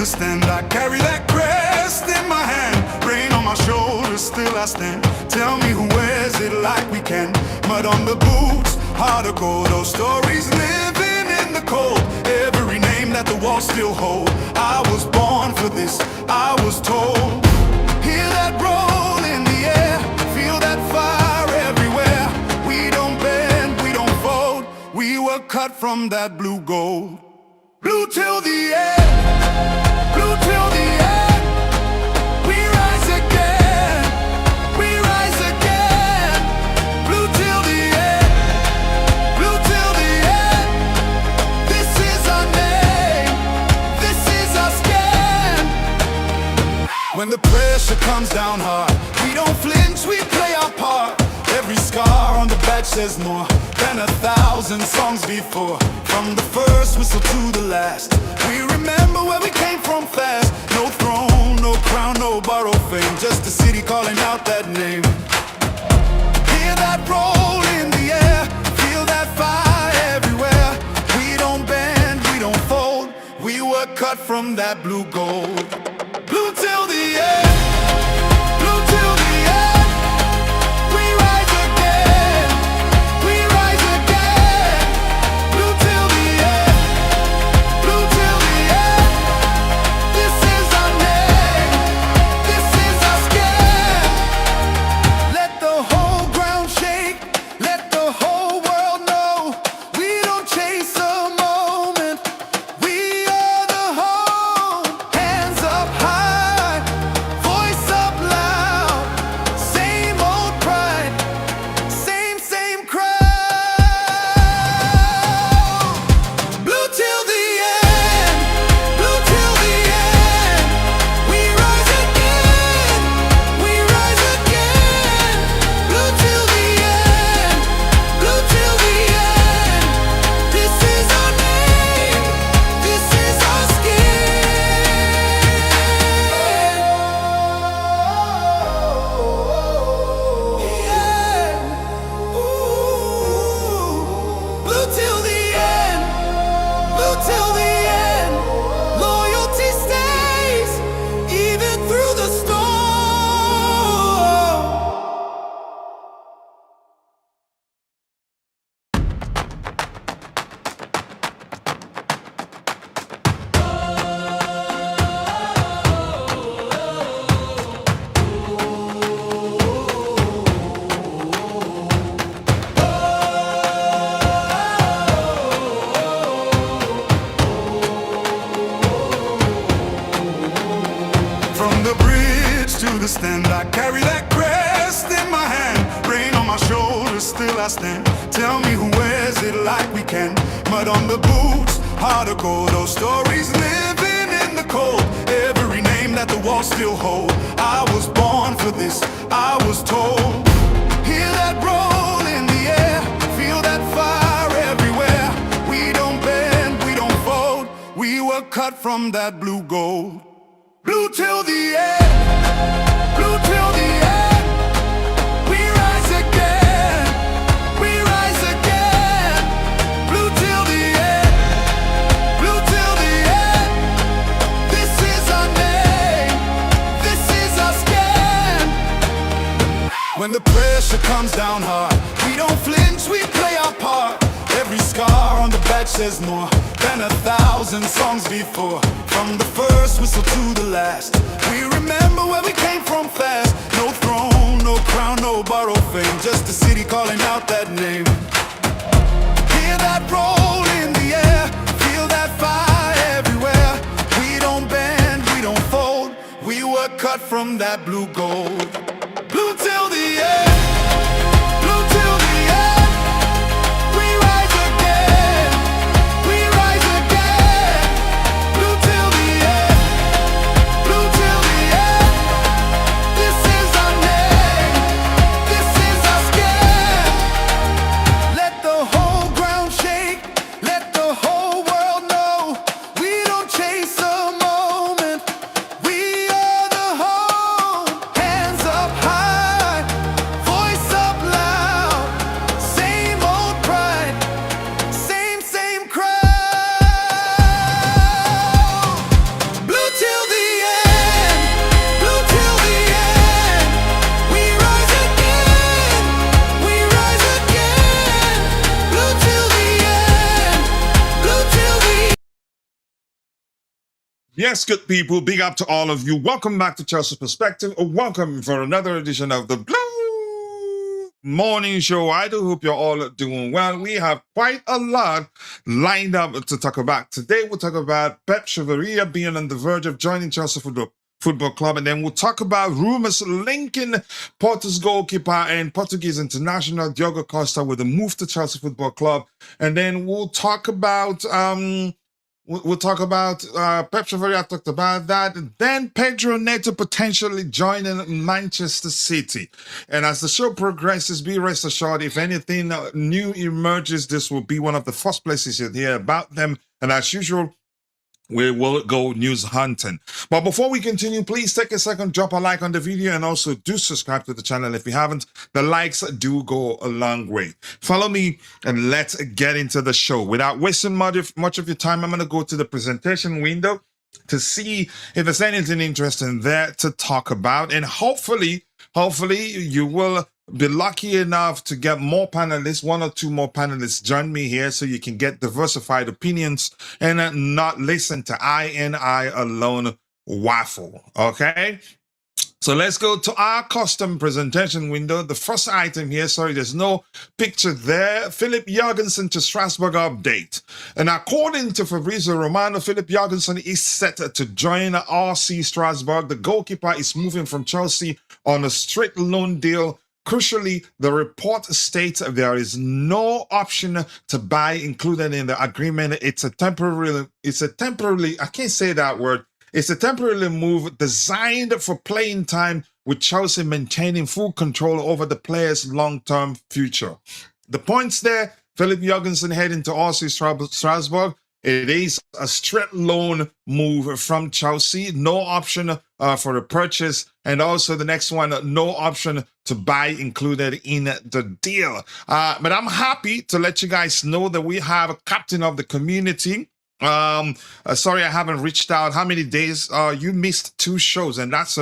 the stand. I carry that crest in my hand, rain on my shoulders, still I stand. Tell me who wears it like we can. Mud on the boots, heart of gold. Those stories living in the cold. Every name that the walls still hold. I was born for this, I was told. Hear that roll in the air, feel that fire everywhere. We don't bend, we don't fold. We were cut from that blue gold. Blue till the end, blue till the end. We rise again, we rise again. Blue till the end, blue till the end. This is our name, this is our skin. When the pressure comes down hard, we don't flinch, we play our part. Every scar on the badge says more than 1,000 songs before. From the first whistle to the last, we remember where we came from fast. No throne, no crown, no borrowed fame, just a city calling out that name. Hear that roll in the air, feel that fire everywhere. We don't bend, we don't fold. We were cut from that blue gold. Blue till the end, blue till the end. We rise again, we rise again. Blue till the end, blue till the end. This is our name, this is our skin. Let the whole ground shake, let the whole world know. We don't chase a moment, we are the home. Hands up high, voice up loud. Same old pride, same crowd. Blue till the end, blue till the end. We rise again, we rise again. Blue till the end, blue till the end. This is our name, this is our skin. Yeah. Ooh. Blue till the end, blue till the end. Loyalty stays even through the storm. From the bridge to the stand, I carry that crest in my hand, rain on my shoulders, still I stand. Tell me who wears it like we can. Mud on the boots, heart of gold. Those stories living in the cold. Every name that the walls still hold. I was born for this, I was told. Hear that roll in the air, feel that fire everywhere. We don't bend, we don't fold. We were cut from that blue gold. Blue till the end, blue till the end. We rise again, we rise again. Blue till the end, blue till the end. This is our name, this is our skin. When the pressure comes down hard, we don't flinch, we play our part. Every scar on the badge says more than 1,000 songs before. From the first whistle to the last, we remember where we came from fast. No throne, no crown, no borrowed fame, just a city calling out that name. Hear that roll in the air, feel that fire everywhere. We don't bend, we don't fold. We were cut from that blue gold. Blue till the end, blue till the end. We rise again, we rise again. Blue till the end, blue till the end. This is our name, this is our skin. Let the whole ground shake, let the whole world know. We don't chase a moment, we are the home. Hands up high, voice Yes, good people, big up to all of you. Welcome back to Chelsea Perspective, or welcome for another edition of the Blue Morning Show. I do hope you're all doing well. We have quite a lot lined up to talk about. Today we'll talk about Pep Chavarría being on the verge of joining Chelsea Football Club, and then we'll talk about rumors linking Porto's goalkeeper and Portuguese international Diogo Costa with a move to Chelsea Football Club, and then we'll talk about We'll talk about Pep Chavarría talked about that. And then Pedro Neto potentially joining Manchester City. And as the show progresses, be rest assured, if anything new emerges, this will be one of the first places you hear about them. And as usual, we will go news hunting. But before we continue, please take a second, drop a like on the video, and also do subscribe to the channel if you haven't. The likes do go a long way. Follow me and let's get into the show. Without wasting much of your time, I'm going to go to the presentation window to see if there's anything interesting there to talk about. And hopefully you will be lucky enough to get more panelists, one or two more panelists join me here so you can get diversified opinions and not listen to I alone waffle, okay? So let's go to our custom presentation window. The first item here, sorry, there's no picture there. Philip Jorgensen to Strasbourg update. And according to Fabrizio Romano, Philip Jorgensen is set to join RC Strasbourg. The goalkeeper is moving from Chelsea on a strict loan deal. Crucially, the report states there is no option to buy included in the agreement. It's a temporary, I can't say that word. It's a temporary move designed for playing time, with Chelsea maintaining full control over the player's long-term future. The points there, Philip Jorgensen heading to RC Strasbourg. It is a straight loan move from Chelsea. No option for a purchase. And also the next one, no option to buy included in the deal. But I'm happy to let you guys know that we have a captain of the community. Sorry, I haven't reached out. How many days? You missed 2 shows, and that's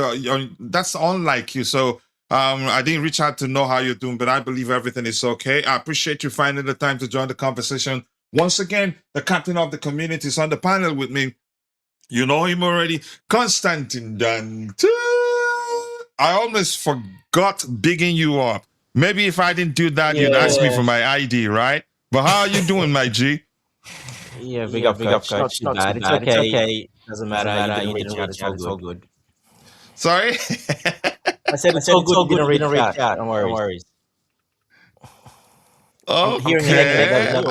unlike you. So I didn't reach out to know how you're doing, but I believe everything is okay. I appreciate you finding the time to join the conversation. Once again, the captain of the community is on the panel with me. You know him already, Constantine Dante. I almost forgot bigging you up. Maybe if I didn't do that, you'd ask me for my ID, right? But how are you doing, my G? Yeah, big up, coach. Not bad. It's okay. Doesn't matter. You didn't reach out. It's all good. Sorry? I said it's all good. You didn't reach out. Don't worry. Oh, okay.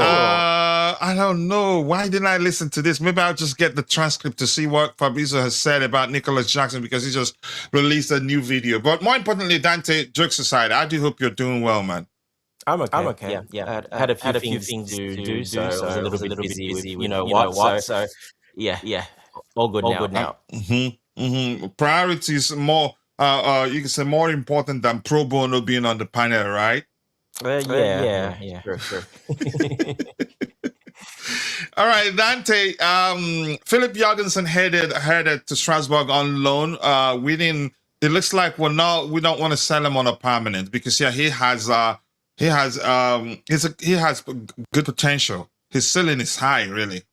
I don't know. Why didn't I listen to this? Maybe I'll just get the transcript to see what Fabrizio has said about Nicholas Jackson, because he just released a new video. But more importantly, Dante, jokes aside, I do hope you're doing well, man. I'm okay. Yeah. I had a few things to do, so I was a little bit busy with you know what. So yeah. All good now. Priorities more, you can say more important than pro bono being on the panel, right? Yeah. Sure. All right, Dante. Philip Jorgensen headed to Strasbourg on loan. It looks like we don't want to sell him on a permanent, because he has good potential. His ceiling is high, really.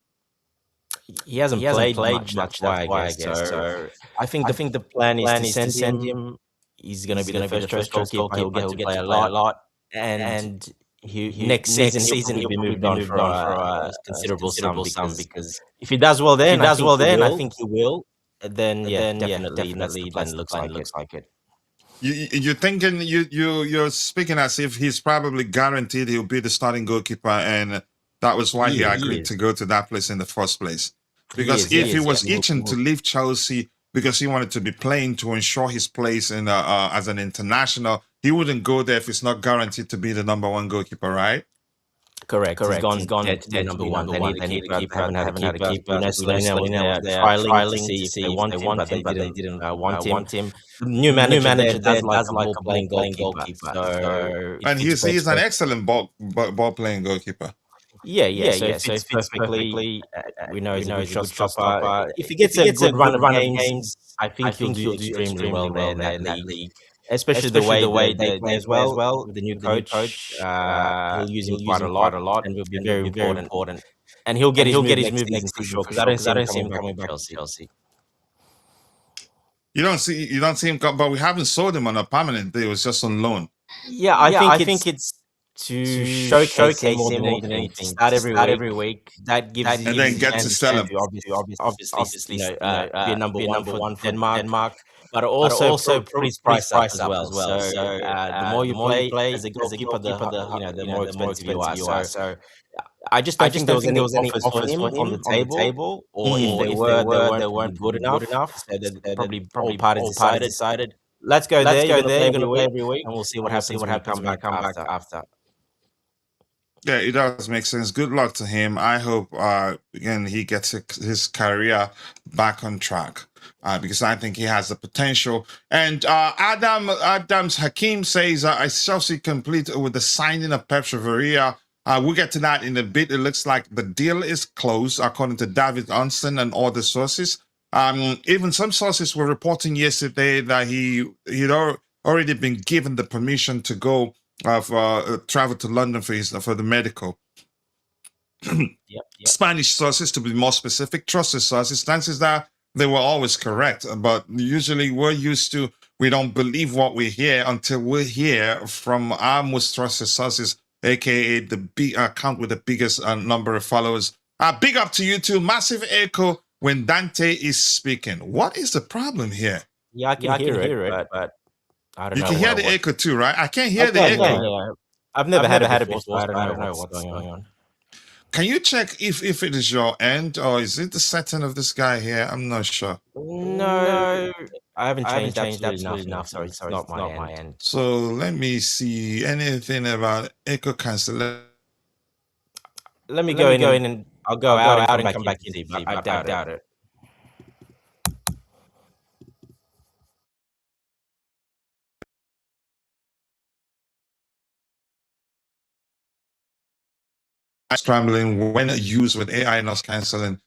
He hasn't played much. That's why, I guess. So I think the plan is to send him. He's going to be the first choice goalkeeper. He'll get to play a lot. And next season he'll be moved on for a considerable sum, because if he does well then, I think he will. Then definitely then looks like it. You're thinking you're speaking as if he's probably guaranteed he'll be the starting goalkeeper, and that was why he agreed to go to that place in the first place. Because if he was itching to leave Chelsea because he wanted to be playing to ensure his place in as an international, he wouldn't go there if it's not guaranteed to be the number 1 goalkeeper, right? Correct. He's gone to number one. They need a keeper. Haven't had a keeper. They're trialing to see if they want him, but they didn't want him. New manager does like a ball-playing goalkeeper. So and he's an excellent ball-playing goalkeeper. Yeah. So it fits perfectly. We know he's a good shot-stopper. If he gets a good run of games, I think he'll do extremely well there in that league. especially the way they play as well with the new coach. He'll use him quite a lot, and will be very important. And he'll get his move next season for sure, because I don't see him coming back to Chelsea. You don't see him come, but we haven't sold him on a permanent deal. It was just on loan. Yeah, I think it's to showcase him more than anything. To start every week. That gives you and then get to sell him. Obviously, be a number one for Denmark, but also put his price up as well. So the more you play as a goalkeeper, the more expensive you are. So I just don't think there was any offers for him on the table, or if they weren't good enough. So that probably all parties decided, let's go there. You're going to play every week, and we'll see what happens when he comes back after. Yeah, it does make sense. Good luck to him. I hope again he gets his career back on track, because I think he has the potential. And Adams Hakim says, "I Chelsea complete with the signing of Pep Chavarría." We'll get to that in a bit. It looks like the deal is closed, according to David Onsen and other sources. Even some sources were reporting yesterday that he'd already been given the permission to go travel to London for the medical. Yep. Spanish sources, to be more specific, trusted sources, chances that they were always correct, but usually we don't believe what we hear until we hear from our most trusted sources, aka the big account with the biggest number of followers. Big up to you too. Massive echo when Dante is speaking. What is the problem here? Yeah, I can hear it, but I don't know. You can hear the echo too, right? I can't hear the echo. Yeah. I've never had it before, so I don't know what's going on. Can you check if it is your end, or is it the setting of this guy here? I'm not sure. No, I haven't changed absolutely enough. Sorry, it's not my end. So let me see anything about echo cancellation. Let me go in and I'll go out and come back in, but I doubt it. Scrambling when used with AI noise cancelling.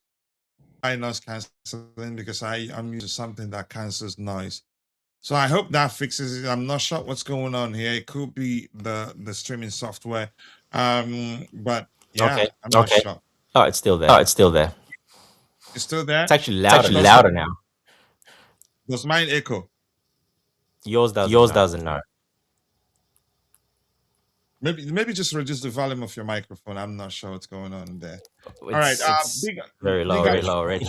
Because I'm using something that cancels noise. So I hope that fixes it. I'm not sure what's going on here. It could be the streaming software. But yeah, okay. I'm not sure. Oh, it's still there. It's still there? It's actually louder now. Does mine echo? Yours doesn't, no. Maybe just reduce the volume of your microphone. I'm not sure what's going on there. All right, very low already.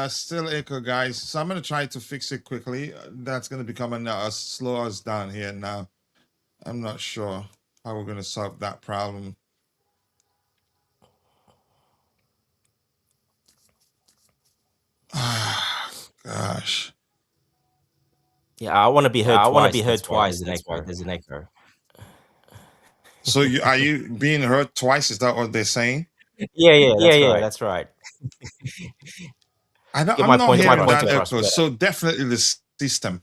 Still echo, guys. So I'm gonna try to fix it quickly. That's gonna become a slow us down here now. I'm not sure how we're gonna solve that problem. Gosh. Yeah, I want to be heard twice. There's an echo. So are you being heard twice? Is that what they're saying? Yeah, that's right. I'm not hearing that echo. So definitely the system.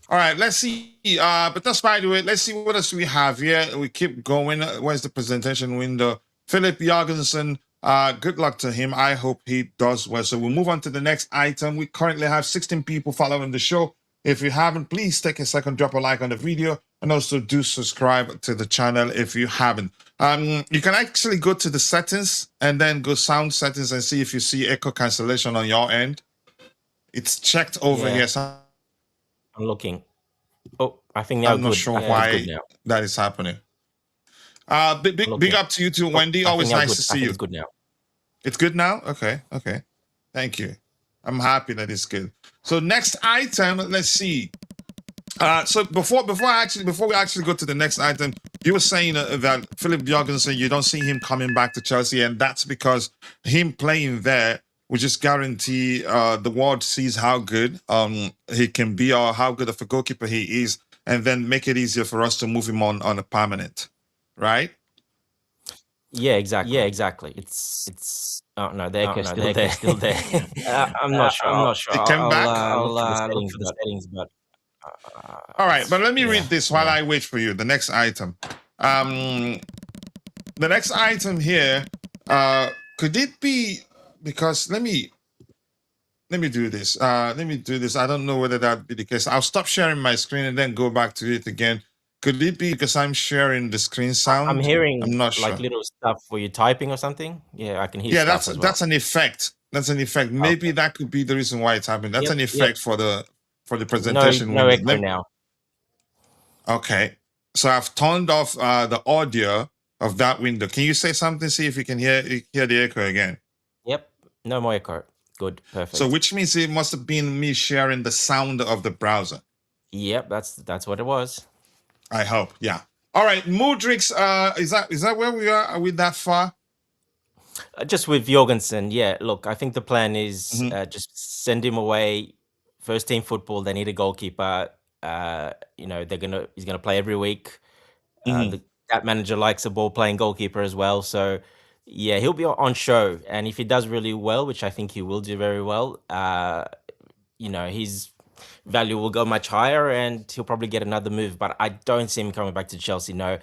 All right, let's see. But that's by the way. Let's see what else we have here. We keep going. Where's the presentation window? Philip Jorgensen. Good luck to him. I hope he does well. So we'll move on to the next item. We currently have 16 people following the show. If you haven't, please take a second, drop a like on the video, and also do subscribe to the channel if you haven't. You can actually go to the settings and then go sound settings and see if you see echo cancellation on your end. It's checked over here. So I'm looking. Oh, I think now I'm not sure why that is happening. Big up to you too, Wendy. Always nice to see you. It's good now. It's good now? Okay. Thank you. I'm happy that it's good. So next item, let's see. So before we actually go to the next item, you were saying that Philip Jorgensen, you don't see him coming back to Chelsea, and that's because him playing there will just guarantee the world sees how good he can be, or how good of a goalkeeper he is, and then make it easier for us to move him on a permanent, right? Yeah, exactly. It's oh no, the echo's still there. I'm not sure. It came back. I'll look for the settings, but all right, but let me read this while I wait for you. The next item. The next item here, could it be, because let me let me do this. Let me do this. I don't know whether that be the case. I'll stop sharing my screen and then go back to it again. Could it be because I'm sharing the screen I'm sound? hearing I'm not like sure. little stuff where you're typing or something. Yeah, I can hear Yeah, stuff as well. that's an effect. That's an effect. Maybe Okay. that could be the reason why it's happening. That's Yep. an Yep. effect for the No, presentation no window. echo now. Okay. So I've turned off the audio of that window. Can you say something? See if you can hear the echo again. Yep. No more echo. Good. Perfect. So which means it must have been me sharing the sound of the browser. Yep. That's what it was. I hope. Yeah. All right. Mudrix, is that where we are? Are we that far? Just with Jorgensen, yeah. Look, I think the plan is Mhm. just send him away. First team football. They need a goalkeeper. He's gonna play every week. Mhm. That manager likes a ball playing goalkeeper as well. So yeah, he'll be on show. And if he does really well, which I think he will do very well, his value will go much higher, and he'll probably get another move. But I don't see him coming back to Chelsea. No,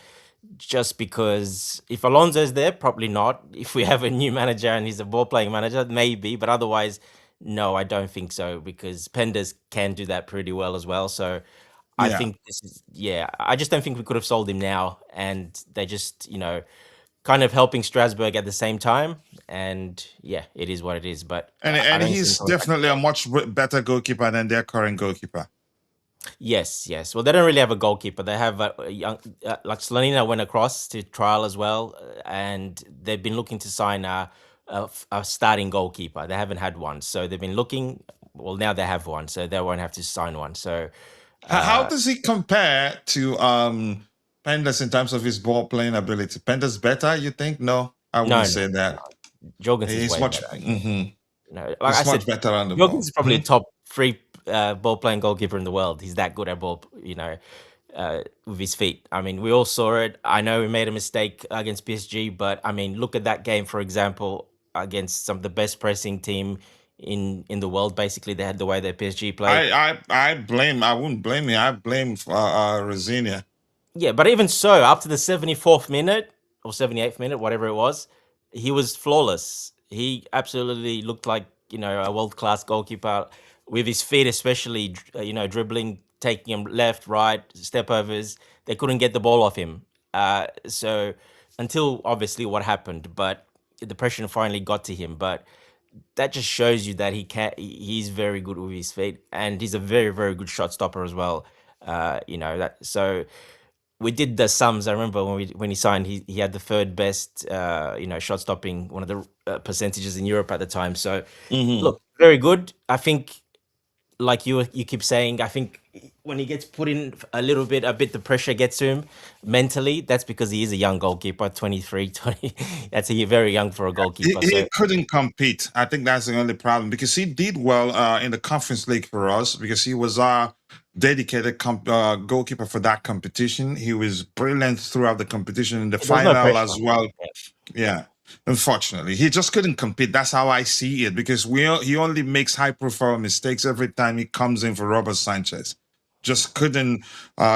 just because if Alonso's there, probably not. If we have a new manager and he's a ball playing manager, maybe. But otherwise, no, I don't think so because Penders can do that pretty well as well. So I Yeah. think this is, yeah, I just don't think we could have sold him now. And they just, kind of helping Strasbourg at the same time. And yeah, it is what it is. But I And don't see him he's coming back. definitely a much better goalkeeper than their current goalkeeper. Yes, yes. Well, they don't really have a goalkeeper. They have a young, like Slanina went across to trial as well, and they've been looking to sign a starting goalkeeper. They haven't had one, so they've been looking. Well, now they have one, so they won't have to sign one. So, How uh, does he compare to Penders in terms of his ball playing ability? Penders better, you think? No, I no, wouldn't no, say that. Jorgensen's He's way much better. mhm. No, like I He's said, much better on the Jorgensen's ball. probably a top three ball playing goalkeeper in the world. He's that good at ball, with his feet. I mean, we all saw it. I know we made a mistake against PSG, but I mean, look at that game, for example, against some of the best pressing team in the world. Basically, they had the way that PSG played. I wouldn't blame you. I blame Rosinia. Yeah, but even so, up to the 74th minute or 78th minute, whatever it was, he was flawless. He absolutely looked like, a world-class goalkeeper with his feet, especially, dribbling, taking him left, right, step overs. They couldn't get the ball off him. So until obviously what happened, but the pressure finally got to him. But that just shows you that he's very good with his feet, and he's a very, very good shot stopper as well. That so we did the sums. I remember when he signed, he had the third best, shot stopping, one of the percentages in Europe at the time. So Hmm. look, very good. I think, like you keep saying, I think when he gets put in a bit the pressure gets to him mentally. That's because he is a young goalkeeper, 23, 20. That's very young for a goalkeeper. He So couldn't compete. I think that's the only problem because he did well in the Conference League for us because he was our dedicated goalkeeper for that competition. He was brilliant throughout the competition in the there was no final pressure as on him. well. Yeah. Unfortunately, he just couldn't compete. That's how I see it because he only makes high profile mistakes every time he comes in for Robert Sanchez. Just couldn't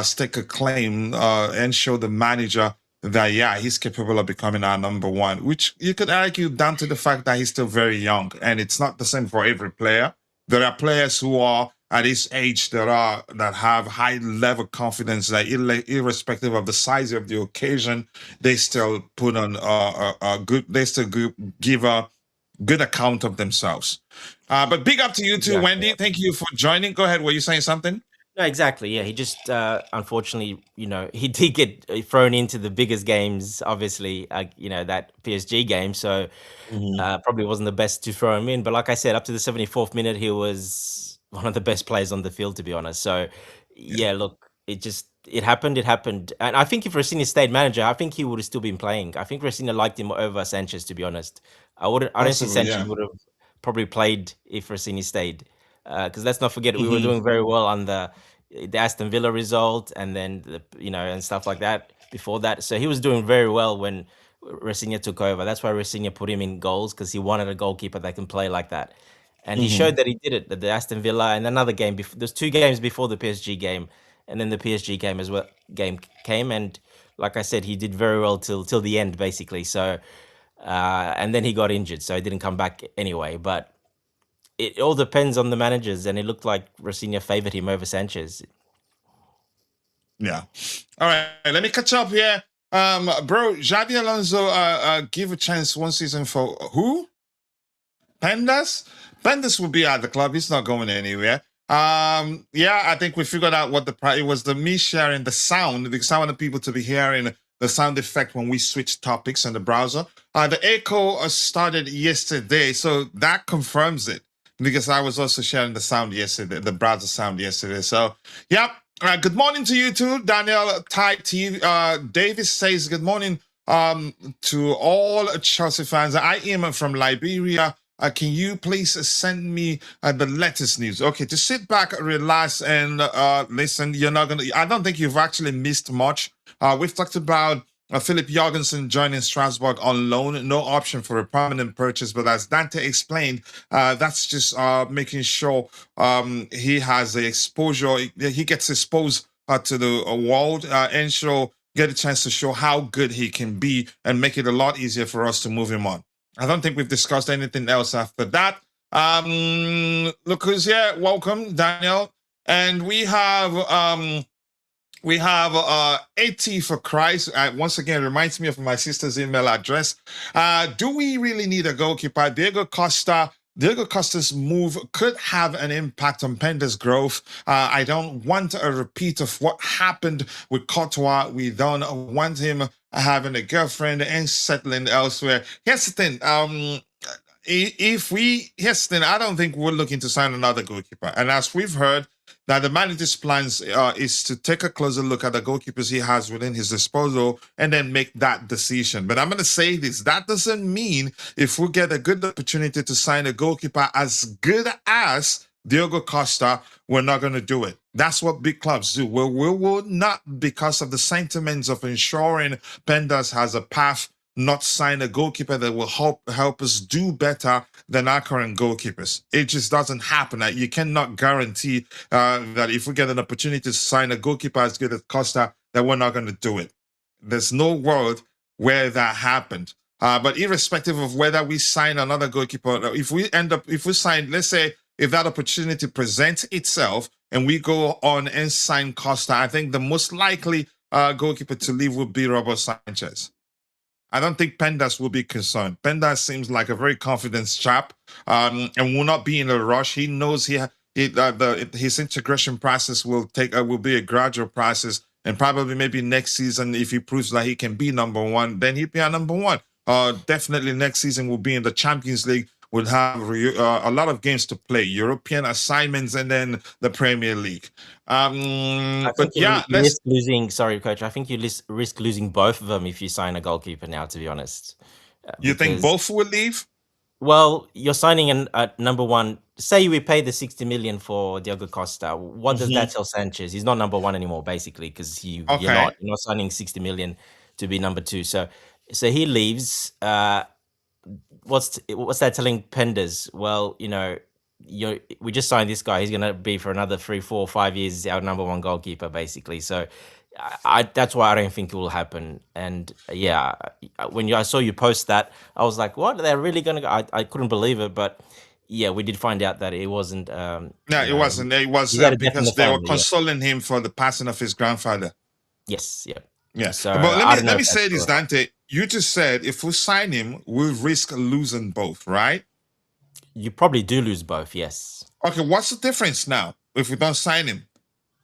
stake a claim and show the manager that, yeah, he's capable of becoming our number one, which you could argue down to the fact that he's still very young. And it's not the same for every player. There are players who are at his age that have high level confidence that irrespective of the size of the occasion, they still put on a good. They still give a good account of themselves. But big up to you too, Exactly. Wendy. Thank you for joining. Go ahead. Were you saying something? No, exactly. Yeah, he just unfortunately, he did get thrown into the biggest games. Obviously, that PSG game. So Mhm. probably wasn't the best to throw him in. But like I said, up to the 74th minute, he was one of the best players on the field, to be honest. So Yeah, yeah, look, it happened. It happened, and I think if Rosini stayed manager, I think he would have still been playing. I think Rosini liked him over Sanchez, to be honest. I don't think possibly. Sanchez Yeah. would have probably played if Rossini stayed. Because let's not forget, we were Hmm. doing very well on the Aston Villa result, and then and stuff like that before that. So he was doing very well when Rafinha took over. That's why Rafinha put him in goals because he wanted a goalkeeper that can play like that, and he showed Hmm. that he did it. At the Aston Villa and another game. There's two games before the PSG game, and then the PSG game as well. Game came, and like I said, he did very well till the end basically. So and then he got injured, so he didn't come back anyway. But it all depends on the managers, and it looked like Rosinha favored him over Sanchez. Yeah. All right. Let me catch up here. Bro, Xabi Alonso give a chance one season for who? Pendas? Pendas will be at the club. He's not going anywhere. Yeah, I think we figured out what it was the me sharing the sound because I wanted people to be hearing the sound effect when we switch topics in the browser. The echo started yesterday, so that confirms it because I was also sharing the sound yesterday, the browser sound yesterday. So, yep. Good morning to you too, Daniel Ty T. Davis says good morning to all Chelsea fans. I am from Liberia. Can you please send me the latest news? Okay, to sit back, relax, and listen. You're not gonna. I don't think you've actually missed much. We've talked about Philip Jorgensen joining Strasbourg on loan, no option for a permanent purchase. But as Dante explained, that's just making sure he has the exposure. He gets exposed to the world, and so get a chance to show how good he can be, and make it a lot easier for us to move him on. I don't think we've discussed anything else after that. Look who's here. Welcome, Daniel. And we have AT for Christ. Once again, reminds me of my sister's email address. Do we really need a goalkeeper? Diogo Costa's move could have an impact on Penda's growth. I don't want a repeat of what happened with Courtois. We don't want him having a girlfriend and settling elsewhere. Here's the thing. Here's the thing. I don't think we're looking to sign another goalkeeper. And as we've heard, that the manager's plans is to take a closer look at the goalkeepers he has within his disposal and then make that decision. But I'm going to say this. That doesn't mean if we get a good opportunity to sign a goalkeeper as good as Diogo Costa, we're not going to do it. That's what big clubs do. We will not, because of the sentiments of ensuring Pendas has a path, not sign a goalkeeper that will help us do better than our current goalkeepers. It just doesn't happen. You cannot guarantee that if we get an opportunity to sign a goalkeeper as good as Costa, that we're not going to do it. There's no world where that happened. But irrespective of whether we sign another goalkeeper, if we sign, let's say, if that opportunity presents itself and we go on and sign Costa, I think the most likely goalkeeper to leave would be Roberto Sanchez. I don't think Pendas will be concerned. Pendas seems like a very confident chap, and will not be in a rush. He knows his integration process will be a gradual process, and probably maybe next season, if he proves that he can be number one, then he'll be a number one. Definitely next season will be in the Champions League. We'll have a lot of games to play, European assignments, and then the Premier League. But yeah, you risk losing. Sorry, coach. I think you risk losing both of them if you sign a goalkeeper now. To be honest, you think both will leave? Well, you're signing a number one. Say we pay the 60 million for Diogo Costa. What does that tell Sanchez? He's not number one anymore, basically, because you're not signing 60 million to be number two. So he leaves. What's that telling Pendas? Well, we just signed this guy. He's going to be for another 3, 4, 5 years our number one goalkeeper, basically. So that's why I don't think it will happen. And yeah, when I saw you post that, I was like, what? They're really going to go? I couldn't believe it, but yeah, we did find out that it wasn't. No, it wasn't. It was because they were consoling him for the passing of his grandfather. Yes, yeah. Yeah. So, but let me say this, Dante. You just said if we sign him, we'll risk losing both, right? You probably do lose both, yes. Okay, what's the difference now if we don't sign him?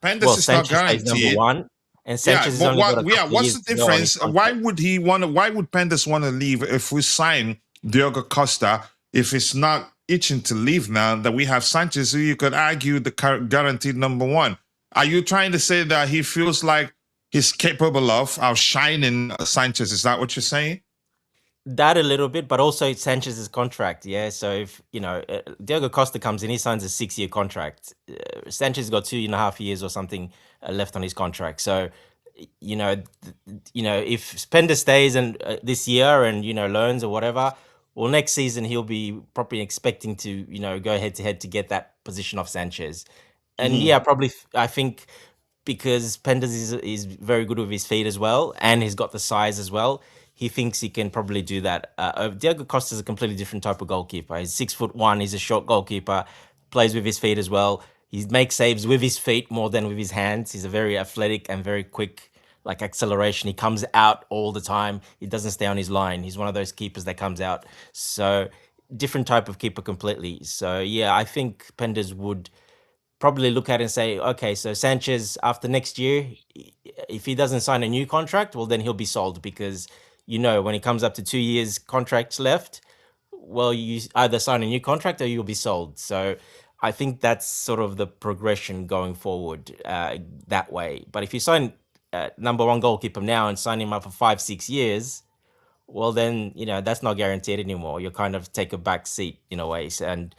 Pendas is not guaranteed. Number one, and Sanchez is only got a couple what's the difference? Why would Pendas want to leave if we sign Diogo Costa? If it's not itching to leave now, that we have Sanchez, who you could argue the guaranteed number one. Are you trying to say that he feels like he's capable of outshining Sanchez? Is that what you're saying? That a little bit, but also it's Sanchez's contract, yeah. So if Diogo Costa comes in, he signs a 6-year contract. Sanchez got 2.5 years or something left on his contract. So if Pendas stays and this year and loans or whatever, well, next season he'll be probably expecting to go head to head to get that position of Sanchez. And yeah, probably I think because Pendas is very good with his feet as well, and he's got the size as well. he thinks he can probably do that. Diogo Costa is a completely different type of goalkeeper. He's 6'1". He's a short goalkeeper, plays with his feet as well. He makes saves with his feet more than with his hands. He's a very athletic and very quick, like acceleration. He comes out all the time. He doesn't stay on his line. He's one of those keepers that comes out. So different type of keeper completely. So yeah, I think Penders would probably look at it and say, okay, so Sanchez after next year, if he doesn't sign a new contract, well, then he'll be sold because, when he comes up to 2 years contracts left, well, you either sign a new contract or you'll be sold. So I think that's sort of the progression going forward that way. But if you sign number one goalkeeper now and sign him up for 5, 6 years, well, then, that's not guaranteed anymore. You kind of take a back seat in a way. And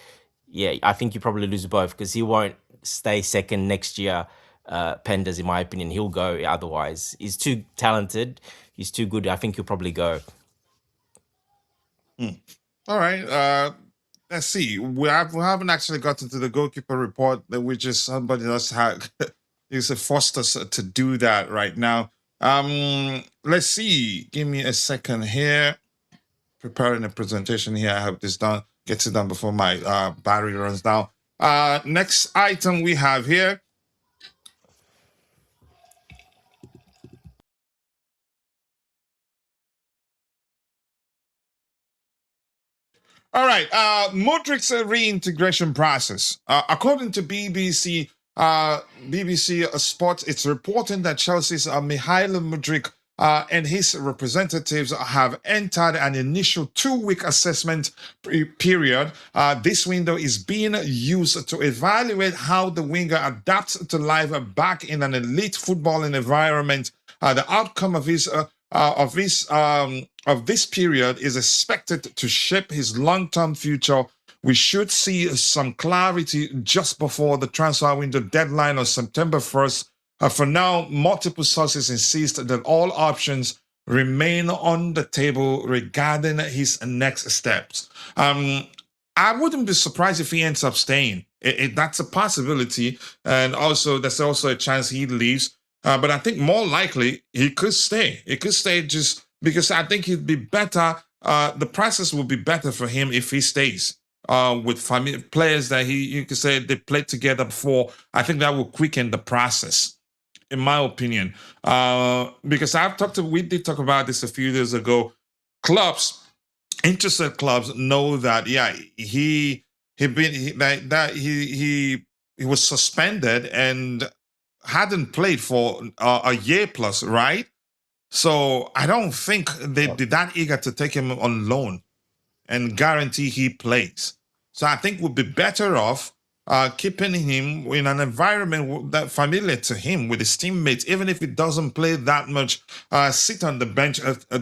yeah, I think you probably lose both because he won't stay second next year. Penders, in my opinion, he'll go otherwise. He's too talented. He's too good. I think he'll probably go. All right. Let's see. We haven't actually gotten to the goalkeeper report. That we just somebody else had forced us to do that right now. Let's see. Give me a second here. Preparing a presentation here. I hope this gets it done before my battery runs down. Next item we have here. All right. Modric's reintegration process. According to BBC Sports, it's reporting that Chelsea's Mikhailo Mudryk and his representatives have entered an initial 2-week assessment period. This window is being used to evaluate how the winger adapts to life back in an elite footballing environment. The outcome of this period is expected to shape his long-term future. We should see some clarity just before the transfer window deadline on September 1st. For now, multiple sources insist that all options remain on the table regarding his next steps. I wouldn't be surprised if he ends up staying. That's a possibility. And also, there's also a chance he leaves. But I think more likely he could stay. He could stay just because I think he'd be better. The process will be better for him if he stays with players that you could say they played together before. I think that will quicken the process, in my opinion. Because we did talk about this a few days ago. Interested clubs know that. Yeah, he was suspended and hadn't played for a year plus, right? So I don't think they'd be that eager to take him on loan and guarantee he plays. So I think we'll be better off keeping him in an environment that familiar to him with his teammates, even if he doesn't play that much. Sit on the bench,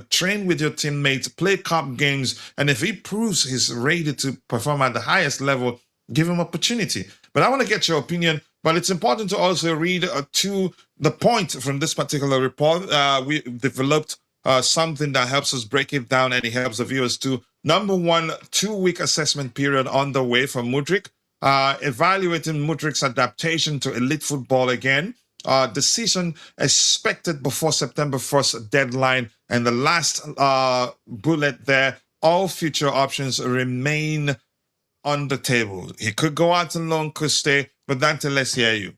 train with your teammates, play cup games, and if he proves he's ready to perform at the highest level, give him opportunity. But I want to get your opinion. But it's important to also read to the point from this particular report. We developed something that helps us break it down, and it helps the viewers too. Number one, 2-week assessment period on the way for Mudryk. Evaluating Mudryk's adaptation to elite football again. Decision expected before September 1st deadline. And the last bullet there, all future options remain on the table. He could go out on loan, could stay, but Dante, let's hear you.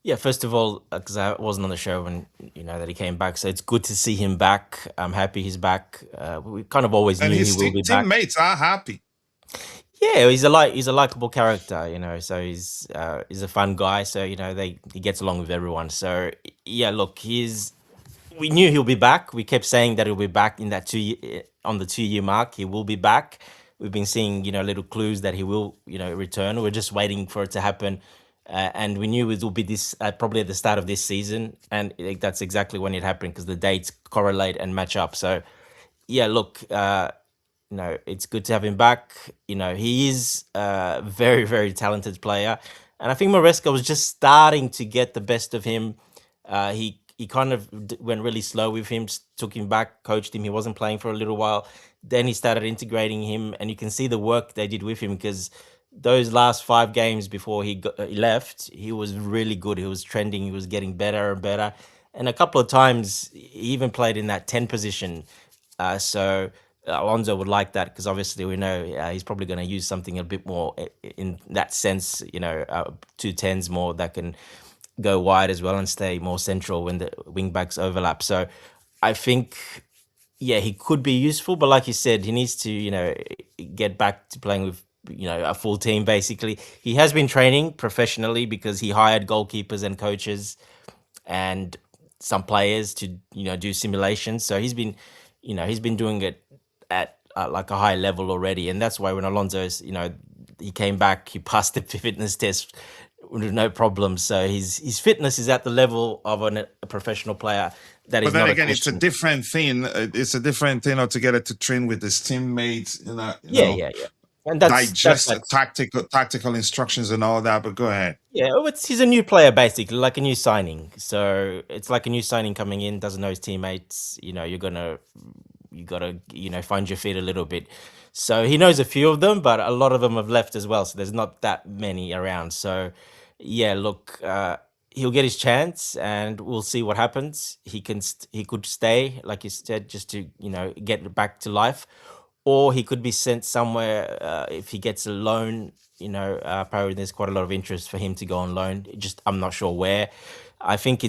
Yeah, first of all, because I wasn't on the show when that he came back, so it's good to see him back. I'm happy he's back. We kind of always knew he will be back. And his teammates are happy. Yeah, he's a likable character, so he's a fun guy. So he gets along with everyone. So yeah, look, we knew he'll be back. We kept saying that he'll be back in that on the 2-year mark. He will be back. We've been seeing, little clues that he will, return. We're just waiting for it to happen. And we knew it will be this probably at the start of this season. And that's exactly when it happened because the dates correlate and match up. So, yeah, look, it's good to have him back. He is a very, very talented player. And I think Maresca was just starting to get the best of him. He kind of went really slow with him, took him back, coached him. He wasn't playing for a little while. Then he started integrating him, and you can see the work they did with him because those last 5 games before he left, he was really good. He was trending. He was getting better and better. and a couple of times he even played in that 10 position. So Alonso would like that because obviously we know he's probably going to use something a bit more in that sense, 2 10s more that can go wide as well and stay more central when the wing backs overlap. So I think, yeah, he could be useful, but like you said, he needs to, get back to playing with, a full team basically. He has been training professionally because he hired goalkeepers and coaches and some players to, do simulations. So he's been doing it at like a high level already. And that's why when Alonso's, he came back, he passed the fitness test with no problems. So his fitness is at the level of a professional player. That But is then not a again, it's a question. different thing. It's a different thing altogether to train with his teammates, Yeah. And that's digest like, tactical instructions and all that. But go ahead. yeah, he's a new player basically, like a new signing. So it's like a new signing coming in, doesn't know his teammates. You gotta find your feet a little bit. So he knows a few of them, but a lot of them have left as well. So there's not that many around. So yeah, look, he'll get his chance, and we'll see what happens. He could stay, like you said, just to get back to life, or he could be sent somewhere if he gets a loan. Apparently there's quite a lot of interest for him to go on loan. Just I'm not sure where. I think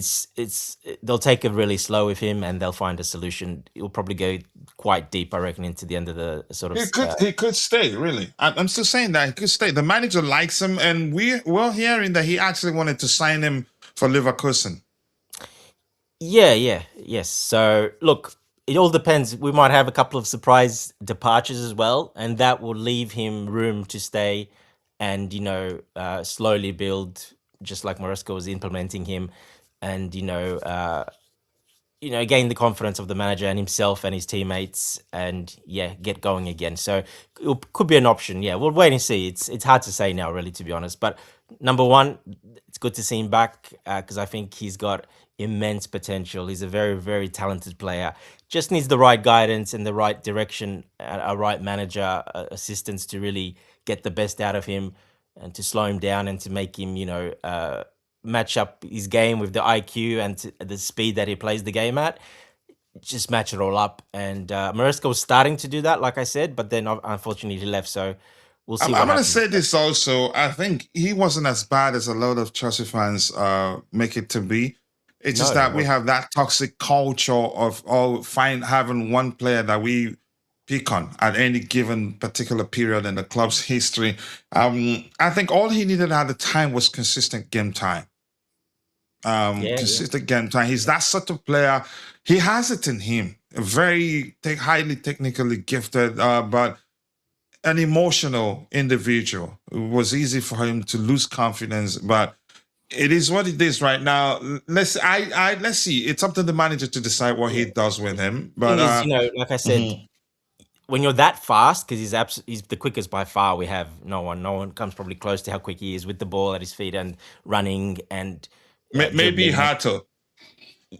they'll take it really slow with him, and they'll find a solution. He'll probably go quite deep, I reckon, into the end of the sort of. He could stay. Really, I'm still saying that he could stay. The manager likes him, and we're hearing that he actually wanted to sign him for Leverkusen. Yes. So look, it all depends. We might have a couple of surprise departures as well, and that will leave him room to stay and slowly build, just like Maresca was implementing him, and gain the confidence of the manager and himself and his teammates, and yeah, get going again. So it could be an option. Yeah, we'll wait and see. It's hard to say now, really, to be honest. But number one, it's good to see him back because I think he's got immense potential. He's a very, very talented player. Just needs the right guidance and the right direction, a right manager, assistants to really get the best out of him and to slow him down and to make him, match up his game with the IQ and the speed that he plays the game at. Just match it all up. And Maresca was starting to do that, like I said, but then unfortunately he left. So we'll see I'm what going to happens. say this also. I think he wasn't as bad as a lot of Chelsea fans make it to be. It's just No, that we have that toxic culture of having one player that we pick on at any given particular period in the club's history. I think all he needed at the time was consistent game time. Consistent game time. He's that sort of player. He has it in him. Very highly technically gifted, but an emotional individual. It was easy for him to lose confidence, but it is what it is right now. Let's see. It's up to the manager to decide what he does with him. But thing is, like I said, when you're that fast, because he's the quickest by far we have. No one comes probably close to how quick he is with the ball at his feet and running and maybe dribbling. Hato.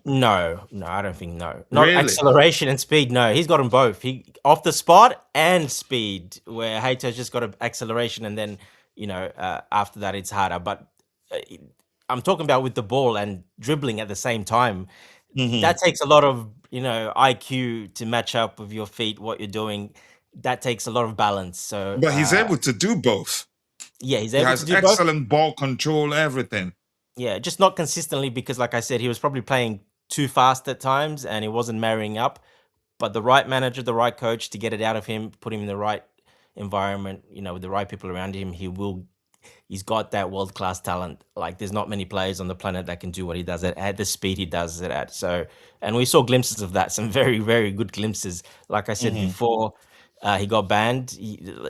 No, I don't think no. Not Really? acceleration and speed. No, he's got them both. He off the spot and speed. Where Hato's just got acceleration, and then after that it's harder. But I'm talking about with the ball and dribbling at the same time. That takes a lot of IQ to match up with your feet. What you're doing, that takes a lot of balance. So, But he's able to do both. yeah, he's He able to has do both. excellent ball control, everything. Yeah, just not consistently because, like I said, he was probably playing too fast at times and he wasn't marrying up. But the right manager, the right coach to get it out of him, put him in the right environment, with the right people around him, he's got that world-class talent. Like there's not many players on the planet that can do what he does at the speed he does it at. So, and we saw glimpses of that, some very, very good glimpses. Like I said before, he got banned.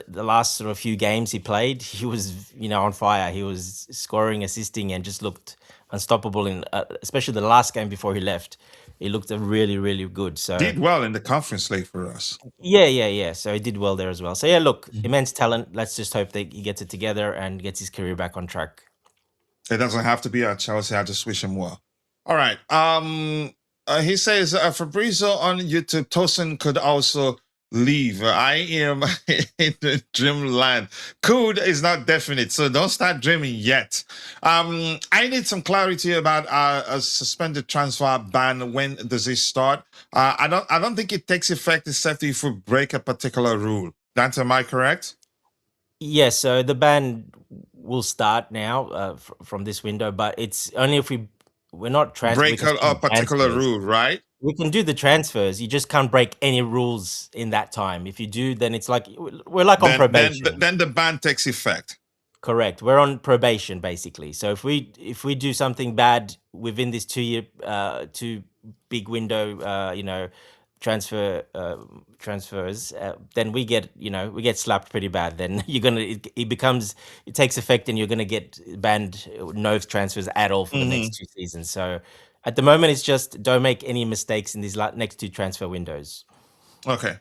The last sort of few games he played, he was, on fire. He was scoring, assisting, and just looked unstoppable. In especially the last game before he left, he looked really, really good. So Did well in the Conference League for us. yeah. So he did well there as well. So yeah, look, immense talent. Let's just hope that he gets it together and gets his career back on track. It doesn't have to be at Chelsea. I just wish him well. All right. He says Fabrizio on YouTube. Tosin could also leave. I am in the dreamland. Could is not definite, so don't start dreaming yet. I need some clarity about a suspended transfer ban. When does it start? I don't think it takes effect except if we break a particular rule. Dante, am I correct? Yes, so the ban will start now from this window, but it's only if we're not we Break can a still do particular transfers. rule, right? We can do the transfers. You just can't break any rules in that time. If you do, then it's like we're like on probation. Then the ban takes effect. Correct. We're on probation basically. So if we do something bad within this 2 year 2 big window transfers, then we get slapped pretty bad. Then it takes effect, and you're gonna get banned, no transfers at all for the next 2 seasons. So at the moment, it's just don't make any mistakes in these next 2 transfer windows. Okay.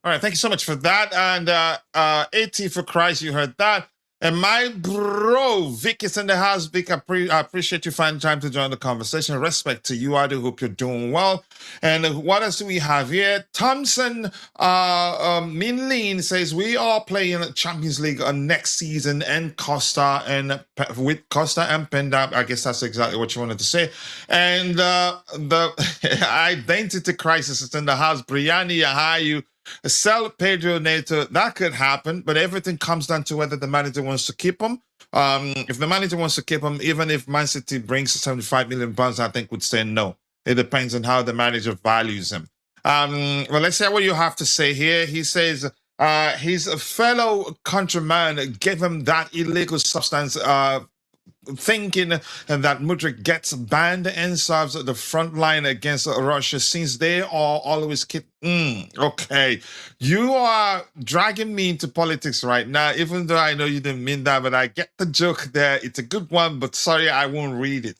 All right. Thank you so much for that. And AT for Christ, you heard that. And my bro, Vic is in the house. Vic, I appreciate you finding time to join the conversation. Respect to you. I do hope you're doing well. And what else do we have here? Thompson Minlin says we are playing Champions League next season, and Costa and with Costa and Penda. I guess that's exactly what you wanted to say. And the identity crisis is in the house. Brianni, how you? Sell Pedro Neto, that could happen, but everything comes down to whether the manager wants to keep him. If the manager wants to keep him, even if Man City brings 75 million pounds, I think would say no. It depends on how the manager values him. Well, let's hear what you have to say here. He says his fellow countryman gave him that illegal substance, thinking that Mudryk gets banned and serves the front line against Russia, since they are always okay. You are dragging me into politics right now, even though I know you didn't mean that, but I get the joke there. It's a good one, but sorry, I won't read it.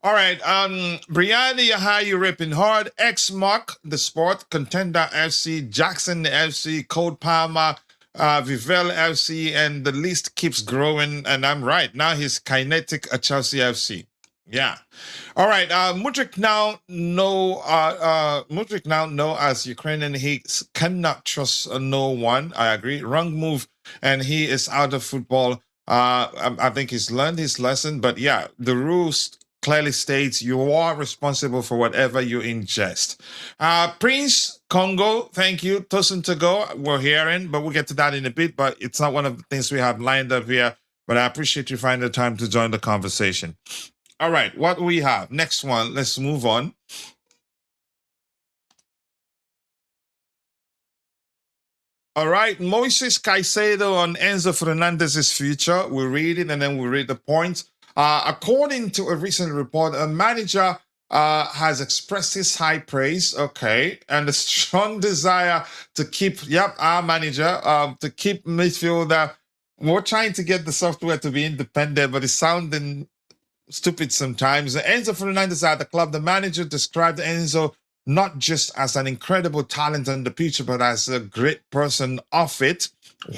All right, Brianna, how you ripping hard? X-Mark, the sport, Contender FC, Jackson FC, Code Palmer, Vivel FC, and the list keeps growing. And I'm right. Now he's Kinetic at Chelsea FC. Yeah. All right. Mudryk now know as Ukrainian, he cannot trust no one. I agree. Wrong move, and he is out of football. I think he's learned his lesson. But yeah, the rules clearly states you are responsible for whatever you ingest. Prince Congo, thank you. Tosin to go, we're hearing, but we'll get to that in a bit. But it's not one of the things we have lined up here. But I appreciate you finding the time to join the conversation. All right, what do we have? Next one, let's move on. All right, Moises Caicedo on Enzo Fernandez's future. We'll read it and then we'll read the points. According to a recent report, a manager has expressed his high praise, and a strong desire to keep, our manager, to keep midfielder. We're trying to get the software to be independent, but it's sounding stupid sometimes. Enzo Fernandez at the club, the manager described Enzo not just as an incredible talent on the pitch, but as a great person off it.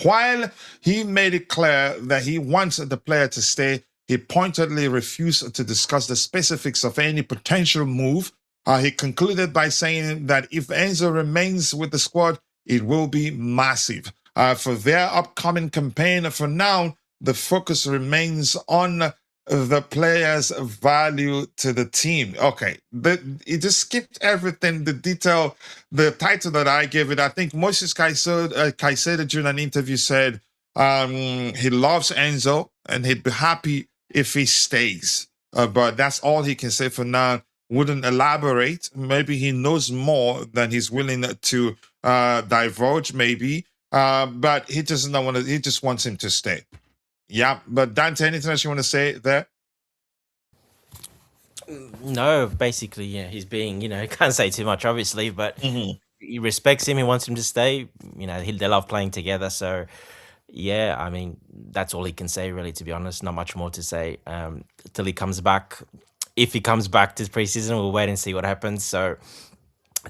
While he made it clear that he wants the player to stay, he pointedly refused to discuss the specifics of any potential move. He concluded by saying that if Enzo remains with the squad, it will be massive. For their upcoming campaign, for now, the focus remains on the player's value to the team. Okay, it just skipped everything, the detail, the title that I gave it. I think Moises Caicedo during an interview said he loves Enzo and he'd be happy if he stays. But that's all he can say for now. Wouldn't elaborate. Maybe he knows more than he's willing to divulge, maybe. But he doesn't want to. He just wants him to stay. Yeah, but Dante, anything else you want to say there? No, basically, yeah, he's being, can't say too much, obviously, but he respects him. He wants him to stay. They love playing together. So, yeah, I mean, that's all he can say, really, to be honest. Not much more to say till he comes back. If he comes back this preseason, we'll wait and see what happens. So,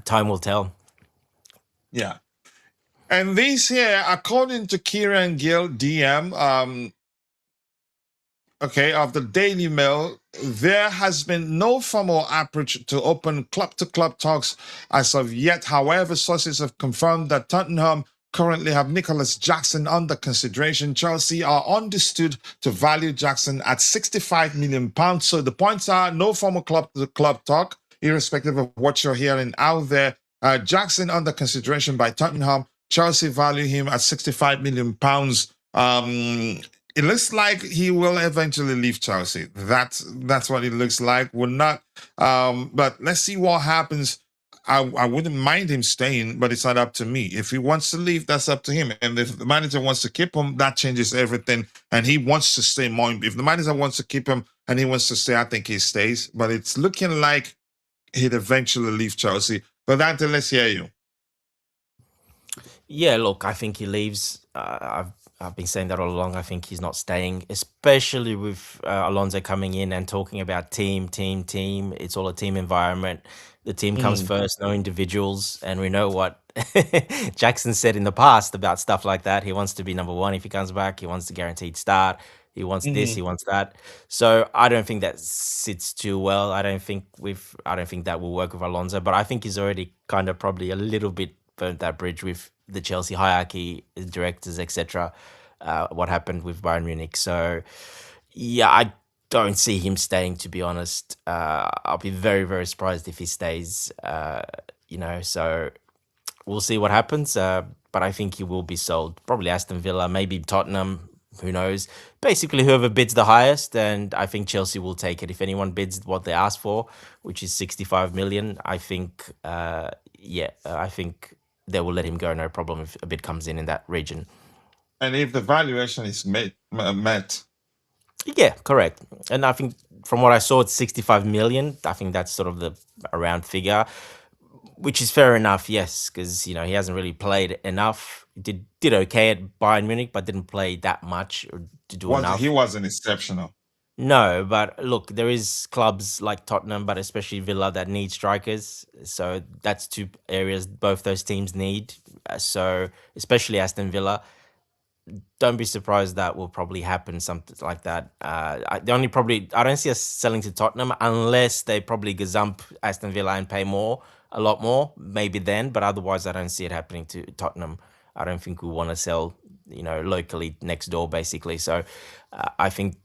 time will tell. Yeah. And this here, according to Kieran Gill, DM, of the Daily Mail, there has been no formal approach to open club-to-club talks as of yet. However, sources have confirmed that Tottenham currently have Nicholas Jackson under consideration. Chelsea are understood to value Jackson at £65 million. So the points are no formal club-to-club talk, irrespective of what you're hearing out there. Jackson under consideration by Tottenham. Chelsea value him at £65 million. It looks like he will eventually leave Chelsea. That's what it looks like. We're not, but let's see what happens. I wouldn't mind him staying, but it's not up to me. If he wants to leave, that's up to him. And if the manager wants to keep him, that changes everything. And he wants to stay more. If the manager wants to keep him and he wants to stay, I think he stays. But it's looking like he'd eventually leave Chelsea. But Dante, let's hear you. Yeah, look, I think he leaves. I've been saying that all along. I think he's not staying, especially with Alonso coming in and talking about team. It's all a team environment. The team comes first, no individuals. And we know what Jackson said in the past about stuff like that. He wants to be number one if he comes back. He wants a guaranteed start. He wants this, he wants that. So I don't think that sits too well. I don't think that will work with Alonso, but I think he's already kind of probably a little bit burnt that bridge with the Chelsea hierarchy, directors, etc. What happened with Bayern Munich. So yeah, I don't see him staying, to be honest. I'll be very, very surprised if he stays. So we'll see what happens. But I think he will be sold. Probably Aston Villa, maybe Tottenham. Who knows? Basically, whoever bids the highest, and I think Chelsea will take it. If anyone bids what they asked for, which is 65 million, I think, I think they will let him go. No problem if a bid comes in that region. And if the valuation is met. Yeah, correct. And I think from what I saw, it's 65 million. I think that's sort of the around figure, which is fair enough, yes, because he hasn't really played enough. Did okay at Bayern Munich, but didn't play that much or to do enough. He wasn't exceptional. No, but look, there is clubs like Tottenham, but especially Villa, that need strikers. So that's two areas both those teams need. So especially Aston Villa. Don't be surprised that will probably happen, something like that. I don't see us selling to Tottenham unless they probably gazump Aston Villa and pay a lot more, maybe then. But otherwise, I don't see it happening to Tottenham. I don't think we want to sell, locally next door, basically. So I think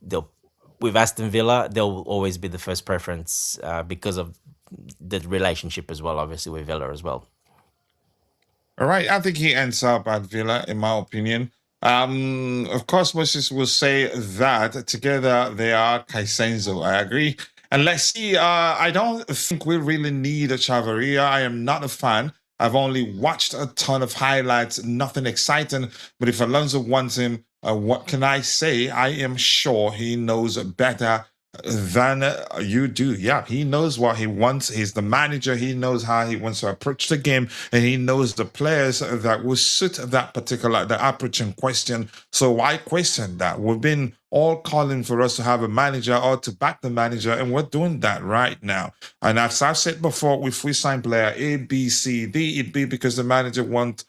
with Aston Villa, they'll always be the first preference because of the relationship as well, obviously, with Villa as well. All right, I think he ends up at Villa, in my opinion. Of course, Moses will say that together they are Kaisenzo. I agree. And let's see, I don't think we really need a Chavarría. I am not a fan. I've only watched a ton of highlights, nothing exciting. But if Alonso wants him, what can I say? I am sure he knows better than you do. Yeah, he knows what he wants. He's the manager. He knows how he wants to approach the game, and he knows the players that will suit the approach in question. So why question that? We've been all calling for us to have a manager or to back the manager, and we're doing that right now. And as I've said before, if we sign player A, B, C, D, it'd be because the manager wants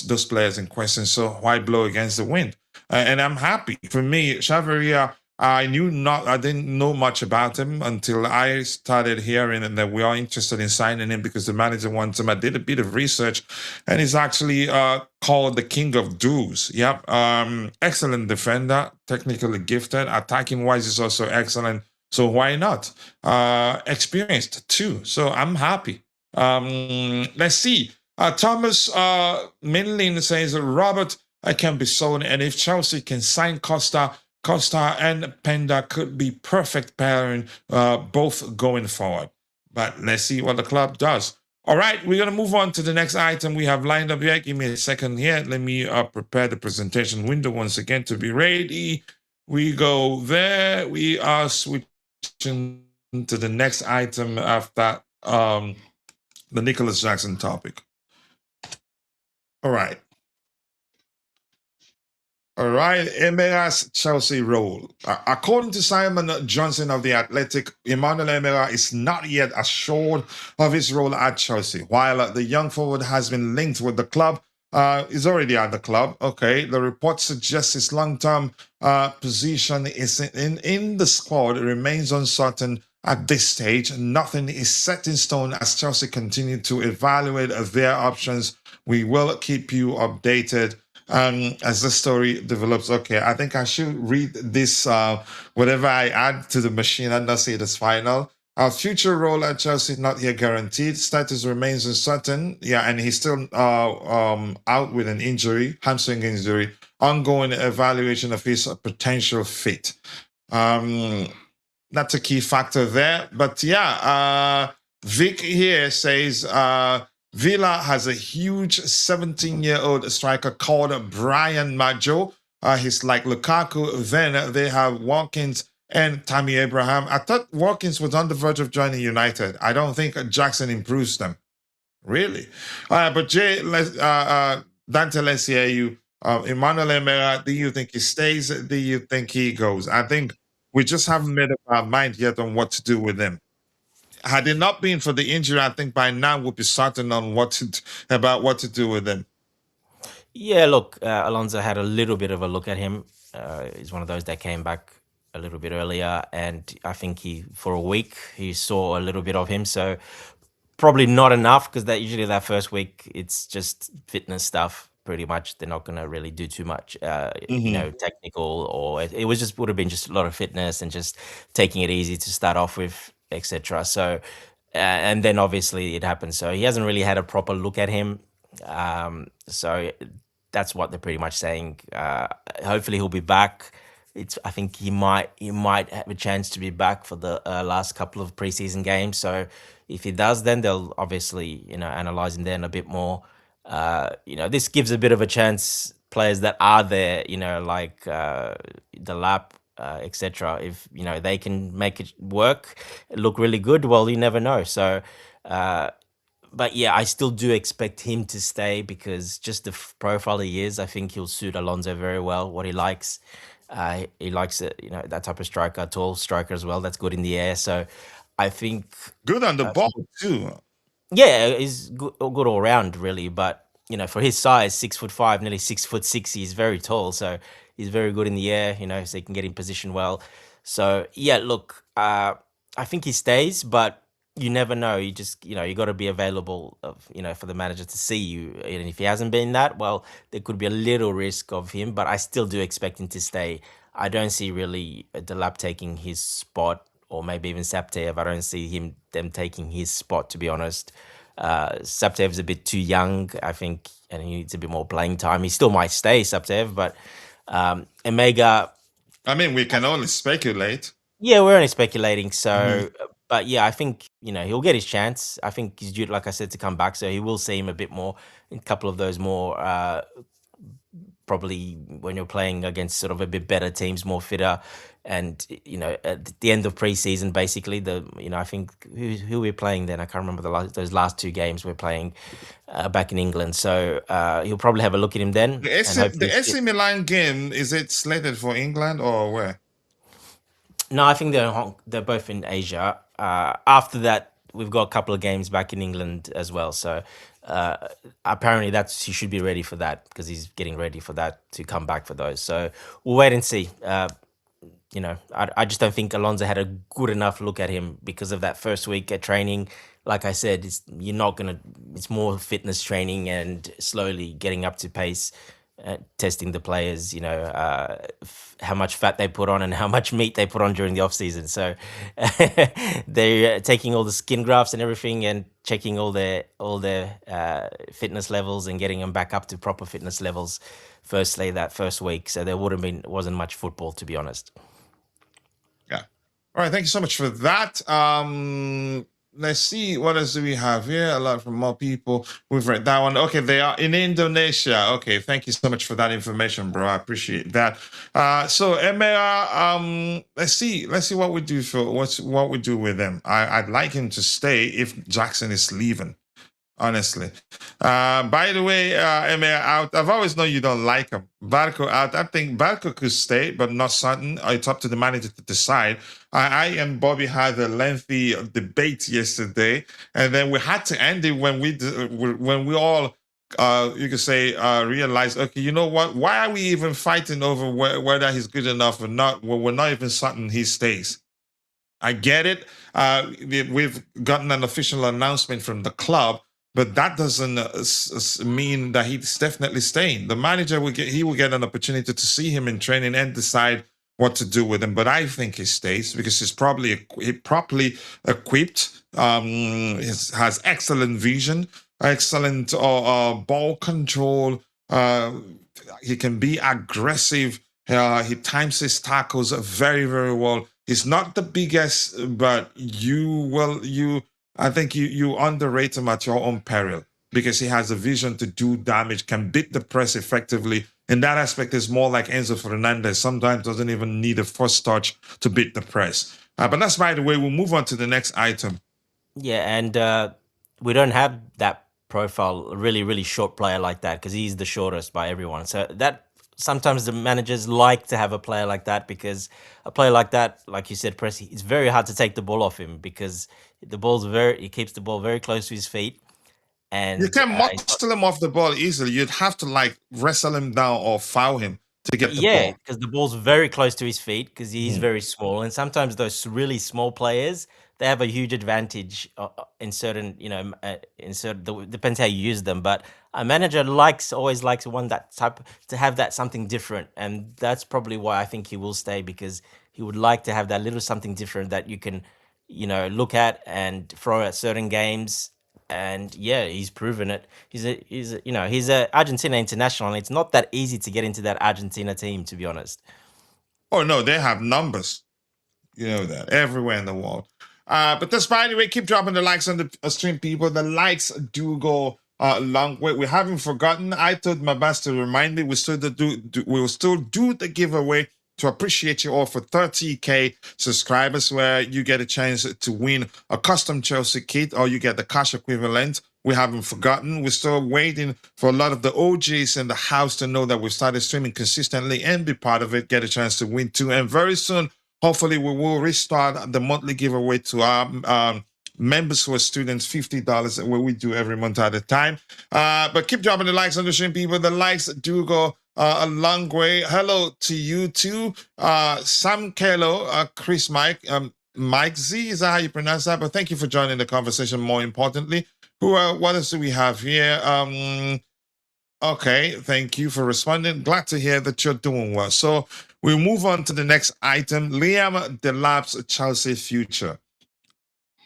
those players in question. So why blow against the wind? And I'm happy. For me, Chavarría, I didn't know much about him until I started hearing that we are interested in signing him because the manager wants him. I did a bit of research, and he's actually called the king of duels. Yep. Excellent defender, technically gifted. Attacking wise is also excellent. So why not? Experienced too. So I'm happy. Let's see. Thomas Minlin says, Robert, I can be sold, and if Chelsea can sign Costa and Penda could be perfect pairing, both going forward. But let's see what the club does. All right, we're going to move on to the next item we have lined up here. Give me a second here. Let me prepare the presentation window once again to be ready. We go there. We are switching to the next item after the Nicholas Jackson topic. All right. All right, Emera's Chelsea role. According to Simon Johnson of The Athletic, Emmanuel Emera is not yet assured of his role at Chelsea. While the young forward has been linked with the club, He's already at the club. Okay, the report suggests his long-term position is in the squad remains uncertain at this stage. Nothing is set in stone as Chelsea continue to evaluate their options. We will keep you updated as the story develops. Okay, I think I should read this. Whatever I add to the machine and not say it is final. Our future role at Chelsea is not yet guaranteed. Status remains uncertain. Yeah, and he's still out with an injury, hamstring injury. Ongoing evaluation of his potential fit. That's a key factor there. But yeah, Vic here says Villa has a huge 17-year-old striker called Brian Maggio. He's like Lukaku. Then they have Watkins and Tammy Abraham. I thought Watkins was on the verge of joining United. I don't think Jackson improves them. Really? But Jay, Dante, let's hear you. Emmanuel Emera, do you think he stays? Do you think he goes? I think we just haven't made up our mind yet on what to do with him. Had it not been for the injury, I think by now we'll be certain on what to do with him. Yeah, look, Alonso had a little bit of a look at him. He's one of those that came back a little bit earlier, and I think for a week he saw a little bit of him. So probably not enough, because usually that first week it's just fitness stuff. Pretty much, they're not going to really do too much, technical, or it would have been just a lot of fitness and just taking it easy to start off with, etc. So, and then obviously it happens. So he hasn't really had a proper look at him. So that's what they're pretty much saying. Hopefully he'll be back. I think he might have a chance to be back for the last couple of preseason games. So if he does, then they'll obviously analyze him then a bit more. This gives a bit of a chance players that are there, like the lap, etc. If they can make it work, look really good, well, you never know. So but yeah, I still do expect him to stay, because just the profile he is, I think he'll suit Alonso very well. What he likes, he likes it, that type of striker, tall striker as well. That's good in the air. So I think good on the ball too. Yeah, he's good all round, really. But for his size, 6'5", nearly 6'6", he's very tall. So he's very good in the air. So he can get in position well. So yeah, look, I think he stays, but you never know. You just you got to be available for the manager to see you. And if he hasn't been that, well, there could be a little risk of him. But I still do expect him to stay. I don't see really Delap taking his spot, or maybe even Saptev. I don't see them taking his spot, to be honest. Saptev's a bit too young, I think, and he needs a bit more playing time. He still might stay, Saptev, but Emega... I mean, we can only speculate. Yeah, we're only speculating. So, but yeah, I think, he'll get his chance. I think he's due, like I said, to come back. So he will see him a bit more in a couple of those more... probably when you're playing against sort of a bit better teams, more fitter, and at the end of preseason, basically I think who we're playing then, I can't remember those last two games we're playing back in England. So he'll probably have a look at him then. The AC Milan game, is it slated for England or where? No, I think they're both in Asia. After that, we've got a couple of games back in England as well. So apparently he should be ready for that, because he's getting ready for that to come back for those. So we'll wait and see. I just don't think Alonso had a good enough look at him because of that first week at training. Like I said, it's more fitness training and slowly getting up to pace, testing the players, how much fat they put on and how much meat they put on during the off season. So they're taking all the skin grafts and everything and checking all their fitness levels and getting them back up to proper fitness levels. Firstly, that first week, so there wasn't much football, to be honest. Yeah. All right. Thank you so much for that. Let's see, what else do we have here? A lot from more people. We've read that one. Okay, they are in Indonesia. Okay, thank you so much for that information, bro. I appreciate that. So Emera, let's see what we do what we do with them. I'd like him to stay if Jackson is leaving. Honestly. By the way, Emera out. I've always known you don't like him. Barco out. I think Barco could stay, but not certain. It's up to the manager to decide. I and Bobby had a lengthy debate yesterday, and then we had to end it when we all you could say, realize, okay, you know what? Why are we even fighting over whether he's good enough or not? Well, we're not even certain he stays. I get it. We've gotten an official announcement from the club, but that doesn't mean that he's definitely staying. The manager will get an opportunity to see him in training and decide what to do with him. But I think he stays because he's properly equipped. Has excellent vision, excellent ball control. He can be aggressive. He times his tackles very, very well. He's not the biggest, but I think you underrate him at your own peril because he has a vision to do damage, can beat the press effectively. In that aspect, is more like Enzo Fernandez. Sometimes doesn't even need a first touch to beat the press. But that's by the way. We'll move on to the next item. Yeah, and we don't have that profile, really, really short player like that because he's the shortest by everyone. So that sometimes the managers like to have a player like that because a player like that, like you said, Pressy, it's very hard to take the ball off him because he keeps the ball very close to his feet, You and can muscle him off the ball easily. You'd have to like wrestle him down or foul him to get the yeah, ball. because the ball's very close to his feet because he's very small, and sometimes those really small players they have a huge advantage in certain, depends how you use them. But a manager always likes one that type to have that something different, and that's probably why I think he will stay because he would like to have that little something different that you can, look at and throw at certain games. And yeah, he's proven it. He's a Argentina international, and it's not that easy to get into that Argentina team, to be honest. Oh no, they have numbers. You know that everywhere in the world. But that's by the way, keep dropping the likes on the stream, people. The likes do go a long way. We haven't forgotten. I told my best to remind me. We will still do the giveaway to appreciate you all for 30K subscribers, where you get a chance to win a custom Chelsea kit or you get the cash equivalent. We haven't forgotten. We're still waiting for a lot of the OGs in the house to know that we've started streaming consistently and be part of it, get a chance to win too. And very soon, hopefully, we will restart the monthly giveaway to our members who are students, $50, where we do every month at a time. But keep dropping the likes on the stream, people. The likes do go a long way. Hello to you too. Sam Kello, Chris Mike, Mike Z, is that how you pronounce that? But thank you for joining the conversation, more importantly. What else do we have here? Okay, thank you for responding. Glad to hear that you're doing well. So we'll move on to the next item. Liam Delap's Chelsea future.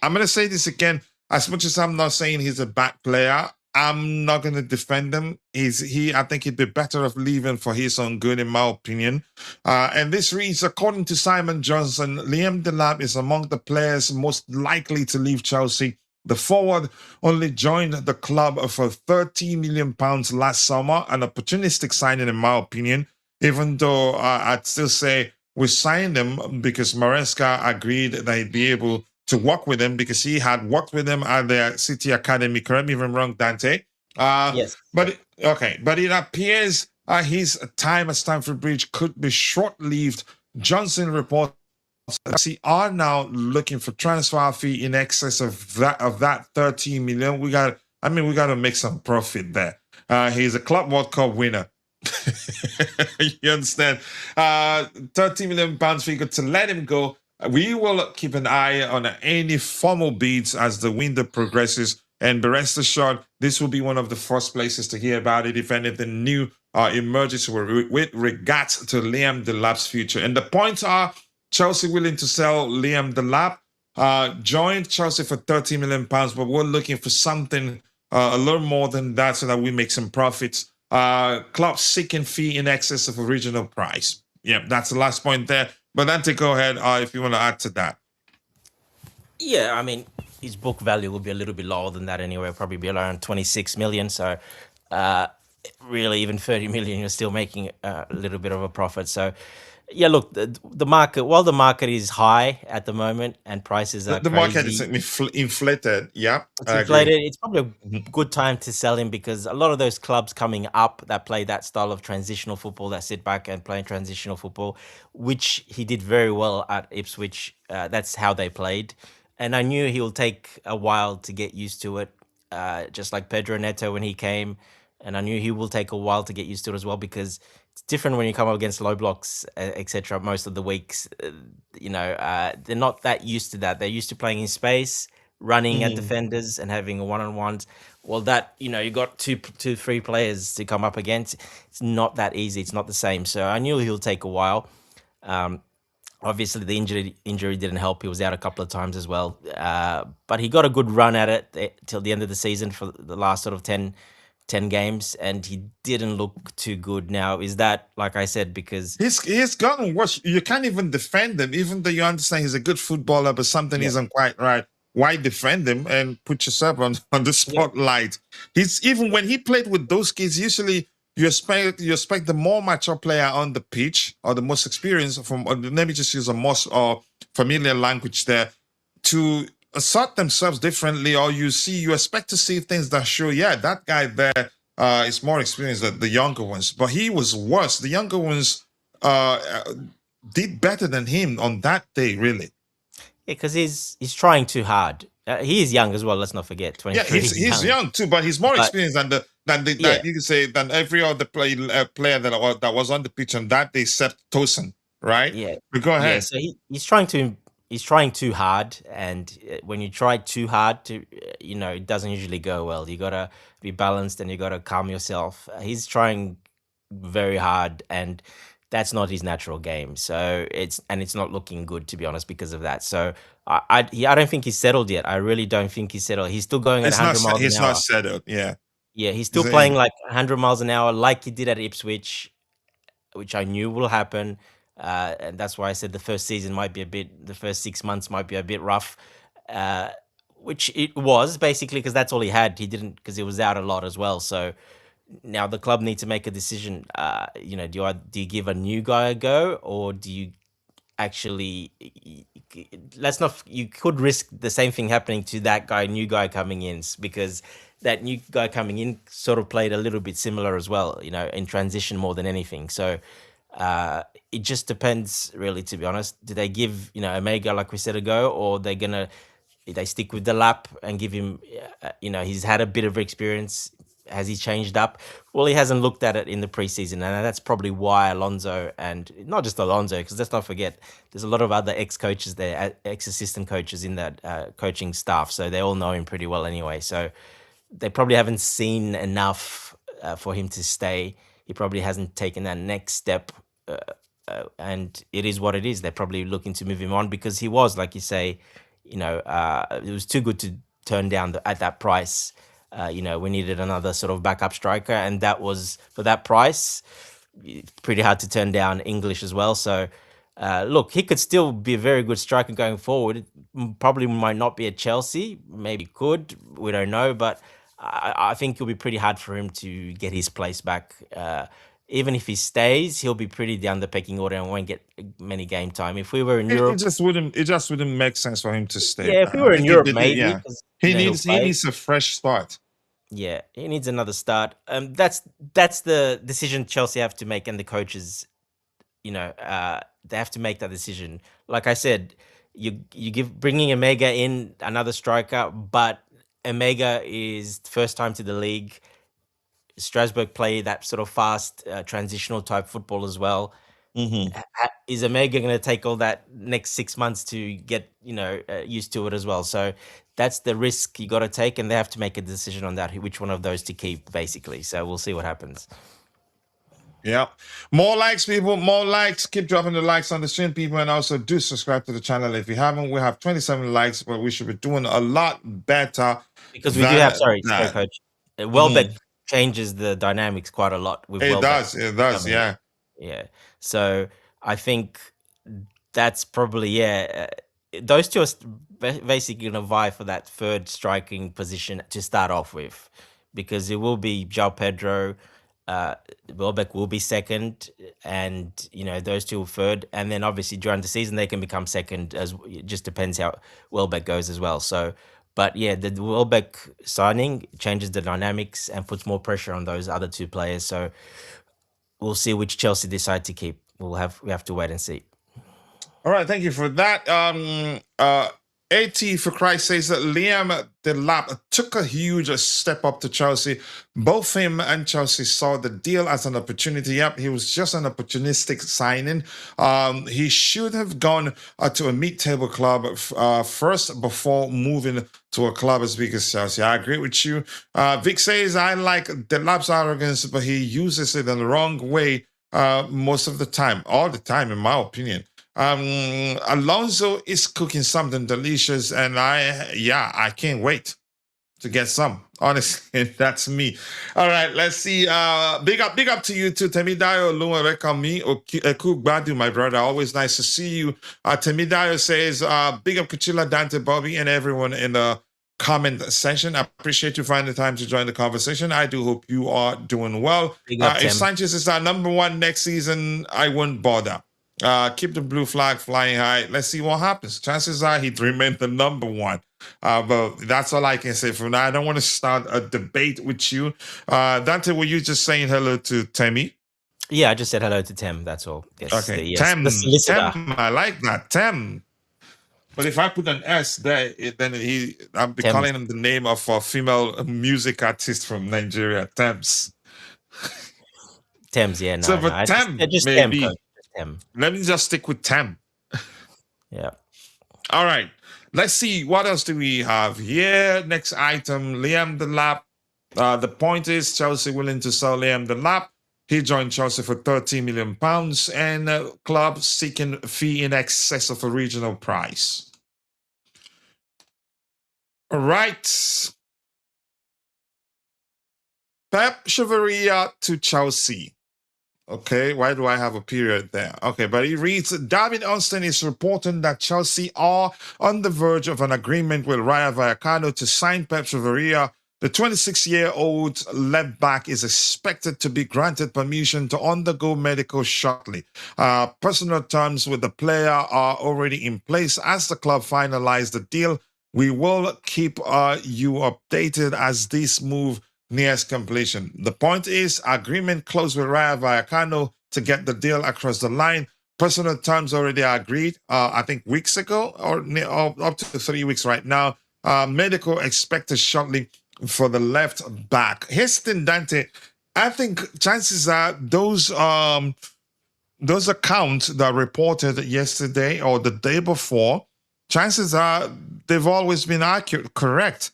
I'm going to say this again. As much as I'm not saying he's a bad player, I'm not going to defend him. I think he'd be better off leaving for his own good, in my opinion. And this reads, according to Simon Johnson, Liam Delap is among the players most likely to leave Chelsea. The forward only joined the club for £30 million last summer, an opportunistic signing, in my opinion, even though I'd still say we signed him because Maresca agreed that he'd be able to work with him because he had worked with him at the City Academy. Correct me if I'm wrong, Dante. Yes. But it appears his time at Stamford Bridge could be short-lived. Johnson reports Chelsea are now looking for transfer fee in excess of that 13 million. We got to make some profit there. He's a Club World Cup winner. You understand? 30 million pounds figure to let him go. We will keep an eye on any formal bids as the window progresses. And be rest assured, this will be one of the first places to hear about it if anything new emerges with regards to Liam Delap's future. And the points are, Chelsea willing to sell Liam Delap, joined Chelsea for £30 million, but we're looking for something a little more than that so that we make some profits. Club seeking fee in excess of original price. Yeah, that's the last point there. But Dante, go ahead if you want to add to that. Yeah, I mean, his book value will be a little bit lower than that anyway, probably be around 26 million. So really, even 30 million, you're still making a little bit of a profit. So yeah, look, the market, while the market is high at the moment and prices are The crazy, market is inflated. Yeah, it's inflated. It's probably a good time to sell him because a lot of those clubs coming up that play that style of transitional football, that sit back and play transitional football, which he did very well at Ipswich. That's how they played. And I knew he'll take a while to get used to it, just like Pedro Neto when he came. and I knew he will take a while to get used to it as well because it's different when you come up against low blocks, etc. Most of the weeks, they're not that used to that. They're used to playing in space, running at defenders, and having one-on-ones. Well, that you got two, three players to come up against. It's not that easy. It's not the same. So I knew he'll take a while. Obviously, the injury didn't help. He was out a couple of times as well. But he got a good run at it till the end of the season for the last sort of 10 games, and he didn't look too good. Now, is that, like I said, because he's gotten worse. You can't even defend him, even though you understand he's a good footballer, but something isn't quite right. Why defend him and put yourself on the spotlight? He's even when he played with those kids, usually you expect the more mature player on the pitch or the most experienced from, or let me just use a more familiar language there, to assert themselves differently, or you expect to see things that show, yeah, that guy there is more experienced than the younger ones, but he was worse. The younger ones did better than him on that day, really. Yeah, because he's trying too hard. He is young as well. Let's not forget. 23. Yeah, he's young too, but he's more experienced than you can say than every other player that was on the pitch on that day, except Tosin, right? Yeah, but go ahead. Yeah, so he's trying too hard, and when you try too hard to, it doesn't usually go well. You gotta be balanced and you gotta calm yourself. He's trying very hard, and that's not his natural game. So it's not looking good, to be honest, because of that. So I don't think he's settled yet. I really don't think he's settled. He's still going at 100 miles an hour. He's not settled. Yeah. Yeah, he's still playing like 100 miles an hour, like he did at Ipswich, which I knew will happen. And that's why I said the first 6 months might be a bit rough, which it was basically because that's all he had. Because he was out a lot as well. So now the club need to make a decision. Do you give a new guy a go, or do you actually you could risk the same thing happening to that new guy coming in, because that new guy coming in sort of played a little bit similar as well, in transition more than anything. So it just depends, really, to be honest. Do they give Omega, like we said, a go, or they stick with the lap and give him he's had a bit of experience? Has he changed up? Well, he hasn't looked at it in the preseason, and that's probably why Alonso, and not just Alonso, because let's not forget, there's a lot of other ex-coaches there, ex-assistant coaches in that coaching staff, so they all know him pretty well anyway. So they probably haven't seen enough for him to stay. He probably hasn't taken that next step, and it is what it is. They're probably looking to move him on because he was, like you say, it was too good to turn down at that price. We needed another sort of backup striker, and that was, for that price, pretty hard to turn down English as well. So, look, he could still be a very good striker going forward. Probably might not be at Chelsea. Maybe could. We don't know. But I think it'll be pretty hard for him to get his place back. Even if he stays, he'll be pretty down the pecking order and won't get many game time. If we were in Europe, it just wouldn't make sense for him to stay. Yeah, if we were in Europe, maybe. Yeah. He needs a fresh start. Yeah, he needs another start. That's the decision Chelsea have to make, and the coaches, they have to make that decision. Like I said, you bringing Omega in, another striker, but Omega is first time to the league. Strasbourg play that sort of fast transitional type football as well. Is Omega going to take all that next 6 months to get used to it as well? So that's the risk you got to take, and they have to make a decision on that, which one of those to keep, basically. So we'll see what happens. Yeah, more likes, people, more likes. Keep dropping the likes on the stream, people, and also do subscribe to the channel if you haven't. We have 27 likes, but we should be doing a lot better, because we do have coach Welbeck changes the dynamics quite a lot with Welbeck. It does, yeah. So I think that's probably those two are basically going to vie for that third striking position to start off with, because it will be João Pedro, Welbeck will be second, and those two will third, and then obviously during the season they can become second, as it just depends how Welbeck goes as well. So, but yeah, the Welbeck signing changes the dynamics and puts more pressure on those other two players. So we'll see which Chelsea decide to keep. We have to wait and see. All right, thank you for that. AT, for Christ says that Liam Delap took a huge step up to Chelsea. Both him and Chelsea saw the deal as an opportunity. Yep, he was just an opportunistic signing. He should have gone to a mid-table club first before moving to a club as big as Chelsea. I agree with you. Vic says, I like Delap's arrogance, but he uses it in the wrong way most of the time, all the time, in my opinion. Alonso is cooking something delicious, and I can't wait to get some. Honestly, that's me. All right, let's see. Big up to you too. Temidayo Lumarekami Okugbadu, my brother. Always nice to see you. Temidayo says, big up Kuchila, Dante, Bobby, and everyone in the comment section. I appreciate you finding the time to join the conversation. I do hope you are doing well. If Sanchez is our number one next season, I wouldn't bother. Keep the blue flag flying high. Let's see what happens. Chances are he'd remain the number one. But that's all I can say for now. I don't want to start a debate with you. Dante, were you just saying hello to Temi? Yeah, I just said hello to Tem. That's all. Yes, okay. Tem, I like that. Tem. But if I put an S there, then I'll be calling him the name of a female music artist from Nigeria, Thames. Thames, yeah. No, so, but Tem, maybe. Tem. Let me just stick with Tem. Yeah. All right. Let's see. What else do we have here? Next item, Liam Delap. The point is Chelsea willing to sell Liam Delap. He joined Chelsea for £13 million and club seeking fee in excess of a regional price. All right. Pep Chavarría to Chelsea. Okay, why do I have a period there? Okay, but he reads, David Austin is reporting that Chelsea are on the verge of an agreement with Rayo Vallecano to sign Pep Chavarría. The 26-year-old left back is expected to be granted permission to undergo medical shortly. Personal terms with the player are already in place as the club finalized the deal. We will keep you updated as this move nears completion. The point is, agreement closed with Rayo Vallecano to get the deal across the line. Personal terms already agreed, I think weeks ago, or up to 3 weeks right now. Medical expected shortly for the left back. Here's the thing, Dante. I think chances are those accounts that reported yesterday or the day before, chances are they've always been accurate, correct.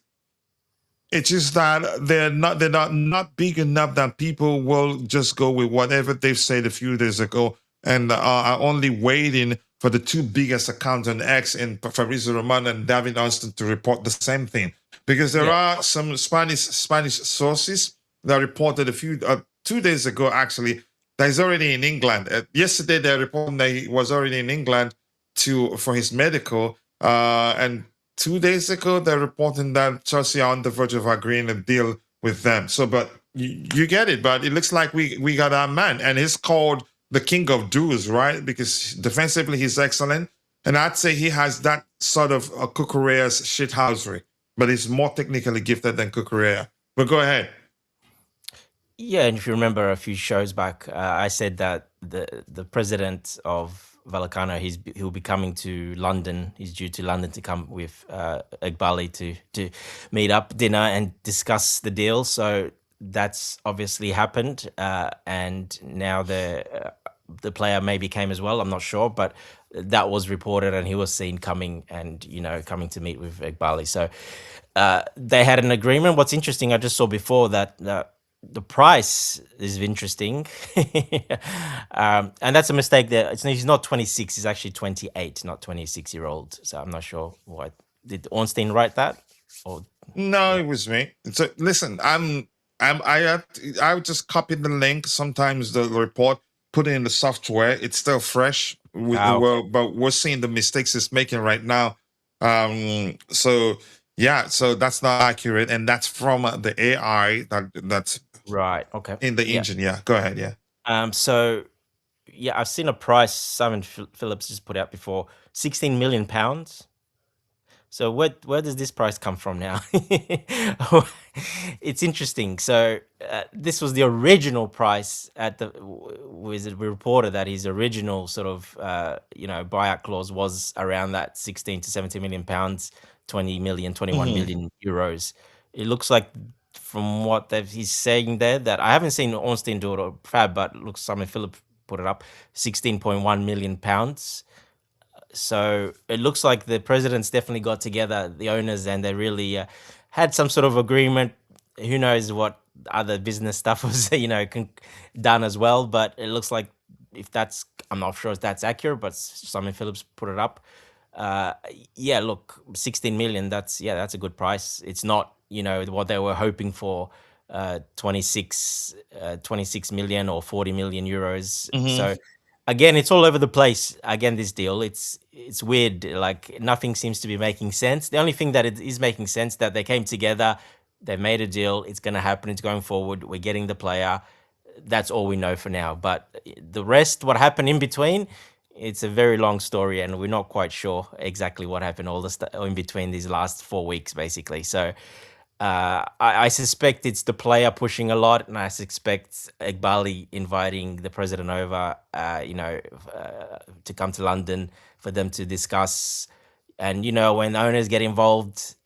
It's just that they're not big enough that people will just go with whatever they've said a few days ago and are only waiting for the two biggest accounts on X in Fabrizio Romano and David Austin to report the same thing. Because there are some Spanish sources that reported 2 days ago, actually, that he's already in England. Yesterday, they reported that he was already in England for his medical, and 2 days ago, they're reporting that Chelsea are on the verge of agreeing a deal with them. So, but you get it. But it looks like we got our man, and he's called the king of duels, right? Because defensively, he's excellent. And I'd say he has that sort of Cucurella's shithousery, but he's more technically gifted than Cucurella. But go ahead. Yeah, and if you remember a few shows back, I said that the president of Vallecano, he'll be coming to London. He's due to London to come with Egbali to meet up, dinner, and discuss the deal. So that's obviously happened, and now the player maybe came as well. I'm not sure, but that was reported, and he was seen coming and coming to meet with Egbali. So they had an agreement. What's interesting, I just saw before that the price is interesting, and that's a mistake. There, he's not 26; he's actually 28, not 26-year-old. So I'm not sure why. Did Ornstein write that? Or no, it was me. So listen, I would just copy the link. Sometimes the report, put it in the software. It's still fresh. But we're seeing the mistakes it's making right now. So that's not accurate, and that's from the AI that's right. Okay. In the engine. Yeah. Go ahead. Yeah. So yeah, I've seen a price Simon Phillips just put out before, £16 million. So where does this price come from now? It's interesting. So this was the original price at the was it reported that his original sort of buyout clause was around that 16 to 17 million pounds, 20 million, 21 Mhm. million euros. It looks like from what he's saying there that I haven't seen Ornstein do it or Fab, but it looks Simon Philip put it up 16.1 million pounds. So it looks like the presidents definitely got together, the owners, and they really had some sort of agreement. Who knows what other business stuff was, done as well. But it looks like if that's, I'm not sure if that's accurate, but Simon Phillips put it up. Uh, yeah, look, 16 million. That's a good price. It's not, what they were hoping for, 26 million or 40 million euros. Mhm. So again, it's all over the place. Again, this deal, it's weird. Like nothing seems to be making sense. The only thing that it is making sense that they came together, they made a deal. It's going to happen. It's going forward. We're getting the player. That's all we know for now. But the rest, what happened in between, it's a very long story, and we're not quite sure exactly what happened all the in between these last 4 weeks, basically. So I suspect it's the player pushing a lot, and I suspect Iqbali inviting the president over, to come to London for them to discuss. And when owners get involved,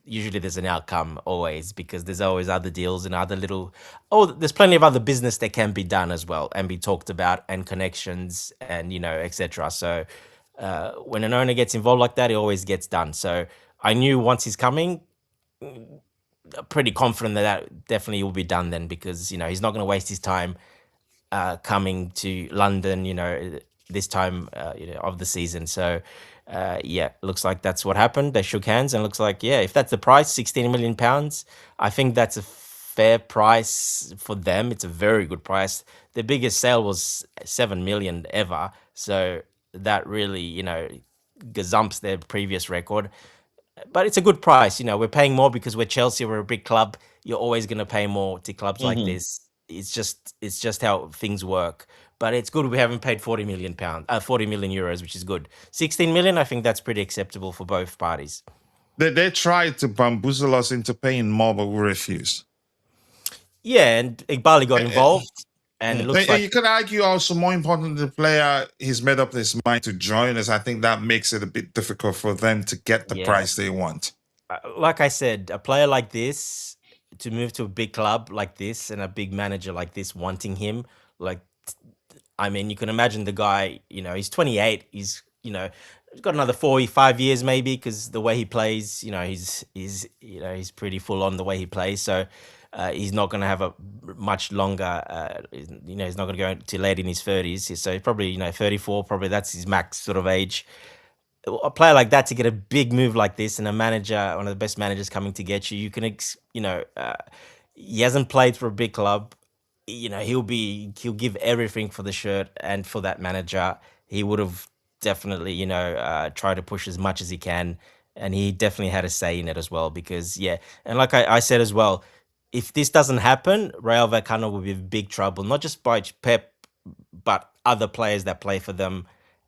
usually there's an outcome always because there's always other deals and other little. Oh, there's plenty of other business that can be done as well and be talked about and connections and etc. So when an owner gets involved like that, it always gets done. So I knew once he's coming, pretty confident that that definitely will be done then because he's not going to waste his time coming to London this time of the season. So yeah, looks like that's what happened. They shook hands and looks like, yeah, if that's the price, 16 million pounds, I think that's a fair price for them. It's a very good price. The biggest sale was 7 million ever, so that really gazumps their previous record. But it's a good price. We're paying more because we're Chelsea. We're a big club. You're always going to pay more to clubs like Mhm. this. It's just how things work. But it's good we haven't paid 40 million pounds, 40 million euros, which is good. 16 million, I think that's pretty acceptable for both parties. They tried to bamboozle us into paying more, but we refused. Yeah, and Iqbali got involved, and it looks And like you could argue also more important than the player, he's made up his mind to join us. I think that makes it a bit difficult for them to get the yeah, price they want. like I said, a player like this to move to a big club like this and a big manager like this wanting him, like I mean, you can imagine the guy, he's 28. He's got another 45 years maybe because the way he plays, he's pretty full on the way he plays. So he's not going to have a much longer, he's not going to go to late in his 30s. So probably, 34, probably that's his max sort of age. A player like that to get a big move like this and a manager, one of the best managers coming to get you, you can, he hasn't played for a big club. He'll give everything for the shirt and for that manager. He would have definitely, tried to push as much as he can. And he definitely had a say in it as well because, yeah. And like I said as well, if this doesn't happen, Rayo Vallecano will be in big trouble, not just by Pep, but other players that play for them.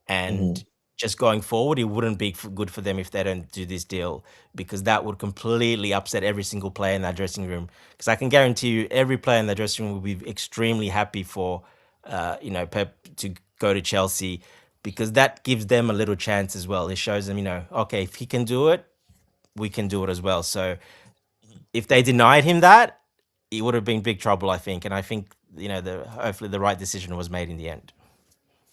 And Mhm. just going forward, it wouldn't be good for them if they don't do this deal because that would completely upset every single player in that dressing room. Because I can guarantee you, every player in the dressing room will be extremely happy for, Pep to go to Chelsea because that gives them a little chance as well. It shows them, okay, if he can do it, we can do it as well. So if they denied him that, he would have been big trouble, I think. And I think, hopefully the right decision was made in the end.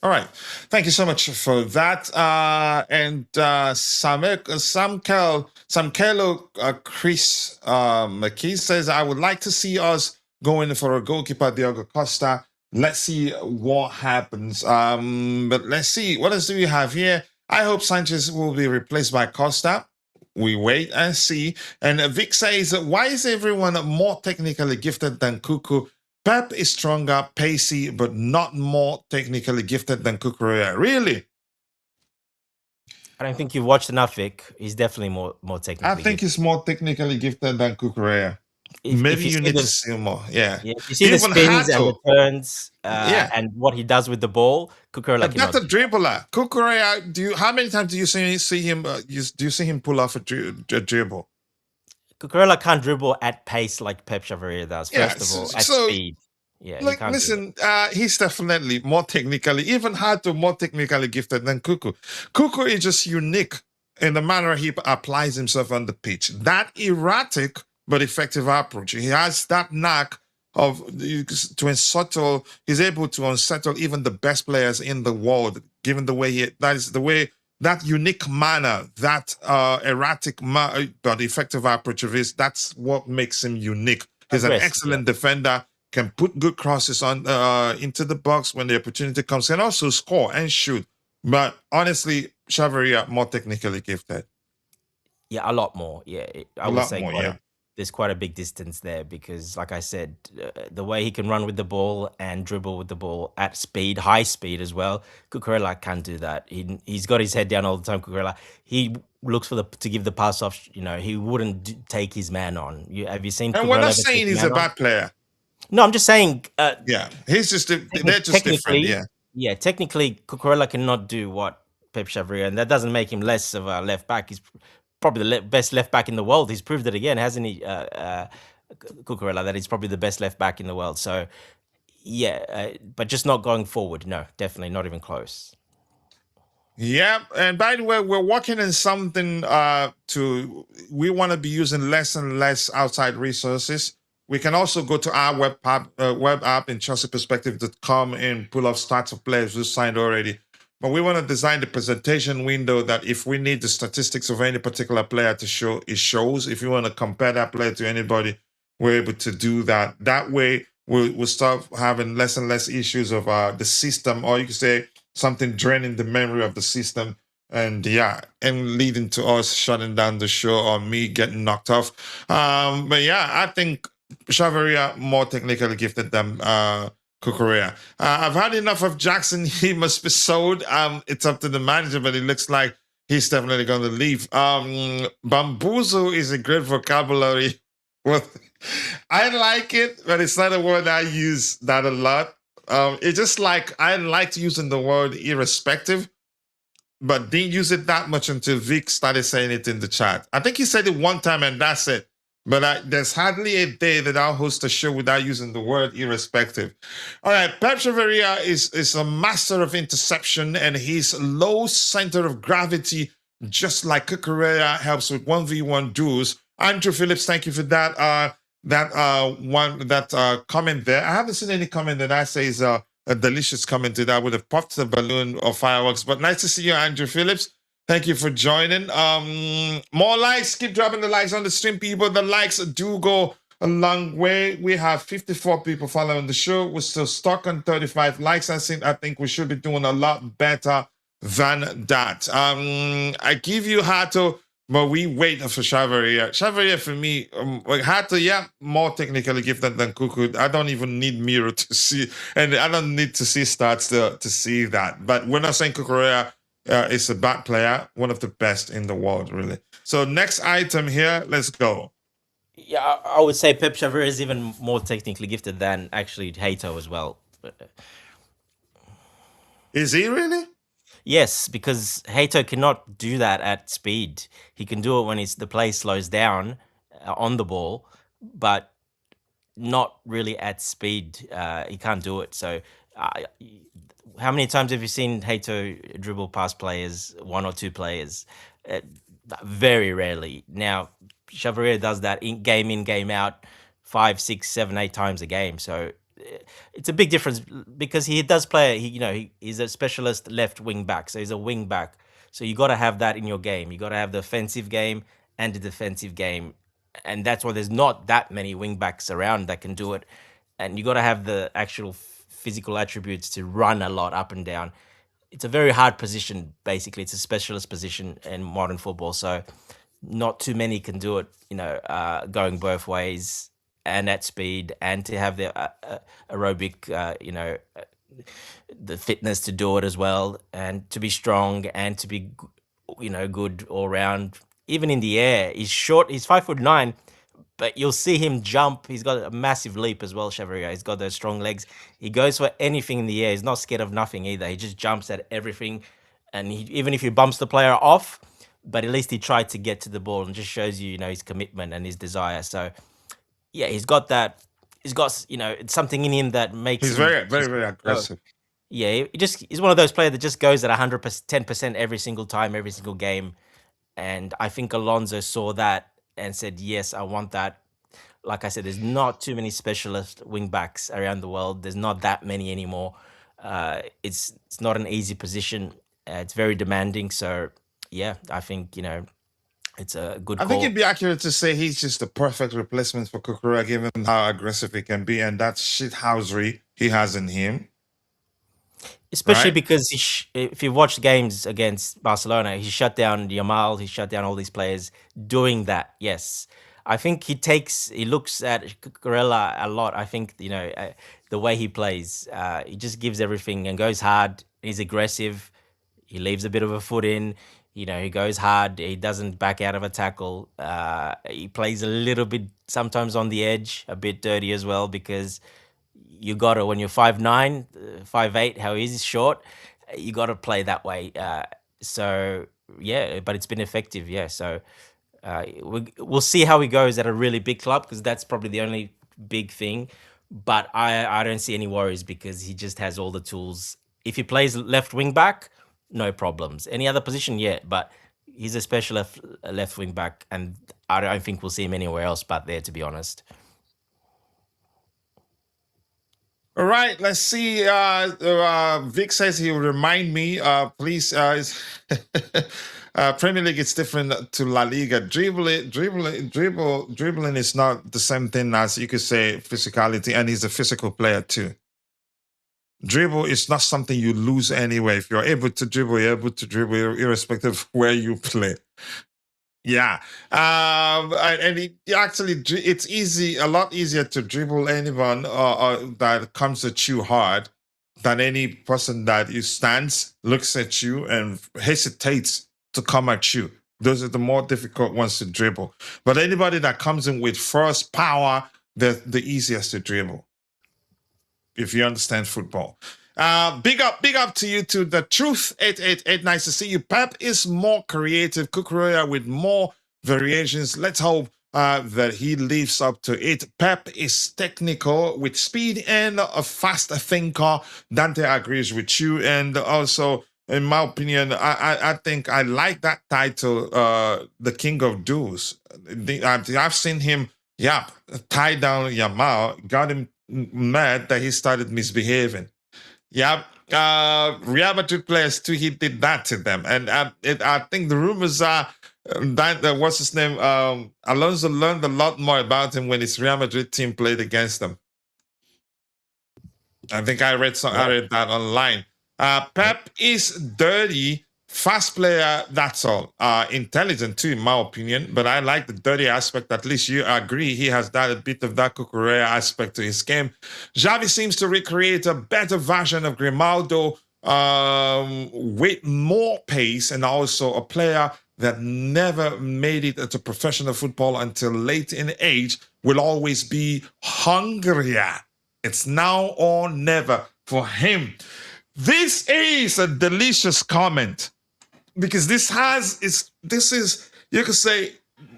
All right. Thank you so much for that. Samkelo Chris McKee says, I would like to see us going for a goalkeeper, Diogo Costa. Let's see what happens. But let's see. What else do we have here? I hope Sanchez will be replaced by Costa. We wait and see. And Vic says, why is everyone more technically gifted than Cuckoo? Pep is stronger, pacey, but not more technically gifted than Cucurella. Really? I don't think you've watched enough, Vic. He's definitely more I technically think gifted. he's more technically gifted than Cucurella. if Maybe you you see need to the see more. Yeah. yeah, if you see the Even spins and the Hato. turns Yeah. and what he does with the ball, Cucurella That's cannot a do that. dribbler. Cucurella, how many times do you see him do you see him pull off a dribble? Cucurella can't dribble at pace like Pep Chavarría does. Yeah. First of So, all, at so speed, yeah, he like can't do it. listen, he's definitely more technically, even Hato more technically gifted than Cuckoo. Cuckoo is just unique in the manner he applies himself on the pitch. That erratic but effective approach. He has that knack of to unsettle. He's able to unsettle even the best players in the world, given the way that is the way that unique manner, that erratic but effective approach of his. That's what makes him unique. He's an Aggressive, yeah. excellent defender, can put good crosses on into the box when the opportunity comes, can also score and shoot. But honestly, Chavarria more technically gifted. Yeah, a lot more. Yeah, I A would lot say more, yeah. there's quite a big distance there because, like I said, the way he can run with the ball and dribble with the ball at speed, high speed as well. Cucurella can't do that. He's got his head down all the time. Cucurella, he looks for to give the pass off. You know, he wouldn't take his man on. Have you seen And we're Cucurella not ever take saying a he's a man on? bad player. No, I'm just saying. Yeah, he's just they're just different. Technically, Yeah, yeah, technically, Cucurella cannot do what Pep Chavarría, and that doesn't make him less of a left back. He's probably the best left back in the world. He's proved it again, hasn't he, Cucurella? That he's probably the best left back in the world. So, yeah, but just not going forward. No, definitely not even close. yeah. And by the way, we're working on something we want to be using less and less outside resources. We can also go to our web app in chelseaperspective.com and pull up stats of players who signed already. But we want to design the presentation window that if we need the statistics of any particular player to show, it shows. If you want to compare that player to anybody, we're able to do that. That way, we'll start having less and less issues of the system, or you could say something draining the memory of the system. And yeah, and leading to us shutting down the show or me getting knocked off. But yeah, I think Chavarria more technically gifted than Cucurella. I've had enough of Jackson. He must be sold. It's up to the manager, but it looks like he's definitely going to leave. Bamboozle is a great vocabulary. Well, I like it, but it's not a word I use that a lot. It's just like I liked using the word irrespective, but didn't use it that much until Vic started saying it in the chat. I think he said it one time and that's it. But there's hardly a day that I'll host a show without using the word irrespective. All right, Pep Chavarría is a master of interception, and his low center of gravity, just like Cucurella, helps with 1v1 duels. Andrew Phillips, thank you for that comment there. I haven't seen any comment that I say is a delicious comment that I would have popped the balloon or fireworks. But nice to see you, Andrew Phillips. Thank you for joining. More likes. Keep dropping the likes on the stream, people. The likes do go a long way. We have 54 people following the show. We're still stuck on 35 likes. I think we should be doing a lot better than that. I give you Hato, but we wait for Chavarría. Chavarría for me, Hato, yeah, more technically gifted than Cuckoo. I don't even need mirror to see, and I don't need to see stats to see that. But we're not saying Cucurella is a bad player, one of the best in the world, really. So next item here, let's go. Yeah, I would say Pep Chavarría is even more technically gifted than actually Hato as well. Is he really? Yes, because Hato cannot do that at speed. He can do it when the play slows down on the ball, but not really at speed. He can't do it. So, how many times have you seen Hato dribble past players, one or two players? Very rarely. Now, Chavarría does that in, game out, 5, 6, 7, 8 times a game. So it's a big difference because he does play. He's a specialist left wing back, so he's a wing back. So you got to have that in your game. You got to have the offensive game and the defensive game, and that's why there's not that many wing backs around that can do it. And you got to have the actual physical attributes to run a lot up and down. It's a very hard position. Basically, it's a specialist position in modern football. So not too many can do it. Going both ways and at speed, and to have the aerobic, the fitness to do it as well, and to be strong and to be, good all round. Even in the air, he's short. He's 5'9", but you'll see him jump. He's got a massive leap as well, Chavarría. He's got those strong legs. He goes for anything in the air. He's not scared of nothing either. He just jumps at everything. And even if he bumps the player off, but at least he tried to get to the ball, and just shows you, his commitment and his desire. So, yeah, he's got that. He's got, it's something in him that makes He's him very, very, just very go. aggressive. Yeah, he's one of those players that just goes at 110% every single time, every single game. And I think Alonso saw that and said, yes, I want that. Like I said, there's not too many specialist wing backs around the world. There's not that many anymore. It's not an easy position. It's very demanding. So, yeah, I think, it's a good I think call. it'd be accurate to say he's just the perfect replacement for Cucurella, given how aggressive he can be and that shithousery he has in him. Especially Right? because if you watch games against Barcelona, he shut down Yamal, he shut down all these players doing that. Yes, I think he looks at Cucurella a lot. I think the way he plays, he just gives everything and goes hard. He's aggressive. He leaves a bit of a foot in. He goes hard. He doesn't back out of a tackle. He plays a little bit sometimes on the edge, a bit dirty as well, because you got to, when you're 5'9", 5'8", how he's short, you got to play that way. So yeah, but it's been effective. Yeah, so we'll see how he goes at a really big club, because that's probably the only big thing. But I don't see any worries, because he just has all the tools. If he plays left wing back, no problems. Any other position, yeah, but he's a special left wing back, and I don't think we'll see him anywhere else but there, to be honest. All right, let's see. Vic says he'll remind me. Please, Premier League is different to La Liga. Dribbling is not the same thing as, you could say, physicality, and he's a physical player too. Dribble is not something you lose anyway. If you're able to dribble, you're able to dribble irrespective of where you play. Yeah, and it's easy, a lot easier to dribble anyone that comes at you hard than any person that you stands, looks at you, and hesitates to come at you. Those are the more difficult ones to dribble. But anybody that comes in with first power, they're the easiest to dribble, if you understand football. Big up to you too. The Truth 888. Nice to see you. Pep is more creative. Cucurella with more variations. Let's hope that he lives up to it. Pep is technical with speed and a fast thinker. Dante agrees with you. And also, in my opinion, I think I like that title, the King of Duels. I've seen him, tie down Yamal, got him mad that he started misbehaving. Yeah, Real Madrid players too. He did that to them, and I think the rumors are that what's his name? Alonso learned a lot more about him when his Real Madrid team played against them. I think I read that online. Pep is dirty, fast player. That's all. Intelligent too, in my opinion. But I like the dirty aspect. At least you agree he has that a bit of that Cucurella aspect to his game. Xavi seems to recreate a better version of Grimaldo with more pace, and also a player that never made it into professional football until late in age will always be hungrier. It's now or never for him. This is a delicious comment, because this is, you could say,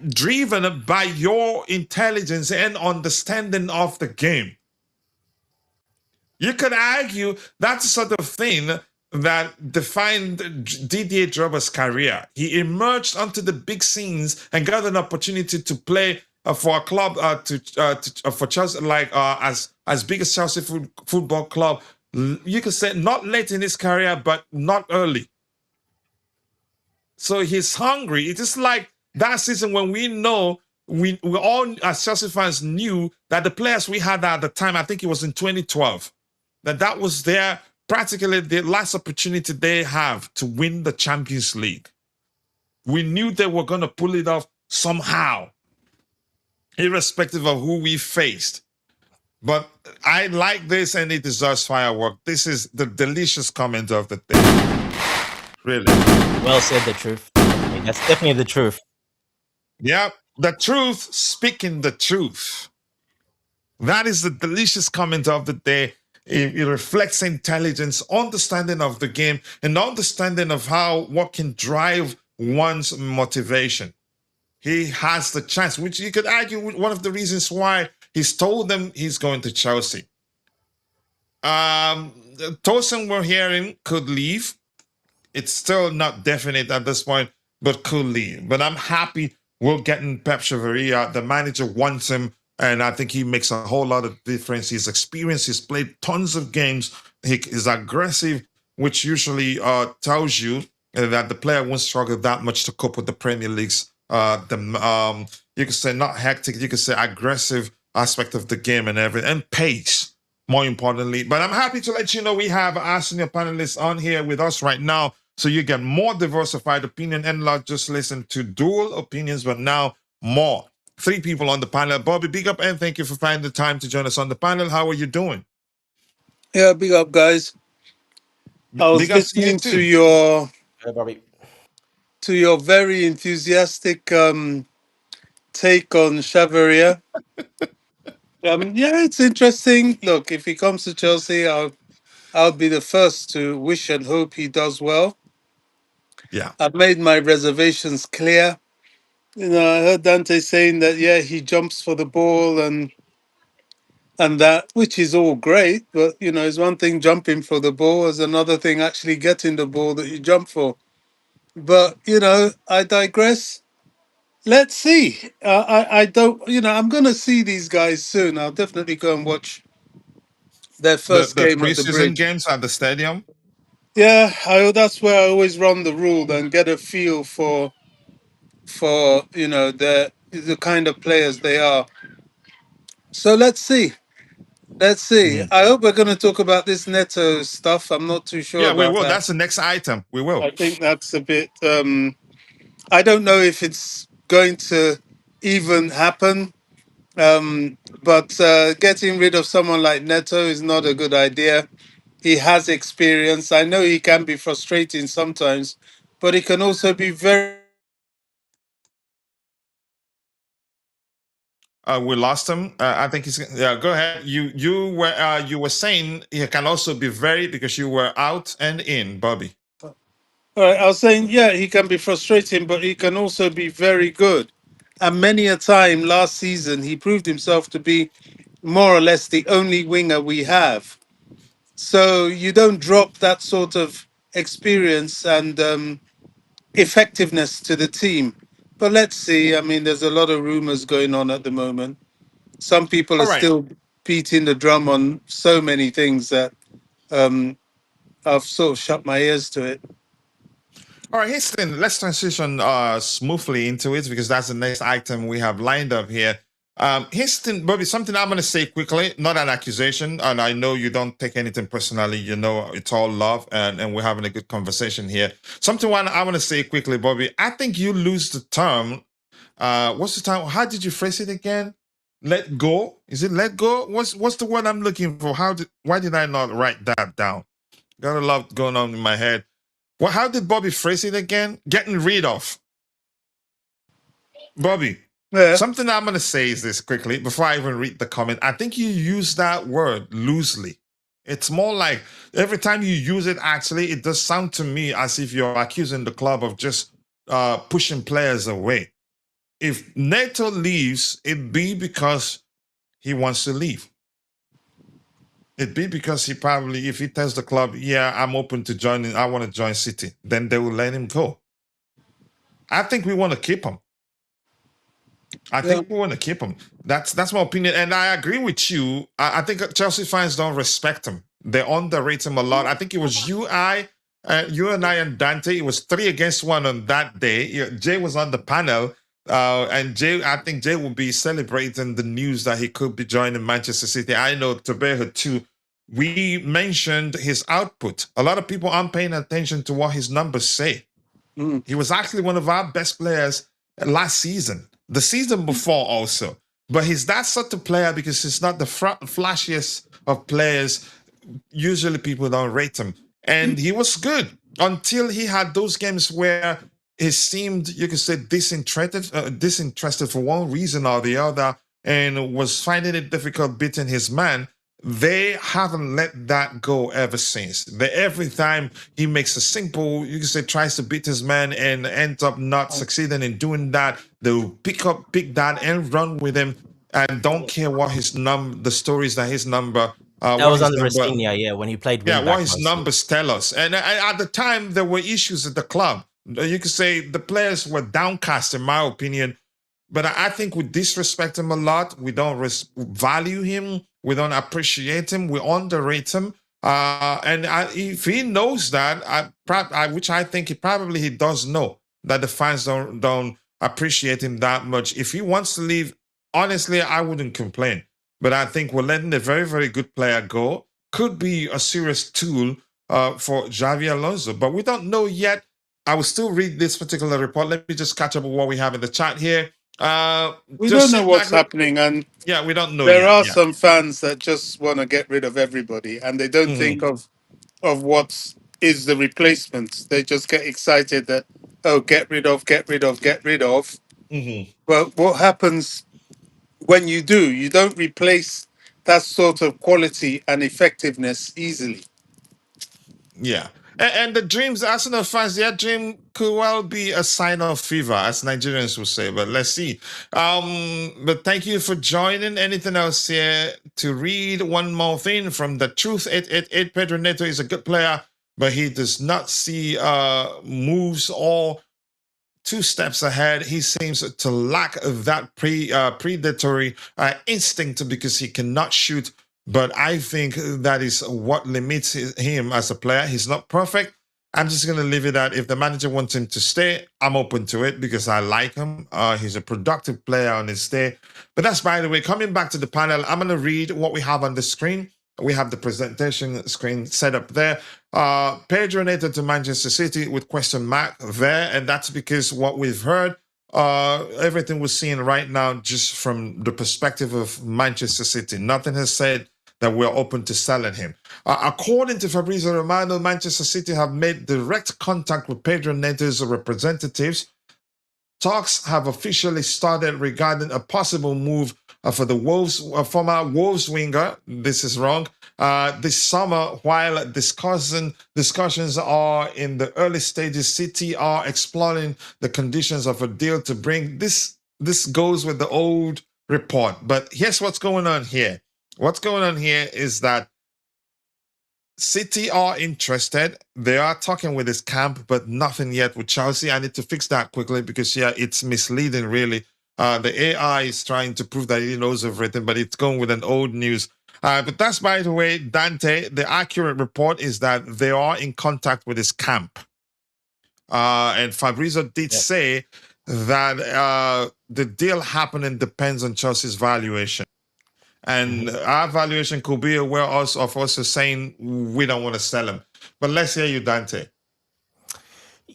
driven by your intelligence and understanding of the game. You could argue that's the sort of thing that defined Didier Drogba's career. He emerged onto the big scenes and got an opportunity to play for a club for Chelsea, like as big as Chelsea football club. You could say not late in his career, but not early. So he's hungry. It is like that season when we know, we all as Chelsea fans knew that the players we had at the time, I think it was in 2012, that was their practically the last opportunity they have to win the Champions League. We knew they were going to pull it off somehow, irrespective of who we faced. But I like this, and it deserves firework. This is the delicious comment of the day. Really. Well said, the truth. I mean, that's definitely the truth. Yep. The truth, speaking the truth. That is the delicious comment of the day. It reflects intelligence, understanding of the game, and understanding of how what can drive one's motivation. He has the chance, which you could argue one of the reasons why he's told them he's going to Chelsea. Tosin, we're hearing, could leave. It's still not definite at this point, but could leave. But I'm happy we're getting Pep Chavarría. The manager wants him, and I think he makes a whole lot of difference. He's experienced, he's played tons of games. He is aggressive, which usually tells you that the player won't struggle that much to cope with the Premier League's you could say not hectic, you could say aggressive aspect of the game and everything, and pace, more importantly. But I'm happy to let you know we have our senior panelists on here with us right now, so you get more diversified opinion and not just listen to dual opinions, but now more. 3 people on the panel. Bobby, big up and thank you for finding the time to join us on the panel. How are you doing? Yeah, big up, guys. I was Big up to you listening too. Hey, Bobby. to your very enthusiastic take on Chavarría. Yeah, it's interesting. Look, if he comes to Chelsea, I'll be the first to wish and hope he does well. Yeah. I've made my reservations clear. I heard Dante saying that he jumps for the ball and that, which is all great, but it's one thing jumping for the ball, is another thing actually getting the ball that you jump for. But I digress. Let's see. I don't. I'm going to see these guys soon. I'll definitely go and watch their first The game at the preseason Bridge. games at the stadium. Yeah, that's where I always run the rule and get a feel for the kind of players they are. So let's see. Let's see. Mhm. I hope we're going to talk about this Neto stuff. I'm not too sure Yeah, we about will. that. That's the next item. We will. I think that's a bit. I don't know if it's going to even happen. But getting rid of someone like Neto is not a good idea. He has experience. I know he can be frustrating sometimes, but he can also be very. We lost him. I think he's. Yeah, go ahead. You were saying he can also be very, because you were out and in, Bobby. All right, I was saying, he can be frustrating, but he can also be very good. And many a time last season, he proved himself to be more or less the only winger we have. So you don't drop that sort of experience and effectiveness to the team. But let's see. I mean, there's a lot of rumors going on at the moment. Some people All are right. still beating the drum on so many things that I've sort of shut my ears to it. All right, Houston, let's transition smoothly into it, because that's the next item we have lined up here. Houston, Bobby, something I'm going to say quickly, not an accusation, and I know you don't take anything personally. You know, it's all love, and we're having a good conversation here. Something I want to say quickly, Bobby. I think you lose the term. What's the term? How did you phrase it again? Let go? Is it let go? What's the word I'm looking for? Why did I not write that down? Got a lot going on in my head. Well, how did Bobby phrase it again? Getting rid of. Bobby, Yeah. something I'm going to say is this quickly before I even read the comment. I think you use that word loosely. It's more like every time you use it, actually, it does sound to me as if you're accusing the club of just pushing players away. If Neto leaves, it'd be because he wants to leave. It'd be because he probably, if he tells the club, yeah, I'm open to joining, I want to join City, then they will let him go. I think we want to keep him. I think we want to keep him. That's my opinion, and I agree with you. I think Chelsea fans don't respect him. They underrate him a lot. I think it was you and I and Dante. It was 3 against 1 on that day. Jay was on the panel, and I think Jay will be celebrating the news that he could be joining Manchester City. I know Tobeho too. We mentioned his output. A lot of people aren't paying attention to what his numbers say. He was actually one of our best players last season, the season before also. But he's that sort of player because he's not the flashiest of players. Usually people don't rate him. And he was good until he had those games where he seemed, you could say, disinterested for one reason or the other, and was finding it difficult beating his man. They haven't let that go ever since. Every time he makes a simple, you can say, tries to beat his man and ends up not succeeding in doing that, they'll pick that and run with him, and don't care what the stories that his number, That what was his under number Rosinier, yeah, when he played yeah, wing what back his mostly. numbers tell us. And at the time, there were issues at the club. You could say the players were downcast, in my opinion. But I think we disrespect him a lot. We don't value him. We don't appreciate him. We underrate him. If he knows that, which I think he does know that the fans don't appreciate him that much. If he wants to leave, honestly, I wouldn't complain. But I think we're letting a very, very good player go. Could be a serious tool for Xavi Alonso, but we don't know yet. I will still read this particular report. Let me just catch up with what we have in the chat here. We don't Just know sit what's back. happening, and Yeah, we don't know there yet. are Yeah. some fans that just want to get rid of everybody, and they don't Hmm. think of what is the replacement. They just get excited that, oh, get rid of, get rid of, get rid of. Hmm. But what happens when you do? You don't replace that sort of quality and effectiveness easily. Yeah. And the dreams, Arsenal fans, their dream could well be a sign of fever, as Nigerians would say. But let's see. But thank you for joining. Anything else here to read? One more thing from the Truth 888. Pedro Neto is a good player, but he does not see moves or two steps ahead. He seems to lack that predatory instinct because he cannot shoot. But I think that is what limits him as a player. He's not perfect. I'm just going to leave it at, if the manager wants him to stay, I'm open to it because I like him. He's a productive player on his stay. But that's, by the way, coming back to the panel, I'm going to read what we have on the screen. We have the presentation screen set up there. Pedro Neto to Manchester City with question mark there, and that's because what we've heard, everything we're seeing right now, just from the perspective of Manchester City. Nothing has said that we're open to selling him. According to Fabrizio Romano, Manchester City have made direct contact with Pedro Neto's representatives. Talks have officially started regarding a possible move for the Wolves, former Wolves winger. This is wrong. This summer, while discussions are in the early stages, City are exploring the conditions of a deal to bring this. This goes with the old report, but here's what's going on here. What's going on here is that City are interested. They are talking with his camp, but nothing yet with Chelsea. I need to fix that quickly because, yeah, it's misleading, really. The AI is trying to prove that he knows everything, but it's going with an old news. But that's, by the way, Dante. The accurate report is that they are in contact with his camp. And Fabrizio did say that the deal happening depends on Chelsea's valuation. And our valuation could be aware of also saying we don't want to sell him. But let's hear you, Dante.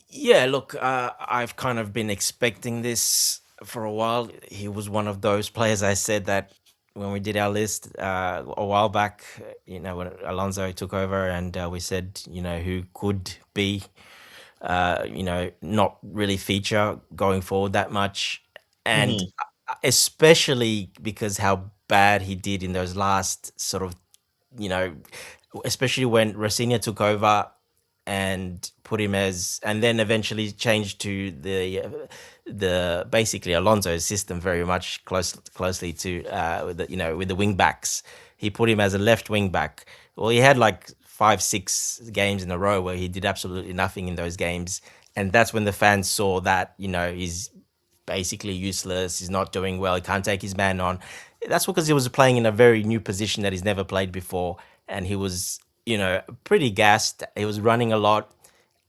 Yeah, look, I've kind of been expecting this for a while. He was one of those players I said that when we did our list a while back, when Alonso took over, and we said, who could be, not really feature going forward that much. And especially because how bad he did in those last sort of, especially when Rosinier took over and put him and then eventually changed to the basically Alonso's system, very much closely to with the wing backs. He put him as a left wing back. Well, he had like 5-6 games in a row where he did absolutely nothing in those games, and that's when the fans saw that he's basically useless. He's not doing well. He can't take his man on. That's because he was playing in a very new position that he's never played before, and he was, pretty gassed. He was running a lot,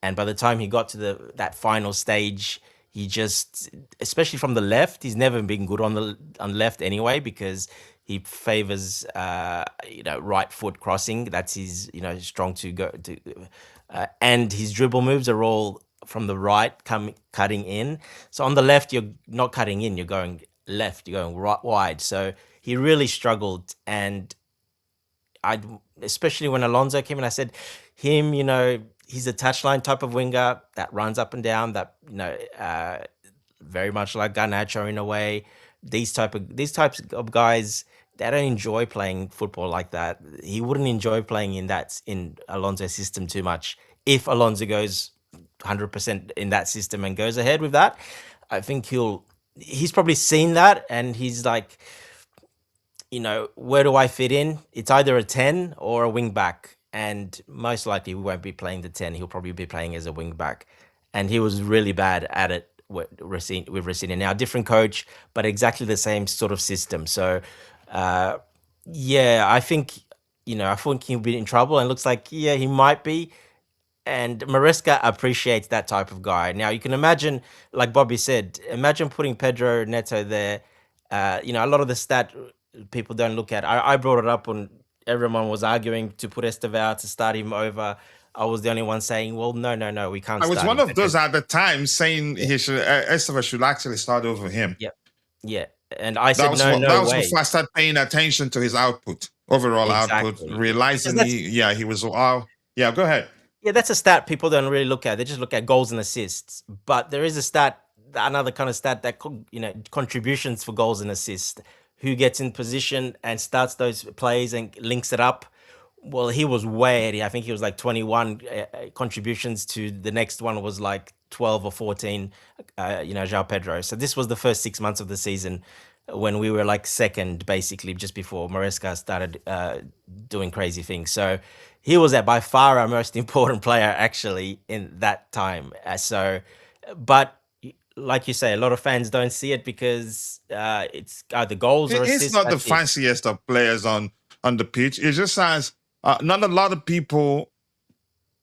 and by the time he got to that final stage, he just, especially from the left, he's never been good on the left anyway because he favors right foot crossing. That's his strong to go to, and his dribble moves are all from the right, cutting in. So on the left, you're not cutting in, you're going left, you're going right wide. So he really struggled, and I especially when Alonso came in, I said him, he's a touchline type of winger that runs up and down, that very much like Garnacho in a way. These types of guys, they don't enjoy playing football like that. He wouldn't enjoy playing in Alonso's system too much. If Alonso goes 100% in that system and goes ahead with that, I think he's probably seen that and he's like, where do I fit in? It's either a 10 or a wing back. And most likely we won't be playing the 10. He'll probably be playing as a wing back. And he was really bad at it with Racine. Now, different coach, but exactly the same sort of system. So, yeah, I think he'll be in trouble and looks like, yeah, he might be. And Maresca appreciates that type of guy. Now, you can imagine, like Bobby said, imagine putting Pedro Neto there. A lot of the stat people don't look at. I brought it up when everyone was arguing to put Estevao to start him over. I was the only one saying, well, no, we can't I was start one him. of those at the time saying he should Estevao should actually start over him. Yep. Yeah. And I said, that was way. before I started paying attention to his overall output, realizing he was. Yeah, go ahead. Yeah, that's a stat people don't really look at. They just look at goals and assists. But there is another kind of stat that contributions for goals and assists. Who gets in position and starts those plays and links it up. Well, he was way ahead. I think he was like 21 contributions to the next one was like 12 or 14, João Pedro. So this was the first 6 months of the season when we were like second, basically, just before Maresca started doing crazy things. So he was by far our most important player, actually, in that time. But like you say, a lot of fans don't see it because it's either goals or assists. He's not the fanciest of players on the pitch. It just has not a lot of people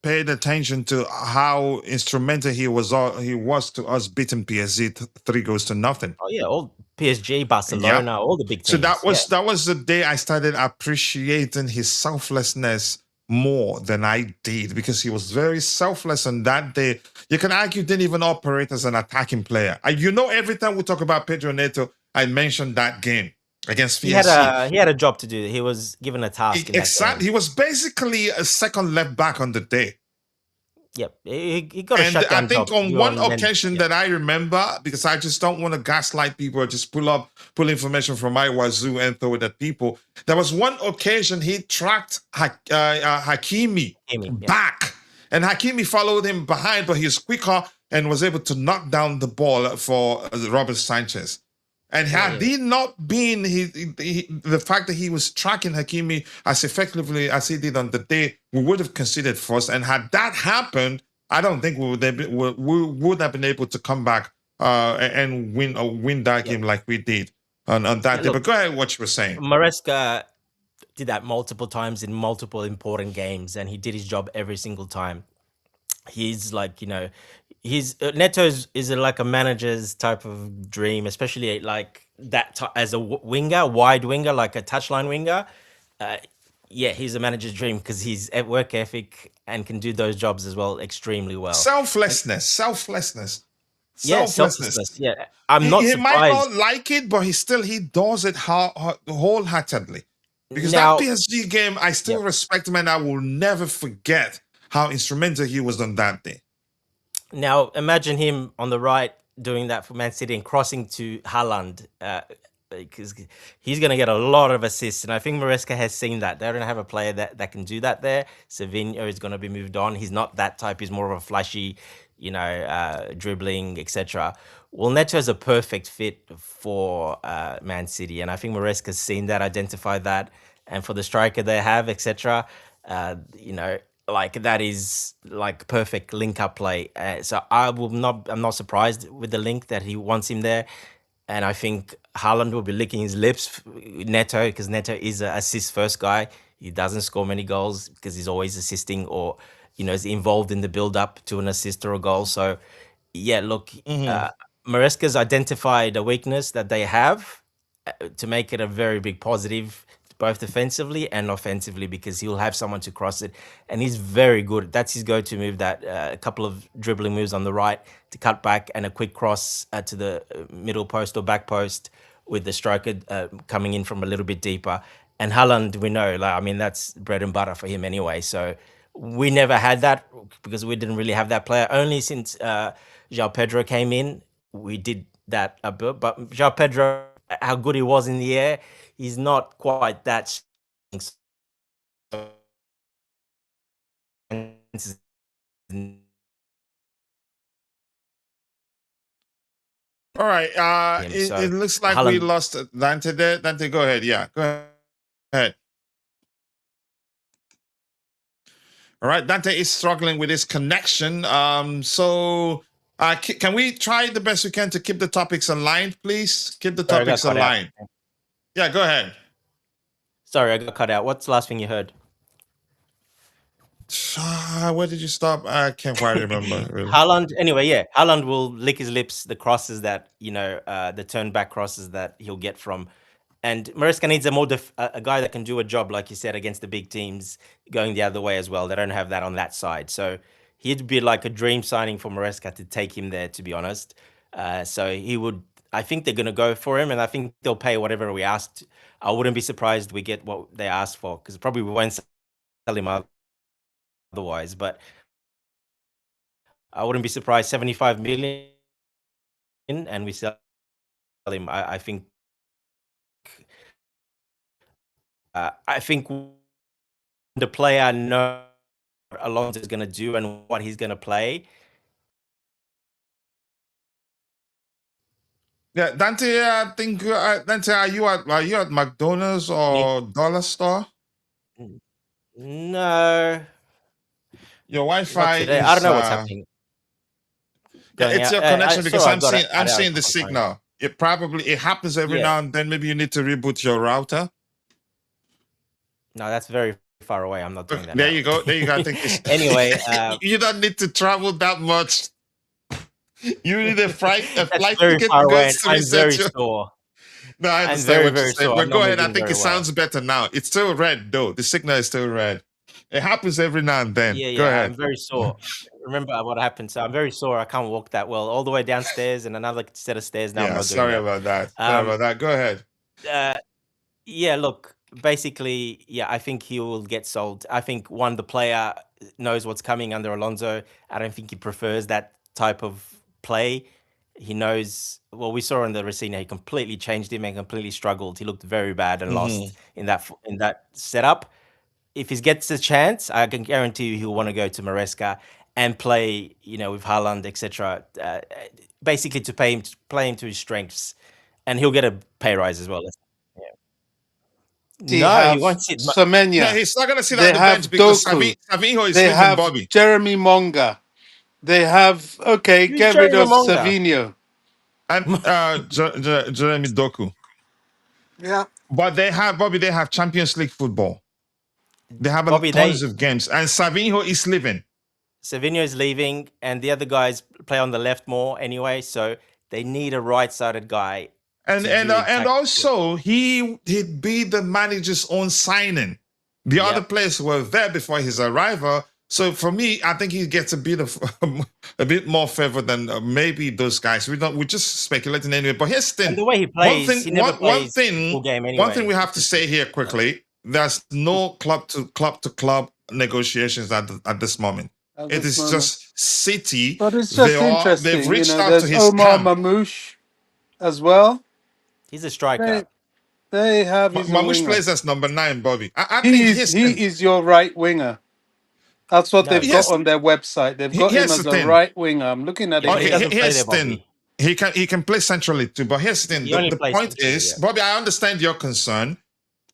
paid attention to how instrumental he was to us beating PSG 3-0. Oh yeah, all PSG, Barcelona, all the big teams. So that was the day I started appreciating his selflessness more than I did, because he was very selfless on that day. You can argue didn't even operate as an attacking player. Every time we talk about Pedro Neto, I mentioned that game against PSG. He had a job to do. He was given a task. Exactly. He was basically a second left back on the day. Yep, he got a shutdown. I think on one occasion that I remember, because I just don't want to gaslight people or just pull information from my wazoo and throw it at people. There was one occasion he tracked Hakimi back, and Hakimi followed him behind, but he was quicker and was able to knock down the ball for Robert Sanchez. And had he not been the fact that he was tracking Hakimi as effectively as he did on the day, we would have conceded first. And had that happened, I don't think we would have been able to come back and win that game like we did on that day. But go ahead, what you were saying. Maresca did that multiple times in multiple important games, and he did his job every single time. He's like, Neto is like a manager's type of dream, especially like that as a wide winger, like a touchline winger. He's a manager's dream because he's at work ethic and can do those jobs as well extremely well. Selflessness. Yeah, selflessness. Yeah, I'm not surprised. He might not like it, but he does it wholeheartedly. Because that PSG game, I still respect him, and I will never forget how instrumental he was on that day. Now, imagine him on the right doing that for Man City and crossing to Haaland, because he's going to get a lot of assists. And I think Maresca has seen that. They don't have a player that can do that there. Savinho is going to be moved on. He's not that type. He's more of a flashy, dribbling, etc. Well, Neto is a perfect fit for Man City. And I think Maresca's seen that, identified that. And for the striker they have, etc., like that is like perfect link up play. So I'm not surprised with the link that he wants him there. And I think Haaland will be licking his lips, Neto, because Neto is an assist first guy. He doesn't score many goals because he's always assisting or, is involved in the build up to an assist or a goal. So yeah, look, Maresca's identified a weakness that they have to make it a very big positive, both defensively and offensively, because he'll have someone to cross it. And he's very good. That's his go-to move, that a couple of dribbling moves on the right to cut back and a quick cross to the middle post or back post with the striker coming in from a little bit deeper. And Haaland, we know, like, I mean, that's bread and butter for him anyway. So we never had that because we didn't really have that player. Only since João Pedro came in, we did that a bit. But João Pedro, how good he was in the air, he's not quite that strong. All right. So It looks like we lost Dante there. Dante, go ahead. Yeah, go ahead. All right, Dante is struggling with his connection. So can we try the best we can to keep the topics aligned, please? Keep the topics aligned. Yeah, go ahead. Sorry, I got cut out. What's the last thing you heard? Where did you stop? I can't quite remember. Really. Haaland, anyway, yeah. Haaland will lick his lips, the crosses that, the turn back crosses that he'll get from. And Maresca needs a guy that can do a job, like you said, against the big teams going the other way as well. They don't have that on that side. So he'd be like a dream signing for Maresca to take him there, to be honest. So I think they're going to go for him, and I think they'll pay whatever we asked. I wouldn't be surprised we get what they asked for, because probably we won't sell him otherwise. But I wouldn't be surprised, 75 million, and we sell him. I think the player knows what Alonso is going to do and what he's going to play. Yeah, Dante, I think Dante, are you at McDonald's or Dollar Store? No. Your Wi-Fi is. I don't know what's happening. Yeah, it's your connection because I'm seeing the signal. It happens every now and then. Maybe you need to reboot your router. No, that's very far away. I'm not doing that. There you go. I think anyway, you don't need to travel that much. You need a flight ticket to go to reset your. Sore. No, I understand what you're saying. But go ahead. I think it sounds better now. It's still red though. The signal is still red. It happens every now and then. Yeah, go ahead. I'm very sore. Remember what happened? So I'm very sore. I can't walk that well. All the way downstairs and another set of stairs. Now I'm not doing that. About that. Sorry about that. Go ahead. Yeah, look, basically, I think he will get sold. I think the player knows what's coming under Alonso. I don't think he prefers that type of play. He knows. Well, we saw in the Racina, he completely changed him and completely struggled. He looked very bad and lost in that setup. If he gets a chance, I can guarantee you he'll want to go to Maresca and play, with Haaland, etc. Basically, to play him to his strengths, and he'll get a pay rise as well. He won't see Semenya. Yeah, he's not going to sit on the bench because Savinho is leaving Bobby. Jeremy Monga. They have get rid of Savinho and Jeremy Doku. Yeah, but they have Champions League football. They have tons of games, and Savinho is leaving. Savinho is leaving, and the other guys play on the left more anyway, so they need a right-sided guy. And also he'd be the manager's own signing. The other players were there before his arrival. So for me, I think he gets a bit more favor than maybe those guys. We're just speculating anyway. But here's the thing: the way he plays, he never plays full game anyway. One thing we have to say here quickly: there's no club to club negotiations at this moment. It is just City. But it's just interesting. They've reached out to his Omar Mamouche as well. He's a striker. They have Mamouche plays as number 9, Bobby. He is your right winger. That's what they've got on their website. They've got him as a right winger. I'm looking at it. Here's the thing. He can play centrally too, but here's the thing. The point is, Bobby, I understand your concern.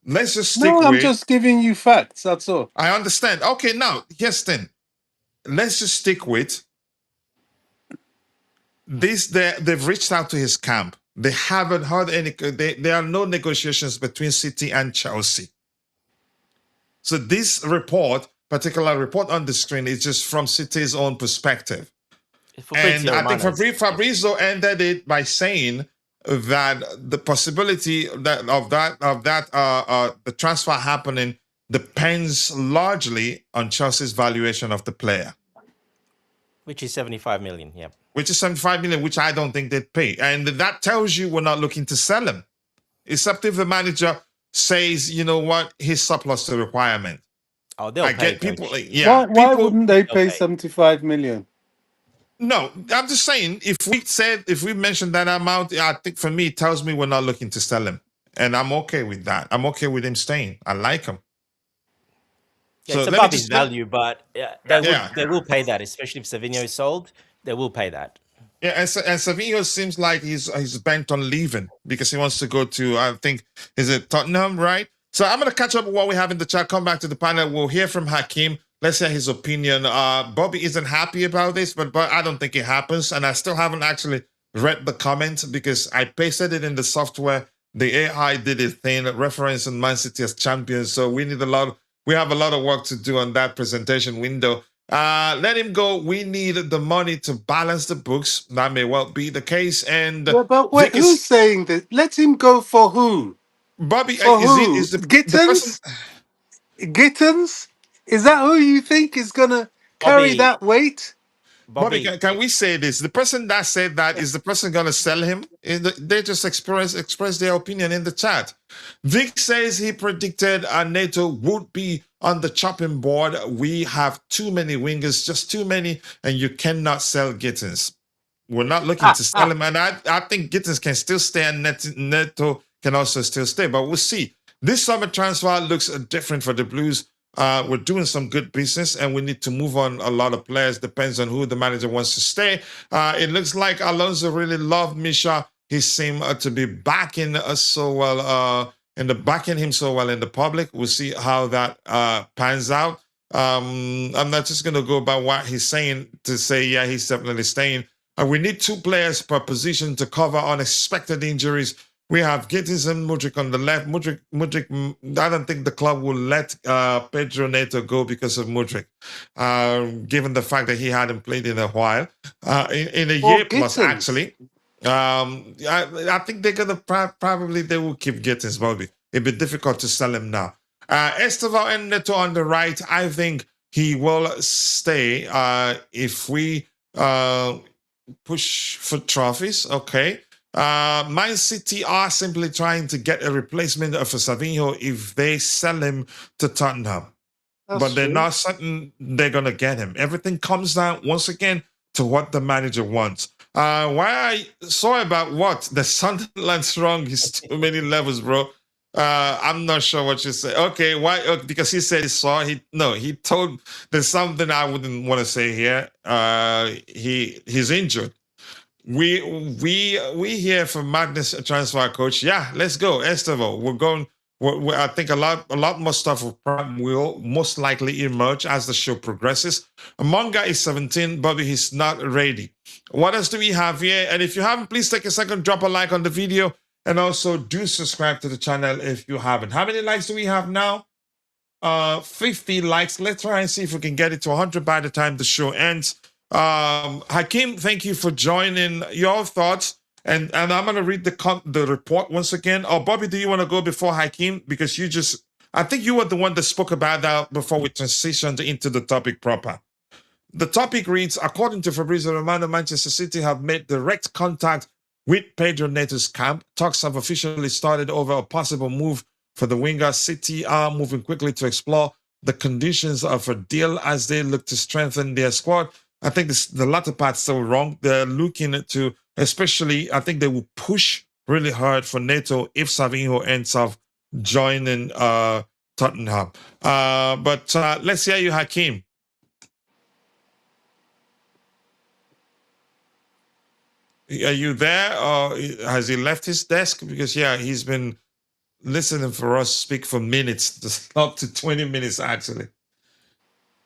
Let's just stick with... I'm just giving you facts. That's all. I understand. Okay, now, here's the thing. Let's just stick with this. They've reached out to his camp. They haven't heard any... There are no negotiations between City and Chelsea. So this particular report on the screen is just from City's own perspective. And I think Fabrizio ended it by saying that the possibility of the transfer happening depends largely on Chelsea's valuation of the player. Which is 75 million, yeah. Which is 75 million, which I don't think they'd pay. And that tells you we're not looking to sell him. It's up to the manager says, you know what, he's surplus to requirement. Oh, they'll I pay, get people, coach. yeah, Why people. wouldn't they They'll pay pay. 75 million? No, I'm just saying, if we mentioned that amount, I think for me, it tells me we're not looking to sell him. And I'm okay with that. I'm okay with him staying. I like him. Yeah, So it's let me above his just, let, value, but yeah, yeah. they will pay that, especially if Savinho is sold. They will pay that. Yeah, and Savinho seems like he's bent on leaving because he wants to go to, I think, is it Tottenham, right? So I'm gonna catch up with what we have in the chat. Come back to the panel. We'll hear from Hakim. Let's hear his opinion. Bobby isn't happy about this, but I don't think it happens, and I still haven't actually read the comment because I pasted it in the software. The AI did its thing, referencing Man City as champions. So we have a lot of work to do on that presentation window. Let him go. We need the money to balance the books. That may well be the case. And Yeah, but wait, Vic who's is saying that? Let him go for who? Bobby. For who? Is the person Gittens? Gittens? Is that who you think is gonna carry Bobby, that weight? Bobby? Bobby, Can we say this? The person that said that is the person gonna sell him. They just express their opinion in the chat. Vic says he predicted Neto would be on the chopping board. We have too many wingers, just too many, and you cannot sell Gittins. We're not looking to sell him, and I think Gittins can still stay, and Neto can also still stay. But we'll see. This summer transfer looks different for the Blues. We're doing some good business, and we need to move on a lot of players. Depends on who the manager wants to stay. It looks like Alonso really loved Misha. He seemed to be backing us so well, backing him so well in the public. We'll see how that pans out. I'm not just going to go by what he's saying to say, yeah, he's definitely staying. We need 2 players per position to cover unexpected injuries. We have Gittins and Mudryk on the left. Mudryk, I don't think the club will let Pedro Neto go because of Mudryk, given the fact that he hadn't played in a while, in a Or year plus, Gittens? actually. I think they're gonna probably they will keep Gittins, Bobby. It'd be difficult to sell him now. Esteval and Neto on the right. I think he will stay if we push for trophies. Okay. Man City are simply trying to get a replacement for Savinho if they sell him to Tottenham. That's But they're true. not certain they're going to get him. Everything comes down, once again, to what the manager wants. Why I sorry about what? The Sunderland's wrong is too many levels, bro. I'm not sure what you say. Okay, why? Because he said he saw. He told. There's something I wouldn't want to say here. He's injured. We hear from Magnus transfer coach. Yeah, let's go, Estevo. We're going. I think a lot more stuff will most likely emerge as the show progresses. Manga is 17, Bobby he's not ready. What else do we have here? And if you haven't, please take a second, drop a like on the video, and also do subscribe to the channel if you haven't. How many likes do we have now? 50 likes. Let's try and see if we can get it to 100 by the time the show ends. Hakim, thank you for joining. Your thoughts, and I'm gonna read the report once again. Oh, Bobby, do you want to go before Hakim because I think you were the one that spoke about that before we transitioned into the topic proper. The topic reads: according to Fabrizio Romano, Manchester City have made direct contact with Pedro Neto's camp. Talks have officially started over a possible move for the winger. City are moving quickly to explore the conditions of a deal as they look to strengthen their squad. I think the latter part's still wrong. They're looking to, especially, I think they will push really hard for Neto if Savinho ends up joining Tottenham. But let's hear you, Hakim. Are you there, or has he left his desk? Because yeah, he's been listening for us speak for minutes, up to 20 minutes actually.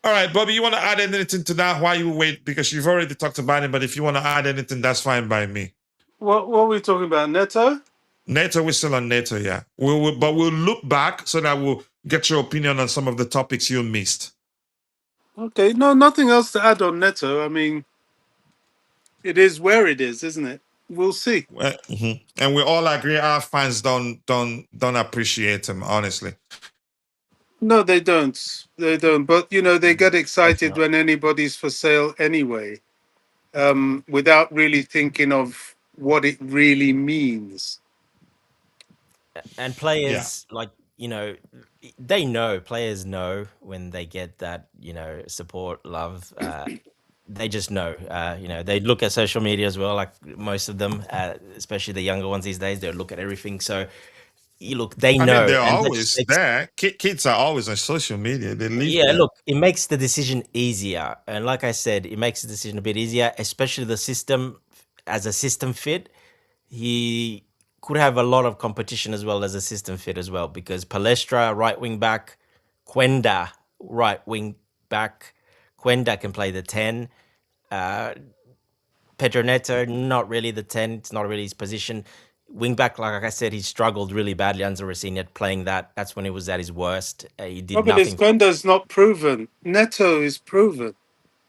All right, Bobby, you want to add anything to that while you wait? Because you've already talked about it, but if you want to add anything, that's fine by me. What are we talking about? Neto? Neto, we're still on Neto, yeah. But we'll look back so that we'll get your opinion on some of the topics you missed. Okay, no, nothing else to add on Neto. I mean, it is where it is, isn't it? We'll see. And we all agree our fans don't appreciate him, honestly. No, they don't. They don't. But they get excited when anybody's for sale anyway, without really thinking of what it really means. And Yeah. players like they know players know when they get that support, love. They just know. They look at social media as well. Like most of them, especially the younger ones these days, they look at everything. So you look, they I mean, know, they're and that just always makes there. Kids are always on social media. They live yeah. there. Look, it makes the decision easier, and like I said, it makes the decision a bit easier, especially the system as a system fit. He could have a lot of competition as well as a system fit as well because Palestra right wing back, Quenda right wing back, Quenda can play the 10. Uh, Pedro Neto not really the 10. It's not really his position. Wing back, like I said, he struggled really badly under Rosina playing that. That's when he was at his worst. He did Problem is, nothing. Gwenda's not proven. Neto is proven.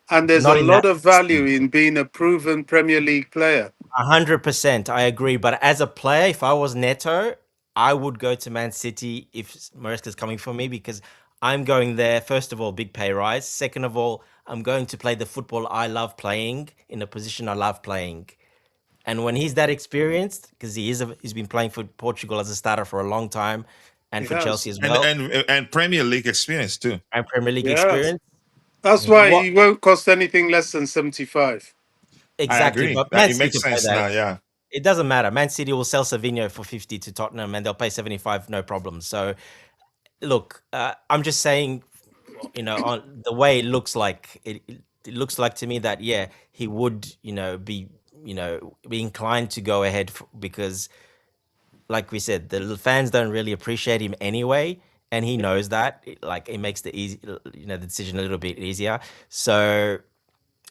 And there's a Not in lot that of value system. in being a proven Premier League player. 100%, I agree. But as a player, if I was Neto, I would go to Man City if Maresca's coming for me because I'm going there. First of all, big pay rise. Second of all, I'm going to play the football I love playing in a position I love playing. And when he's that experienced, because he's been playing for Portugal as a starter for a long time, and He for Chelsea has. as and well, and and Premier League experience too. and Premier League Yes. experience. That's why What he won't cost anything less than 75. I exactly? agree But that Man it City makes can play sense that. now. Yeah, It doesn't matter. Man City will sell Savinho for 50 to Tottenham, and they'll pay 75, no problem. So look, I'm just saying, on the way it looks like it looks like to me that yeah, he would, be inclined to go ahead because like we said, the fans don't really appreciate him anyway, and he knows that. Like it makes the decision a little bit easier. So,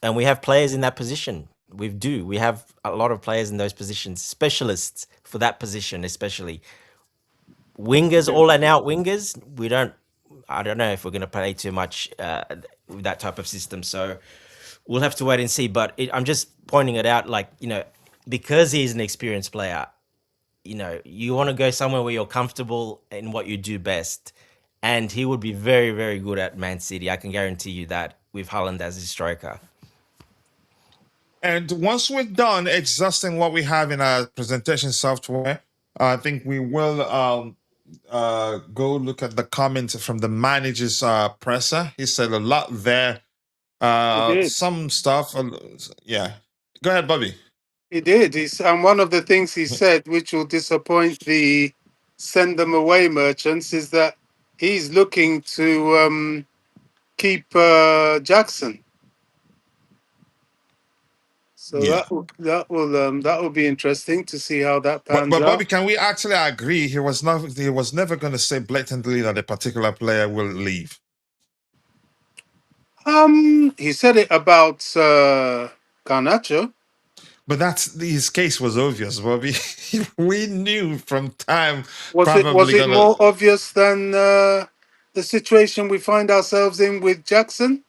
and we have players in that position. We have a lot of players in those positions, specialists for that position, especially wingers, all and out wingers. We don't. I don't know if we're going to play too much with that type of system. So we'll have to wait and see. But I'm just pointing it out, like because he's an experienced player, you want to go somewhere where you're comfortable in what you do best. And he would be very, very good at Man City. I can guarantee you that with Haaland as his striker. and once we're done exhausting what we have in our presentation software, I think we will go look at the comments from the manager's presser. He said a lot there. He did. Some stuff. Yeah. Go ahead, Bobby. He did. And one of the things he said, which will disappoint the send them away merchants, is that he's looking to keep Jackson. So Yeah. that will be interesting to see how that But pans Bobby, out. can we actually agree he was never going to say blatantly that a particular player will leave? He said it about Garnacho. But his case was obvious, Bobby. We knew from time Was probably it gonna. more obvious than the situation we find ourselves in with Jackson?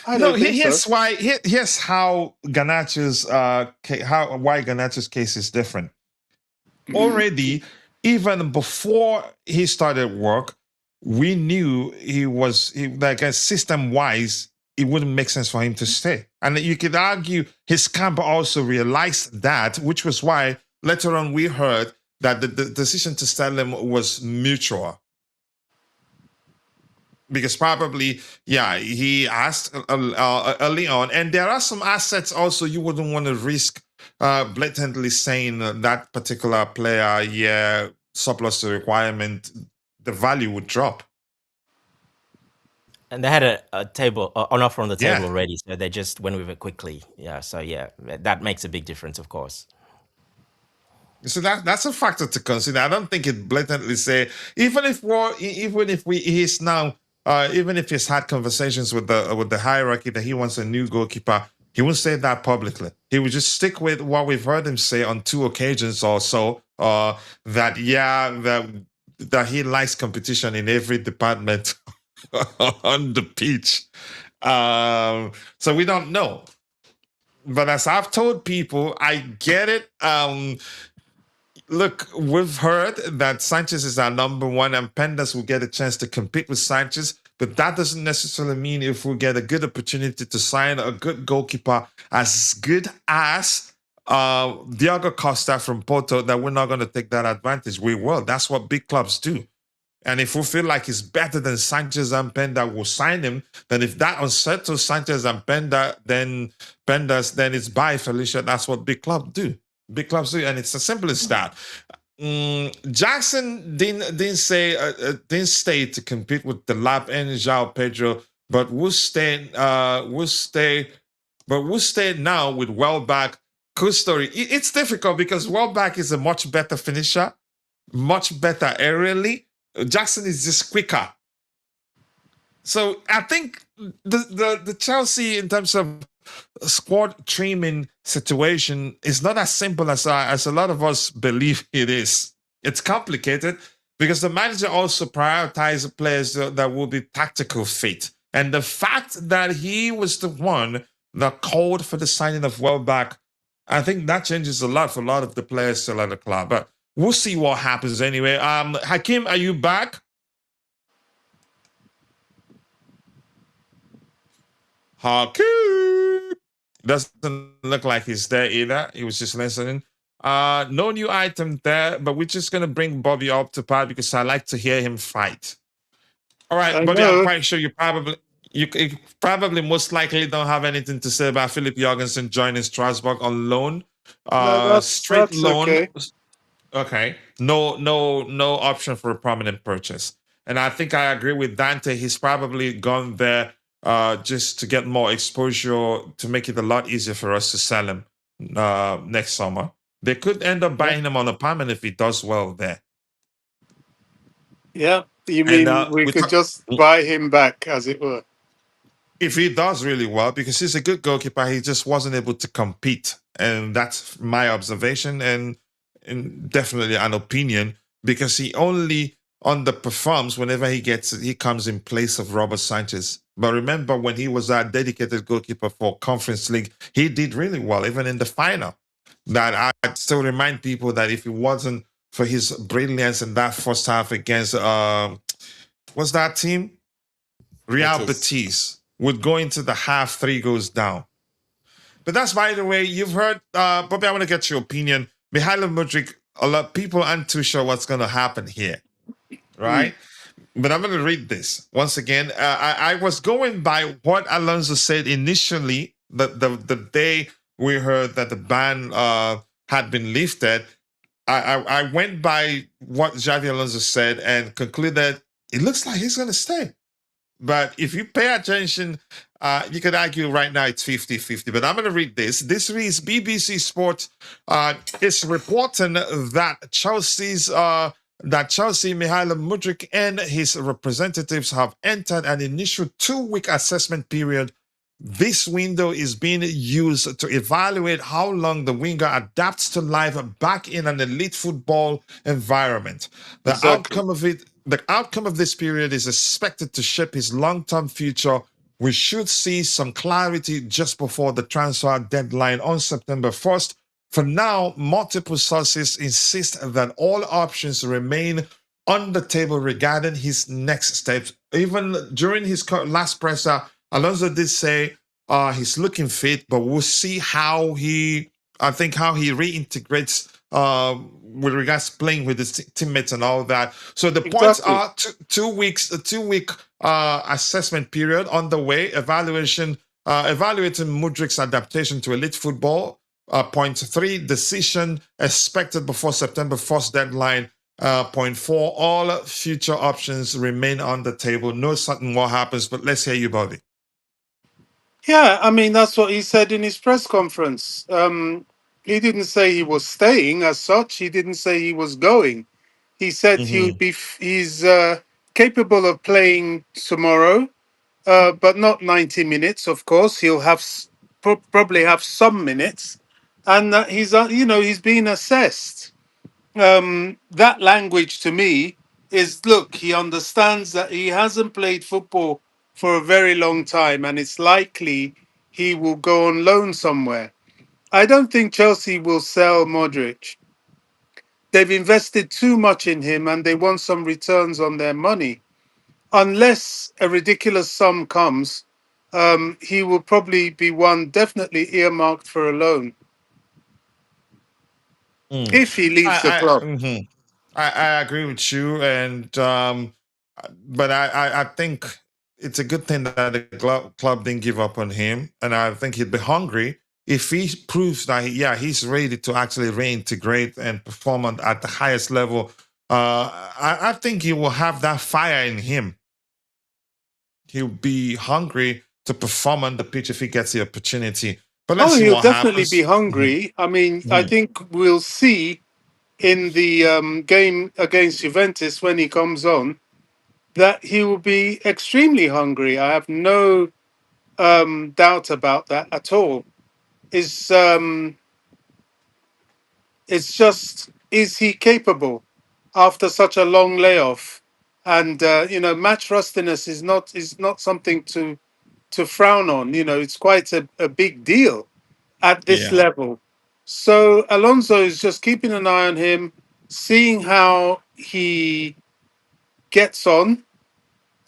I No, don't think so. here's how Ganacho's why Ganacho's case is different. Already, even before he started work, we knew like system wise, it wouldn't make sense for him to stay. And you could argue his camp also realized that, which was why later on we heard that the decision to sell him was mutual. Because probably, yeah, he asked early on, and there are some assets also you wouldn't want to risk blatantly saying that particular player, yeah, surplus to requirement, the value would drop. And they had an offer on the table Yeah. already, so they just went with it quickly. Yeah, so yeah, that makes a big difference, of course. So that's a factor to consider. I don't think it blatantly say even if he's now even if he's had conversations with the hierarchy that he wants a new goalkeeper, he won't say that publicly. He would just stick with what we've heard him say on 2 occasions or so. That yeah, that he likes competition in every department on the pitch. So we don't know. But as I've told people, I get it. Look, we've heard that Sanchez is our number one, and Pendas will get a chance to compete with Sanchez. But that doesn't necessarily mean if we get a good opportunity to sign a good goalkeeper as good as Diogo Costa from Porto, that we're not going to take that advantage. We will. That's what big clubs do. And if we feel like he's better than Sanchez and Penda, we'll sign him. Then if that unsettles Sanchez and then it's bye, Felicia. That's what big clubs do. Big clubs do, and it's as simple as that. Jackson didn't stay to compete with the Lab and João Pedro, but we'll stay now with Welbeck. Cool story. It's difficult because Welbeck is a much better finisher, much better aerially. Jackson is just quicker. So I think the Chelsea, in terms of squad trimming situation, is not as simple as a lot of us believe it is. It's complicated because the manager also prioritizes players that will be tactical fit. And the fact that he was the one that called for the signing of Welbeck, I think that changes a lot for a lot of the players still at the club. But we'll see what happens anyway. Hakim, are you back? Hakim doesn't look like he's there either. He was just listening. No new item there, but we're just gonna bring Bobby up to par because I like to hear him fight. All right, I Bobby, know. I'm quite sure you probably most likely don't have anything to say about Philip Jorgensen joining Strasbourg on loan. No, Straight that's loan. okay. Okay. No option for a prominent purchase. And I think I agree with Dante. He's probably gone there just to get more exposure, to make it a lot easier for us to sell him next summer. They could end up buying him on a permanent if he does well there. Yeah, you And mean we could just buy him back, as it were? If he does really well, because he's a good goalkeeper, he just wasn't able to compete. And that's my observation and definitely an opinion, because he only underperforms whenever he comes in place of Robert Sanchez. But remember, when he was our dedicated goalkeeper for Conference League, he did really well, even in the final. That I still remind people that if it wasn't for his brilliance in that first half against what's that team? Real Betis would go into the half 3 goes down. But that's, by the way, you've heard, Bobby, I want to get your opinion. Mihailo Mudryk, a lot of people aren't too sure what's going to happen here, right? But I'm going to read this once again. I was going by what Alonso said initially, the day we heard that the ban had been lifted. I went by what Xabi Alonso said and concluded it looks like he's going to stay. But if you pay attention, you could argue right now it's 50-50. But I'm going to read this. This reads, BBC Sport is reporting that Chelsea, Mihailo Mudryk and his representatives have entered an initial 2-week assessment period. This window is being used to evaluate how long the winger adapts to life back in an elite football environment. The outcome of this period is expected to shape his long-term future. We should see some clarity just before the transfer deadline on September 1st. For now, multiple sources insist that all options remain on the table regarding his next steps. Even during his last presser, Alonso did say he's looking fit, but we'll see how he reintegrates with regards to playing with his teammates and all that. So the points are 2 weeks, a 2-week assessment period on the way, evaluating Mudryk's adaptation to elite football. Point 3, decision expected before September 1st deadline. Point 4, all future options remain on the table. No certain what happens, but let's hear you, Bobby. Yeah, I mean, that's what he said in his press conference. He didn't say he was staying as such. He didn't say he was going. He said he's capable of playing tomorrow, but not 90 minutes, of course. He'll have probably have some minutes. And he's being assessed. That language to me is, look, he understands that he hasn't played football for a very long time, and it's likely he will go on loan somewhere. I don't think Chelsea will sell Modric. They've invested too much in him and they want some returns on their money. Unless a ridiculous sum comes, he will probably be one definitely earmarked for a loan. Mm. if he leaves the club. I agree with you, and but I think it's a good thing that the club didn't give up on him, and I think he'd be hungry if he proves that he's ready to actually reintegrate and perform at the highest level. I think he will have that fire in him. He'll be hungry to perform on the pitch if he gets the opportunity. But let's Oh, see he'll what definitely be happens. hungry. I mean, I Mhm. think we'll see in the game against Juventus when he comes on that he will be extremely hungry. I have no doubt about that at all. Is It's just, is he capable after such a long layoff? And match rustiness is not something to frown on. It's quite a big deal at this Yeah. level. So Alonso is just keeping an eye on him, seeing how he gets on,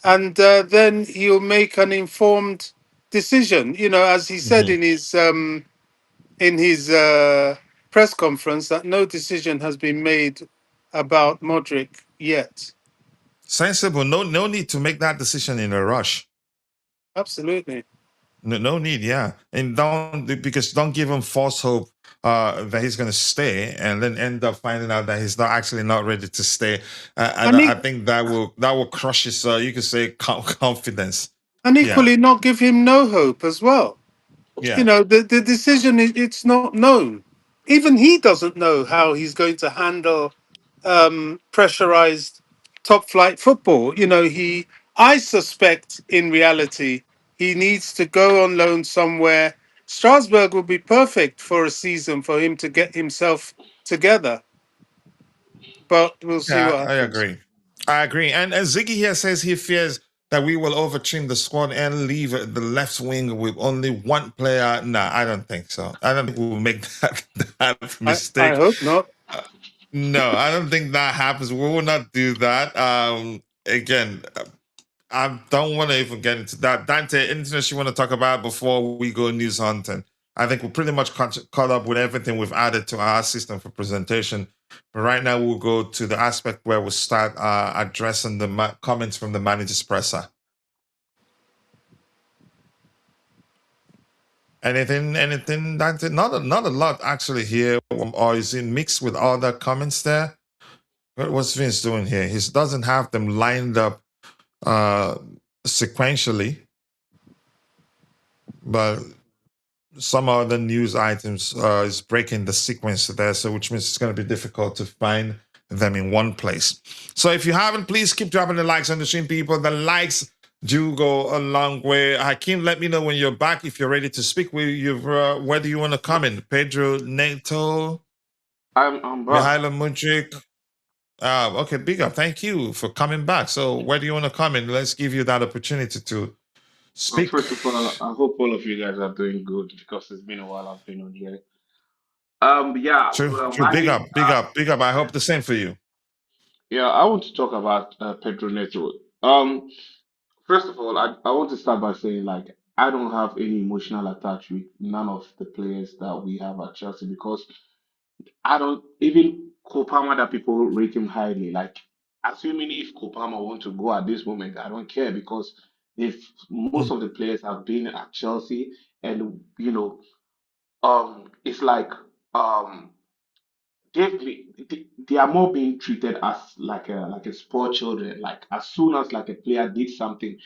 and then he'll make an informed decision. As he said Mhm. in his press conference, that no decision has been made about Modric yet. Sensible. No need to make that decision in a rush. Absolutely. No need, yeah. And don't give him false hope that he's going to stay, and then end up finding out that he's not ready to stay. And And, I e- think that will crush his you could say confidence. and Yeah, equally, not give him no hope as well. yeah. The decision, it's not known. Even he doesn't know how he's going to handle pressurized top flight football. I suspect in reality, he needs to go on loan somewhere. Strasbourg would be perfect for a season for him to get himself together, but we'll see Yeah, what I happens. agree. I agree. And Ziggy here says he fears that we will overtrim the squad and leave the left wing with only one player. Nah, I don't think so. I don't think we'll make that I mistake. hope not. No, I don't think that happens. We will not do that. Again, I don't want to even get into that. Dante, anything else you want to talk about before we go news hunting? I think we're pretty much caught up with everything we've added to our system for presentation. But right now, we'll go to the aspect where we'll start addressing the comments from the manager's presser. Anything, Dante? Not a lot actually here. Or is it mixed with other comments there? What's Vince doing here? He doesn't have them lined up uh, sequentially, but some other news items is breaking the sequence there, so which means it's going to be difficult to find them in one place. So if you haven't, please keep dropping the likes on the stream, people. The likes do go a long way. Hakeem, let me know when you're back if you're ready to speak. Where do you want to come in? Pedro, Neto, I'm back. Mihailo Mudrik. Okay, big up. Thank you for coming back. So where do you want to come in? Let's give you that opportunity to Well, speak. first of all, I hope all of you guys are doing good because it's been a while I've been on here. Yeah, True, well, true. Big up, big up, big up. I hope the same for you. yeah, I want to talk about Pedro Neto. Um, First of all, I want to start by saying like I don't have any emotional attach with none of the players that we have at Chelsea because I don't even Kopama that people rate him highly. Like, assuming if Kopama want to go at this moment, I don't care because if most of the players have been at Chelsea, and it's like um, they are more being treated as like a sport children. Like as soon as like a player did something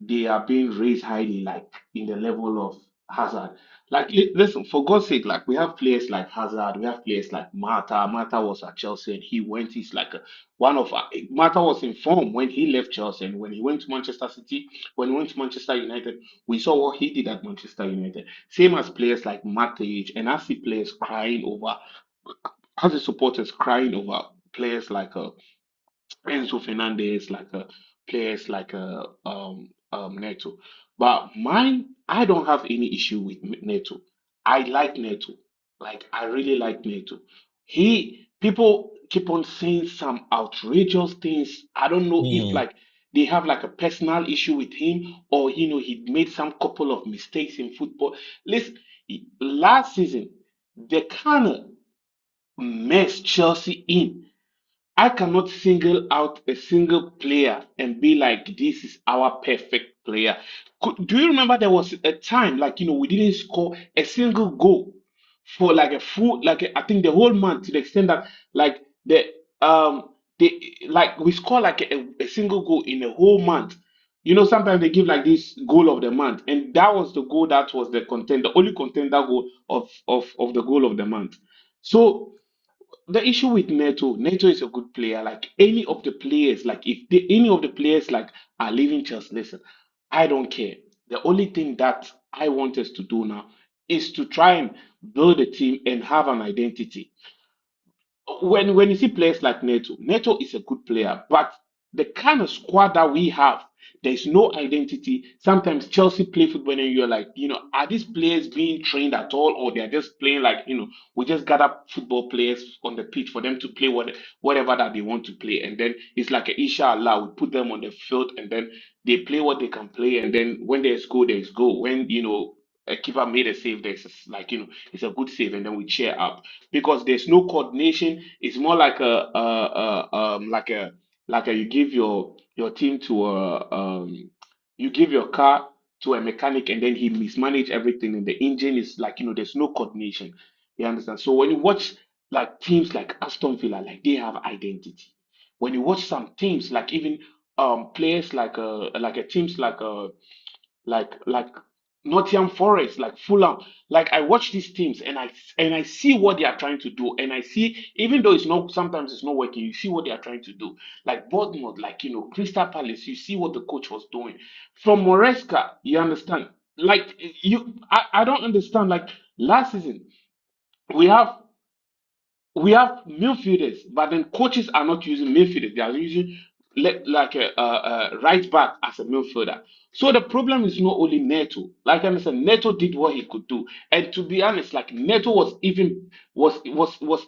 they are being raised highly like in the level of Hazard. Like listen, for God's sake, like we have players like Hazard, we have players like Mata. Mata was at Chelsea and he went. He's like one of Mata was in form when he left Chelsea and when he went to Manchester City, when he went to Manchester United, we saw what he did at Manchester United. Same as players like Matic, and I see players crying over, as the supporters crying over players like Enzo Fernandez, like players like Neto. But mine, I don't have any issue with Neto. I like Neto. Like I really like Neto. People keep on saying some outrageous things. I don't know if Mhm. like they have like a personal issue with him or he made some couple of mistakes in football. Listen, last season, the kind of mess Chelsea in. I cannot single out a single player and be like, this is our perfect player. Do you remember there was a time, like, we didn't score a single goal for like a full, I think the whole month, to the extent that, like, like, we score like a single goal in a whole month. Sometimes they give like this goal of the month, and that was the goal that was the only contender goal of the goal of the month. So, the issue with Neto is a good player. Like any of the players, like if any of the players like are leaving Chelsea, listen, I don't care. The only thing that I want us to do now is to try and build a team and have an identity. When you see players like Neto is a good player, but the kind of squad that we have, there's no identity. Sometimes Chelsea play football and you're like, are these players being trained at all, or they're just playing like, we just gather football players on the pitch for them to play whatever that they want to play, and then it's like a inshallah, we put them on the field and then they play what they can play, and then when there's goal. When a keeper made a save, like it's a good save, and then we cheer up because there's no coordination. It's more like a you give your team to you give your car to a mechanic and then he mismanage everything and the engine is like there's no coordination. You understand? So when you watch like teams like Aston Villa, like they have identity. When you watch some teams like even players like a teams like Nottingham Forest, like Fulham. Like I watch these teams and I see what they are trying to do, and I see even though it's not sometimes it's not working, you see what they are trying to do. Like Bournemouth, like Crystal Palace, you see what the coach was doing. From Maresca, you understand? Like I don't understand. Like last season, we have we have midfielders, but then coaches are not using midfielders. They are using like a right back as a midfielder. So the problem is not only Neto. Like I said, Neto did what he could do, and to be honest, like Neto was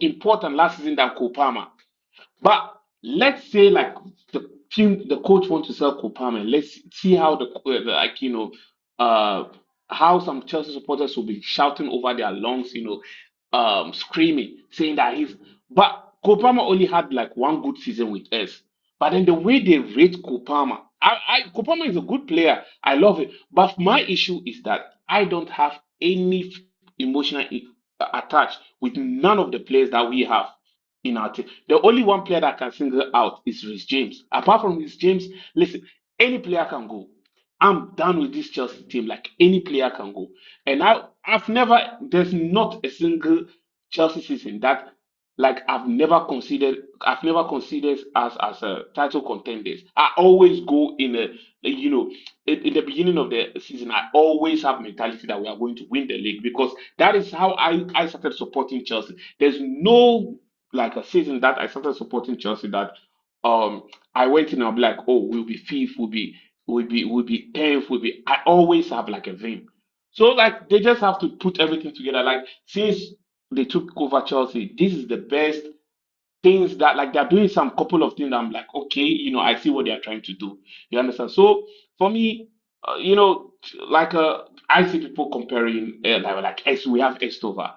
important last season than Kopama. But let's say like the coach wants to sell Kopama. Let's see how like uh how some Chelsea supporters will be shouting over their lungs, screaming, saying that he's. But Kopama only had like one good season with us. But then the way they rate Kopama, Kopama is a good player. I love it. But my issue is that I don't have any emotional attached with none of the players that we have in our team. The only one player that can single out is Rhys James. Apart from Rhys James, listen, any player can go. I'm done with this Chelsea team. Like any player can go. And there's not a single Chelsea season that like I've never considered as a title contenders. I always go in the beginning of the season, I always have mentality that we are going to win the league because that is how I started supporting Chelsea. There's no like a season that I started supporting Chelsea that I went in and I'm like, oh, we'll be fifth, we'll be 10th, I always have like a vim. So like they just have to put everything together. Like since they took over Chelsea, this is the best things that like they're doing some couple of things. I'm like, okay, I see what they're trying to do. You understand? So for me, like I see people comparing we have Estova.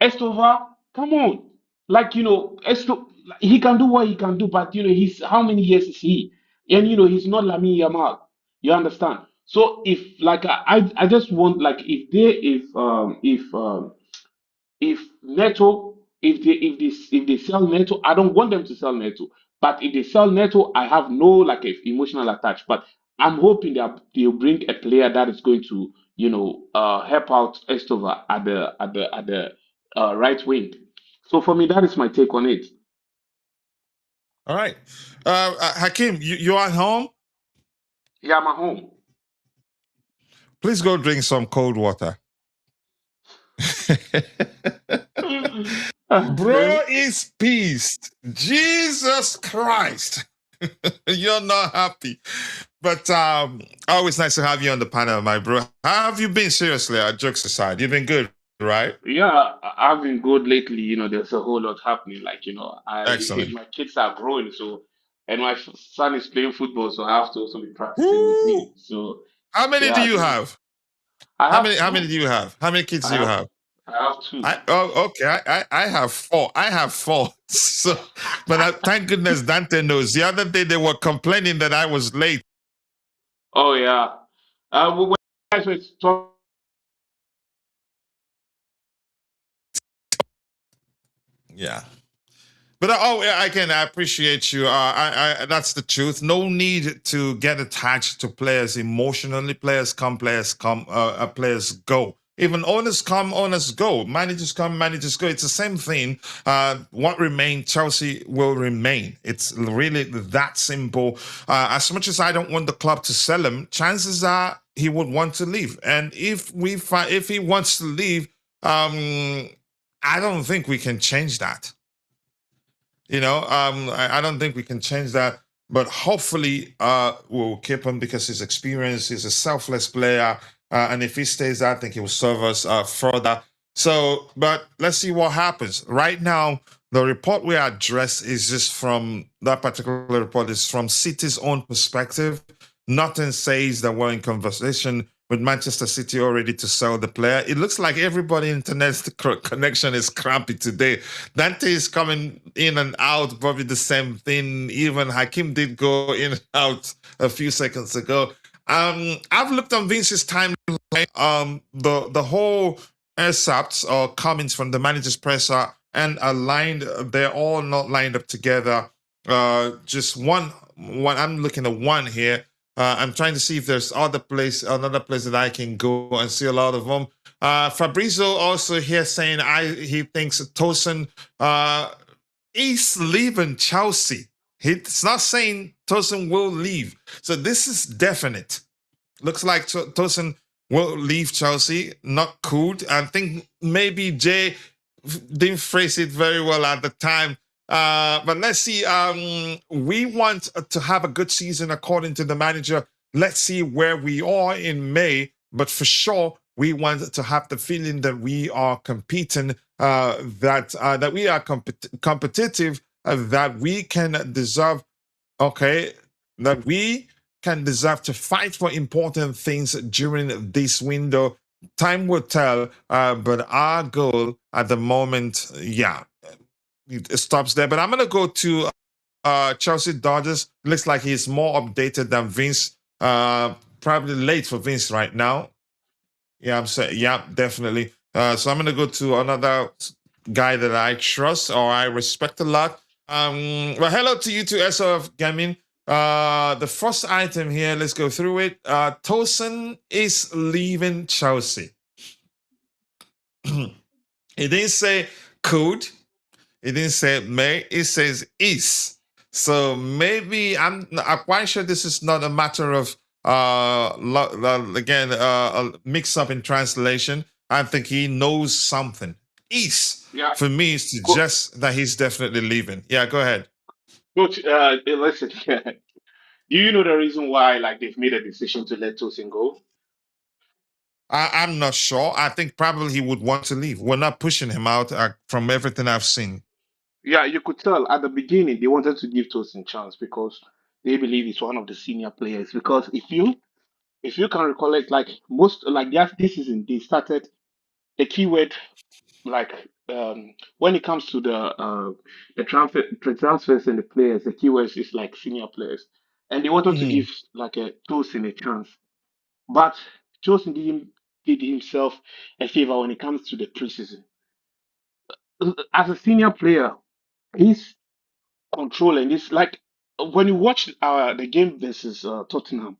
Estova, come on. Like, he can do what he can do, but, he's how many years is he? And, he's not Lamine Yamal. You understand? So if, like, I just want, like, if Neto, if they sell Neto, I don't want them to sell Neto. But if they sell Neto, I have no like a emotional attach. But I'm hoping that they'll bring a player that is going to, help out Estova at the right wing. So for me, that is my take on it. All right. Hakeem, you are at home? Yeah, I'm at home. Please go drink some cold water. Bro is pissed. Jesus Christ. You're not happy. But always nice to have you on the panel, my bro. How have you been? Seriously, jokes aside, you've been good, right? Yeah, I've been good lately. There's a whole lot happening. Like, I Excellent. my kids are growing, so and my son is playing football, so I have to also be practicing with Woo! him. So How many do yeah, you have? I How have many? How many two. do you have? How many kids I do you have have? I have two. Okay. I have four. I have four. So, but thank goodness Dante knows. The other day they were complaining that I was late. Oh yeah. When you guys were talking. Yeah. But yeah, I appreciate you. That's the truth. No need to get attached to players emotionally. Players come, players go. Even owners come, owners go. Managers come, managers go. It's the same thing. What remains, Chelsea will remain. It's really that simple. As much as I don't want the club to sell him, chances are he would want to leave. And if he wants to leave, I don't think we can change that. I don't think we can change that, but hopefully, we'll keep him because his experience. He's a selfless player, and if he stays, I think he will serve us further. So, but let's see what happens. Right now, the report we address is just from that particular report is from City's own perspective. Nothing says that we're in conversation with Manchester City already to sell the player. It looks like everybody internet connection is crampy today. Dante is coming in and out, probably the same thing. Even Hakim did go in and out a few seconds ago. I've looked on Vince's timeline. The whole excerpts or comments from the manager's presser and aligned. They're all not lined up together. Just one. I'm looking at one here. I'm trying to see if there's another place that I can go and see a lot of them. Fabrizio also here saying he thinks Tosin is leaving Chelsea. It's not saying Tosin will leave. So this is definite. Looks like Tosin will leave Chelsea. Not cool. I think maybe Jay didn't phrase it very well at the time. But let's see. We want to have a good season according to the manager. Let's see where we are in May. But for sure, we want to have the feeling that we are competing, that we are competitive, that we can deserve. Okay, that we can deserve to fight for important things during this window. Time will tell, but our goal at the moment, yeah, it stops there. But I'm going to go to Chelsea Dodgers. Looks like he's more updated than Vince. Probably late for Vince right now. Yeah, I'm saying, yeah, definitely. So I'm going to go to another guy that I trust or I respect a lot. Well, hello to you too, SOF Gaming. The first item here, let's go through it. Tosin is leaving Chelsea. He didn't say could. It didn't say may. It says is. So maybe I'm quite sure this is not a matter of again a mix up in translation. I think he knows something. Is Yeah. for me suggests that he's definitely leaving. Yeah, go ahead. Coach, listen. Do you know the reason why like they've made a decision to let Tosin go? I'm not sure. I think probably he would want to leave. We're not pushing him out from everything I've seen. Yeah, you could tell at the beginning they wanted to give Tosin chance because they believe he's one of the senior players. Because if you can recollect, like most like this season they started a keyword like when it comes to the transfers and the players, the keywords is like senior players, and they wanted to Mhm. give like a Tosin a chance, but Tosin didn't did himself a favor when it comes to the preseason. As a senior player, he's controlling this. Like when you watch the game versus Tottenham,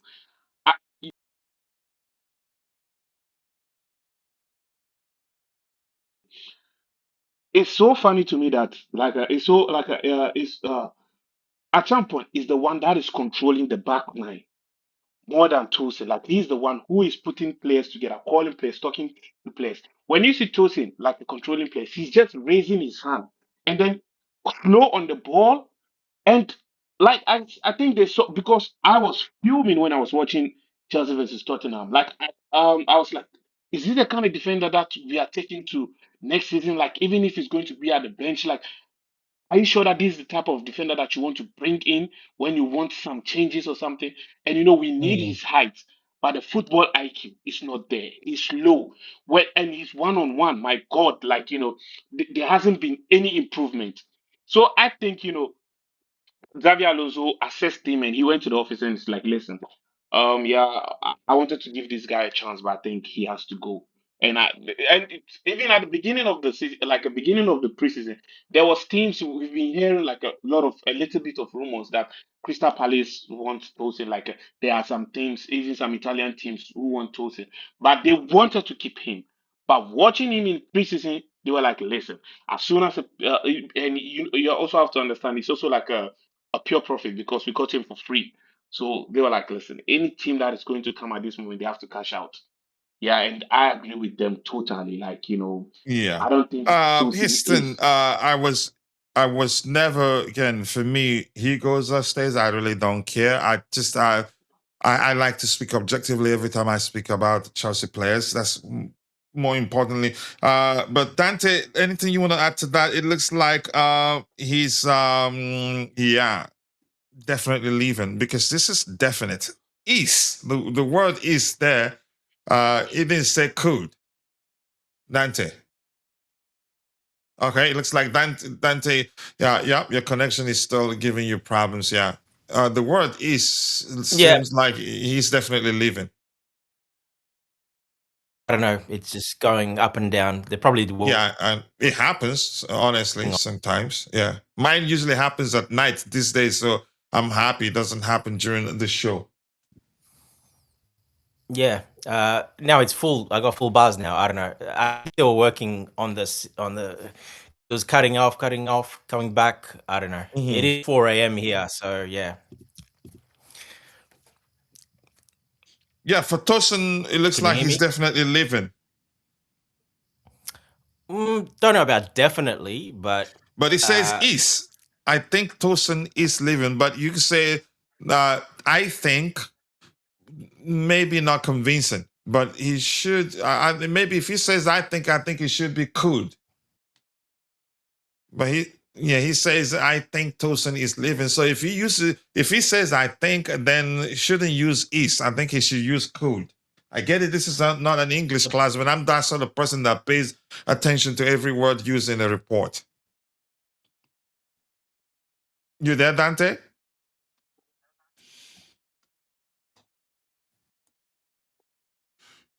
I, it's so funny to me that like it's so like it's at some point is the one that is controlling the back line more than Tosin. Like he's the one who is putting players together, calling players, talking to players. When you see Tosin like the controlling players, he's just raising his hand and then slow on the ball. And like I think they saw because I was fuming when I was watching Chelsea versus Tottenham. Like I was like, is this the kind of defender that we are taking to next season? Like even if he's going to be at the bench, like are you sure that this is the type of defender that you want to bring in when you want some changes or something? And we need Mhm. his height. but the football IQ is not there. It's low. Well, and he's one on one. My God, like there hasn't been any improvement. So I think Xavi Alonso assessed him and he went to the office and it's like, listen, yeah, I wanted to give this guy a chance, but I think he has to go. And even at the beginning of the season, like the beginning of the preseason, there was teams we've been hearing like a little bit of rumors that Crystal Palace wants Tosin. Like there are some teams, even some Italian teams who want Tosin, but they wanted to keep him. But watching him in preseason, they were like, listen, as soon as and you also have to understand, it's also like a pure profit because we got him for free. So they were like, listen, any team that is going to come at this moment, they have to cash out. Yeah, and I agree with them totally. Like, Yeah. I don't think Tosin Houston, is. I was never, again, for me, he goes or stays. I really don't care. I like to speak objectively every time I speak about Chelsea players. That's more importantly. But Dante, anything you want to add to that? It looks like he's yeah, definitely leaving because this is definite. Is the word is there. It didn't say could. Dante. Okay, it looks like Dante. Yeah, your connection is still giving you problems. Yeah, the word is Yeah, seems like he's definitely leaving. I don't know. It's just going up and down. They probably will. Yeah, and it happens honestly sometimes. Yeah, mine usually happens at night these days, so I'm happy it doesn't happen during the show. Yeah. Now it's full. I got full bars now. I don't know. I think they were working on this. It was cutting off, coming back. I don't know. It is 4 a.m. here, so yeah. Yeah, for Tosin, it looks Can you like hear he's me? definitely leaving. Don't know about definitely, but But it says uh, is. I think Tosin is leaving, but you can say I think maybe not convincing, but he should. Maybe if he says I think he should be cool. But he says I think Tosin is leaving. So if he says I think, then he shouldn't use is. I think he should use could. I get it. This is not an English class, but I'm that sort of person that pays attention to every word used in a report. You there, Dante?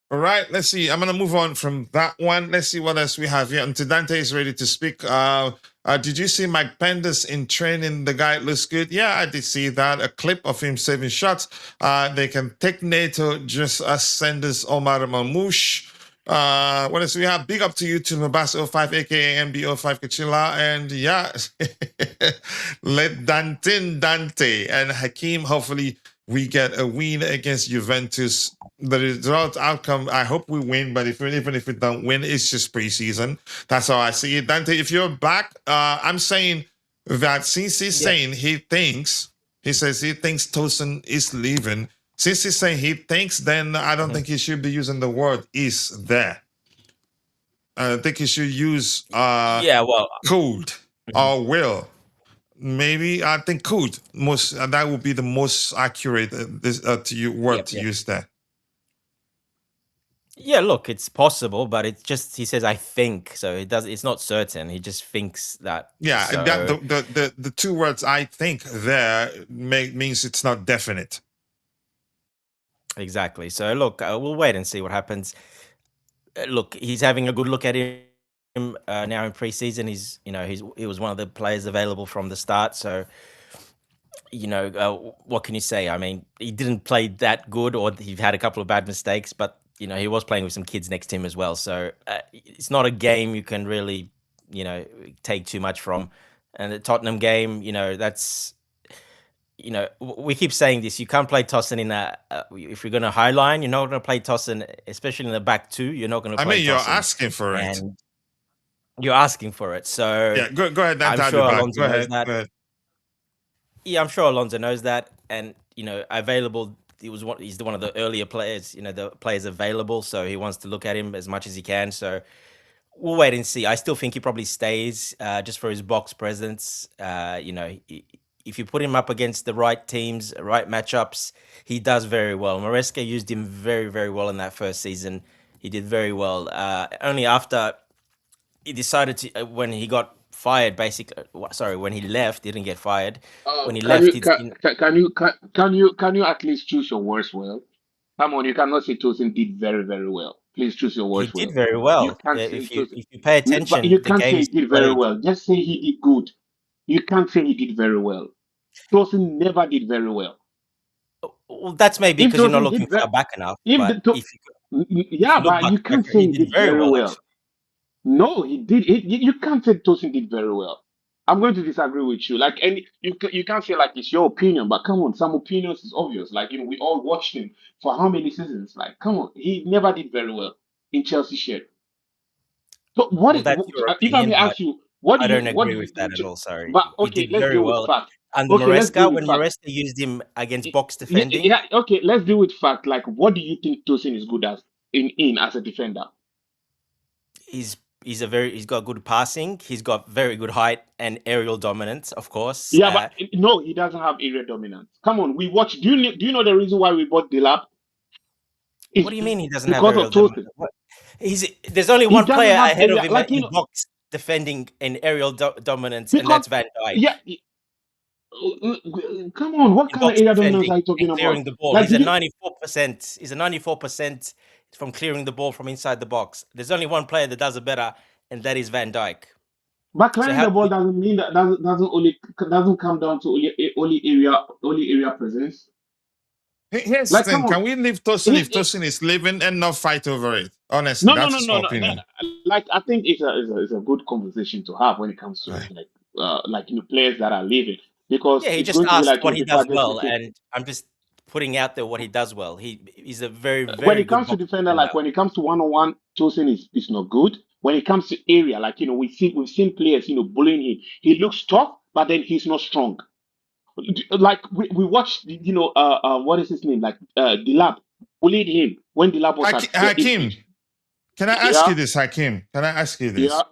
All right, let's see. I'm gonna move on from that one. Let's see what else we have here. Until Dante is ready to speak. Did you see Mike Penders in training? The guy looks good. Yeah, I did see that. A clip of him saving shots. They can take Neto just as Sanders Omar Mamouche. What else we have? Big up to you to Mabas05, aka MB05 Kachila. And yeah, let Dante and Hakeem hopefully we get a win against Juventus. The result outcome, I hope we win, but even if we don't win, it's just preseason. That's how I see it. Dante, if you're back, I'm saying that since he's saying he says he thinks Tosin is leaving. Since he's saying he thinks, then I don't think he should be using the word is there. I think he should use yeah. Well, could or will. Maybe I think could most that would be the most accurate word to yeah. use there. Yeah, look, it's possible, but it's just he says I think, so it's not certain. He just thinks that. Yeah, So that the two words I think there means it's not definite. exactly. So look, we'll wait and see what happens. Look, he's having a good look at him now in preseason. He was one of the players available from the start. So what can you say? I mean, he didn't play that good, or he had a couple of bad mistakes, but he was playing with some kids next to him as well. So it's not a game you can really take too much from. And the Tottenham game, that's we keep saying this. You can't play Tosin in if you're going to high line, you're not going to play Tosin, especially in the back two. You're not going to I play mean, you're Tosin, asking for it. and you're asking for it. So Yeah, go ahead, I'm Dante. sure Back. Alonso Go knows ahead. that. Go ahead. Yeah, I'm sure Alonso knows that, and available. He's one of the earlier players, the players available, so he wants to look at him as much as he can. So we'll wait and see. I still think he probably stays just for his box presence. if you put him up against the right teams, right matchups, he does very well. Maresca used him very, very well in that first season. He did very well. Only after he decided to, when he got fired, basically, sorry, when he left, he didn't get fired. When he Can left, you it's been, can you at least choose your words well? Come on, you cannot say Tosin did very very well. Please choose your he words did well. very You well. can't say If you Tosin, if you pay but attention, you the can't say he games he did very played. well. Just say he did good. You can't say he did very well. Tosin never did very well. Well, that's maybe If because you're not Tosin looking did very, far back enough. if But the to, if yeah, you look but back you can't quicker, say he he did did very very well well. actually. No, he did. You can't say Tosin did very well. I'm going to disagree with you. Like any, you can't say like it's your opinion, but come on, some opinions is obvious. Like we all watched him for how many seasons? Like, come on, he never did very well in Chelsea shirt. So Well, that's your if I may opinion, but ask you, I don't what do agree you with that think? at all. Sorry, But he okay, did let's very deal with well fact. under Okay, let's deal Maresca with when fact. Maresca used him against box defending. Yeah, okay, let's deal with fact. Like, what do you think Tosin is good as in as a defender? He's he's got good passing. He's got very good height and aerial dominance, of course. Yeah, but no, he doesn't have area dominance. Come on, we watch. Do you know the reason why we bought Delap? What Is do you mean he doesn't have because aerial of dominance? Tosin. There's only He one doesn't player have ahead of area him like in box defending and aerial dominance, and because that's Van Dijk. yeah. Come on, what In kind of box area dominance defending are you and talking about? clearing the ball, Like, he's a did you? 94%. He's a 94% from clearing the ball from inside the box. There's only one player that does it better, and that is Van Dijk. But So clearing how the can ball you, doesn't mean that doesn't come down to only area presence. Here's the Like, come thing: on, can we leave Tosin if Tosin is leaving and not fight over it? Honestly, no, no, that's no, just no, my no. opinion. Like, I think it's a good conversation to have when it comes to Right. players that are leaving because yeah, he it's just going to be asked like what he before I does get to well, say and I'm just putting out there what he does well. He's a very, when very it good comes to box defender, defender. like when it comes to one-on-one, Tosin is not good. When it comes to area, like we've seen players bullying him. He looks tough, but then he's not strong. Like we watched, what is his name? Like Dilab bullied him when Dilab was at Hakim, Ipswich. can I ask Yeah, you this, Hakim? Can I ask you yeah, this?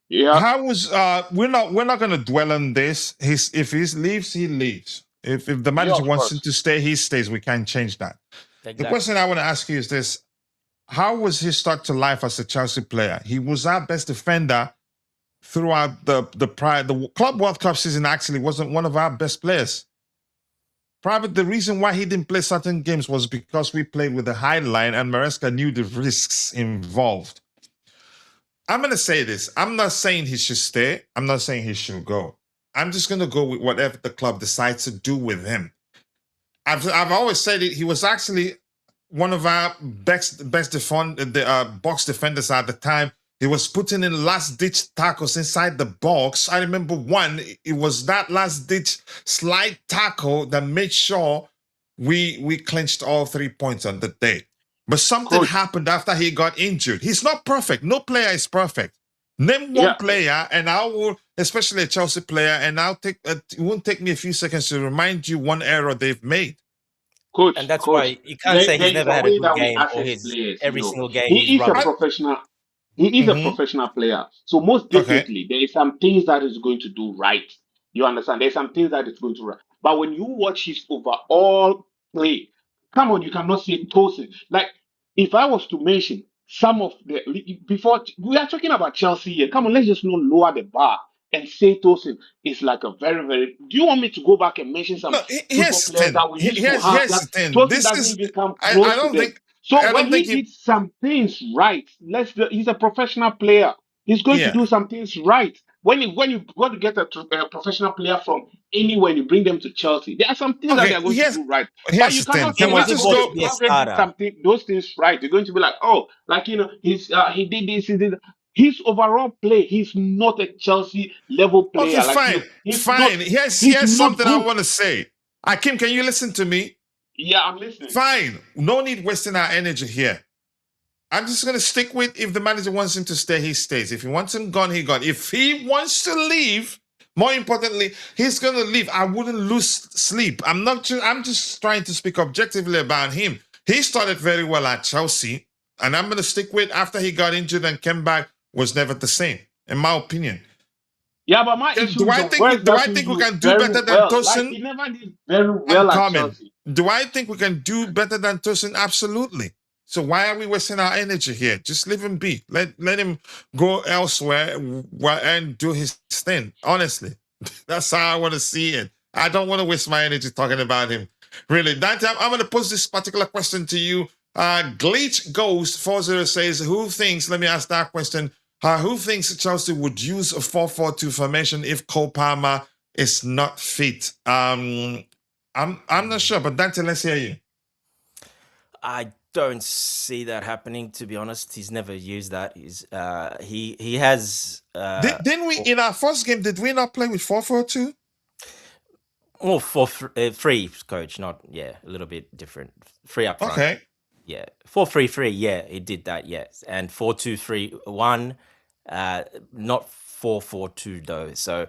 yeah, How was we're not gonna dwell on this. If he leaves, he leaves. If the yeah. manager Of wants him course. to stay, he stays. We can't change that. The Exactly. question I want to ask you is this: how was his start to life as a Chelsea player? He was our best defender throughout the Club World Cup season. Actually, wasn't one of our best players. Probably the reason why he didn't play certain games was because we played with the high line and Maresca knew the risks involved. I'm going to say this. I'm not saying he should stay. I'm not saying he should go. I'm just going to go with whatever the club decides to do with him. I've always said it. He was actually one of our best box defenders at the time. He was putting in last ditch tackles inside the box. I remember one. It was that last ditch slide tackle that made sure we clinched all 3 points on the day. But something Coach. happened after he got injured. He's not perfect. No player is perfect. Name one Yeah, player, and I will, especially a Chelsea player, and I'll take. It won't take me a few seconds to remind you one error they've made. And coach, that's coach. why you can't say he's There is never a had a way good that we game or assess his players. every single game he's He is a rubbish. professional. He is a Mm-hmm. professional player. So most Okay. definitely, there is some things that is going to do right. You understand? There's some things that is going to right. But when you watch his overall play, come on, you cannot say Tosin. Like, if I was to mention some of the before we are talking about Chelsea here. Come on, let's just not lower the bar and say Tosin is like a very, very. Do you want me to go back and mention some No, football here's the players thing. that we used to have Here's that the thing. Tosin This doesn't is even come I close to don't them? think So I when don't think he he did some things right, he's a professional player. He's going to yeah. do some things right. When you want to get a professional player from anywhere, you bring them to Chelsea. There are some things that they Okay, are going to do right, but here's you the thing. cannot say He Can we was that. just supposed Okay, to go be a Alfred did starter. something, those things right. You're going to be like, oh, like he did this, he did. His overall play, he's not a Chelsea level okay, player. Like fine. Fine. he's Here's not something I good. want to say. Akim, can you listen to me? Yeah, I'm listening. Fine. No need wasting our energy here. I'm just gonna stick with if the manager wants him to stay, he stays. If he wants him gone, he gone. If he wants to leave, more importantly, he's gonna leave. I wouldn't lose sleep. I'm just trying to speak objectively about him. He started very well at Chelsea, and I'm gonna stick with after he got injured and came back was never the same, in my opinion. Yeah, but my And issue is the work do I doesn't think we do can do very better than well. Like Tosin? he never did very I'm well at coming. Chelsea. Do I think we can do better than Tosin? Absolutely. So why are we wasting our energy here? Just leave him be. Let him go elsewhere and do his thing. Honestly, that's how I want to see it. I don't want to waste my energy talking about him. Really, Dante, I'm going to pose this particular question to you. Glitch Ghost 40 says, who thinks? Let me ask that question. Who thinks Chelsea would use a 4-4-2 formation if Cole Palmer is not fit? I'm not sure, but Dante, let's hear you. I don't see that happening, to be honest. He's never used that. He has Didn't we in our first game? Did we not play with 4-4-2? well, for free, coach, not a little bit different. Free up front. Okay. Yeah, 4-3-3. Yeah, he did that. Yes, and 4-2-3-1. Not 4-4-2 though. So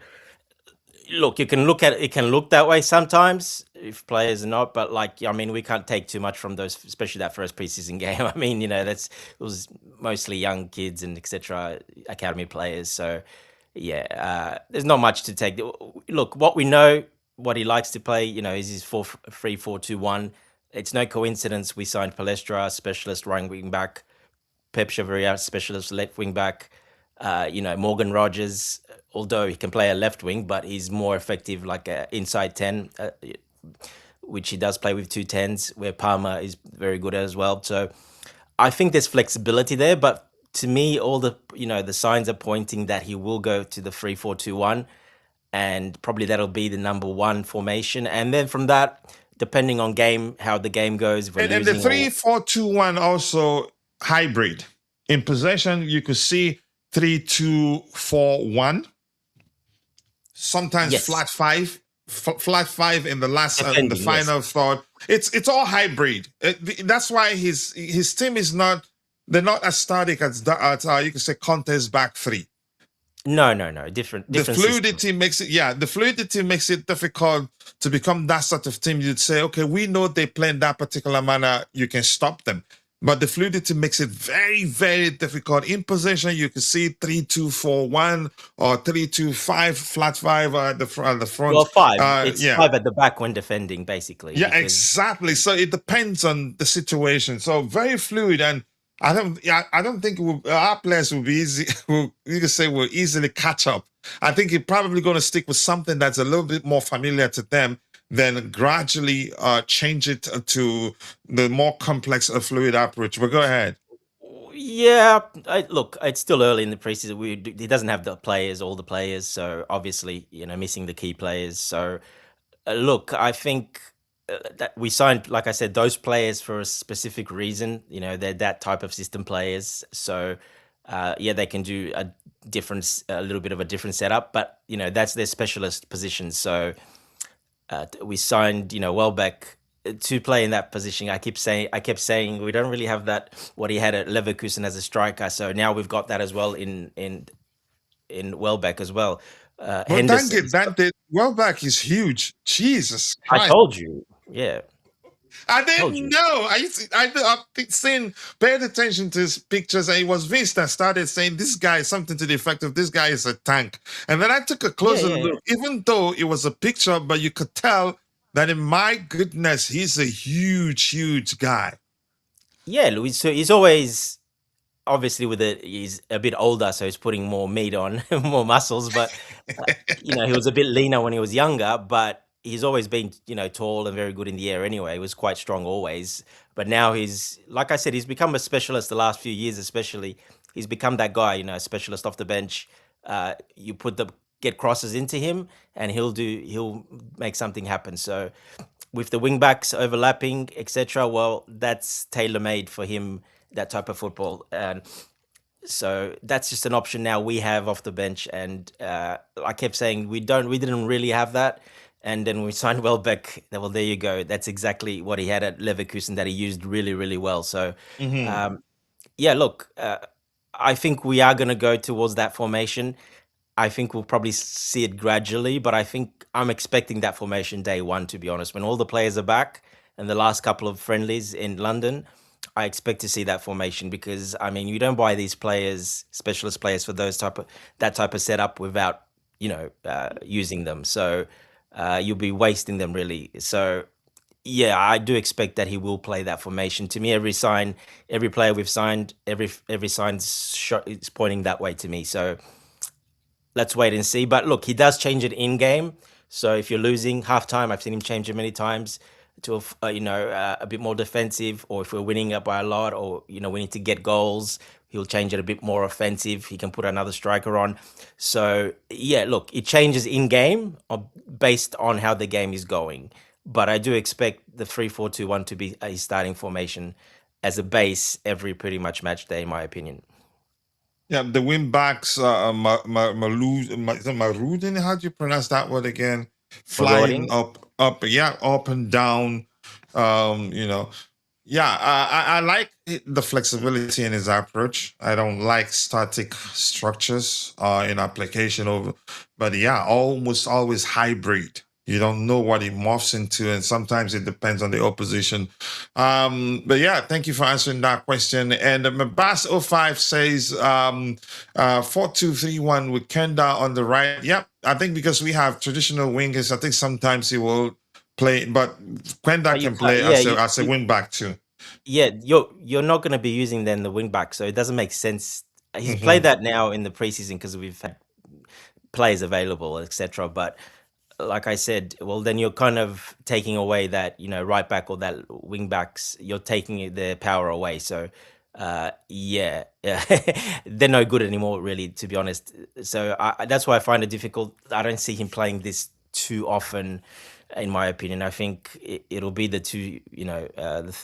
look, you can look at it can look that way sometimes if players are not, but like I mean, we can't take too much from those, especially that first preseason game. I mean, it was mostly young kids and etc. academy players. So there's not much to take. Look, what we know, what he likes to play, is his 4-3-4-2-1. It's no coincidence we signed Palestra, specialist right wing back, Pep Chavarría, specialist left wing back. Morgan Rogers, although he can play a left wing, but he's more effective like a inside 10, which he does play with 2 10s, where Palmer is very good as well. So I think there's flexibility there, but to me, all the signs are pointing that he will go to the 3-4-2-1, and probably that'll be the number one formation. And then from that, depending on how the game goes, if we're And the losing 3-4-2-1 also hybrid. In possession, you could see 3-2-4-1. Sometimes Yes. flat five in the last in the Defending, final third. It's all hybrid. That's why his team is not. They're not as static as you could say Conte's back three. No. Different. The fluidity system. makes it. Yeah, the fluidity makes it difficult to become that sort of team. You'd say, okay, we know they play in that particular manner. You can stop them. But the fluidity makes it very, very difficult. In possession, you can see 3-2-4-1 or 3-2-5, flat five at the front. Well, 5. It's 5 at the back when defending, basically. Yeah, exactly. So it depends on the situation. So very fluid, and I don't think our players will be easy. You can say will easily catch up. I think you're probably going to stick with something that's a little bit more familiar to them, then gradually change it to the more complex fluid approach. But go ahead. Yeah, look, it's still early in the preseason. He doesn't have all the players, so obviously, missing the key players. So, look, I think that we signed, like I said, those players for a specific reason. They're that type of system players. So, they can do a little bit of a different setup, but that's their specialist position. So. We signed, Welbeck to play in that position. I kept saying we don't really have that what he had at Leverkusen as a striker. So now we've got that as well in Welbeck as well. Henderson. Welbeck is huge. Jesus Christ. I told you, yeah. I didn't know. I've paid attention to his pictures, and it was Vince that started saying this guy is something to the effect of this guy is a tank. And then I took a closer look, even though it was a picture, but you could tell that in my goodness, he's a huge, huge guy. Yeah, Luis. So he's always obviously he's a bit older, so he's putting more meat on, more muscles. But he was a bit leaner when he was younger, but he's always been, tall and very good in the air anyway. He was quite strong always. But now like I said, he's become a specialist the last few years, especially. He's become that guy, a specialist off the bench. You get crosses into him and he'll make something happen. So with the wing backs overlapping, etc., well, that's tailor-made for him, that type of football. And so that's just an option now we have off the bench. And I kept saying we didn't really have that. And then we signed Welbeck. Well, there you go. That's exactly what he had at Leverkusen that he used really, really well. So, look, I think we are going to go towards that formation. I think we'll probably see it gradually, but I think I'm expecting that formation day one, to be honest. When all the players are back and the last couple of friendlies in London, I expect to see that formation because, I mean, you don't buy these players, specialist players for that type of setup without using them. So you'll be wasting them really. So yeah, I do expect that he will play that formation. To me, every player we've signed, every sign's shot is pointing that way to me. So let's wait and see. But look, he does change it in game. So if you're losing halftime, I've seen him change it many times to a bit more defensive. Or if we're winning up by a lot, or we need to get goals, he'll change it a bit more offensive. He can put another striker on. So yeah, look, it changes in game based on how the game is going. But I do expect the 3-4-2-1 to be a starting formation as a base every pretty much match day, in my opinion. Yeah, the wing backs, Marudin, how do you pronounce that word again? Flying up and down. You know, yeah, I like the flexibility in his approach. I don't like static structures in application of, but yeah, almost always hybrid. You don't know what he morphs into, and sometimes it depends on the opposition. But yeah, thank you for answering that question. And Mabas05 says 4-2-3-1 with Kenda on the right. Yep, I think because we have traditional wingers, I think sometimes he will play, but Quenda can play as a wing back too. Yeah, you're not going to be using then the wing back, so it doesn't make sense. He's played that now in the preseason because we've had players available, etc. But like I said, well, then you're kind of taking away that right back or that wing backs. You're taking their power away. So yeah, they're no good anymore, really, to be honest. So that's why I find it difficult. I don't see him playing this too often, in my opinion. I think it'll be the two, the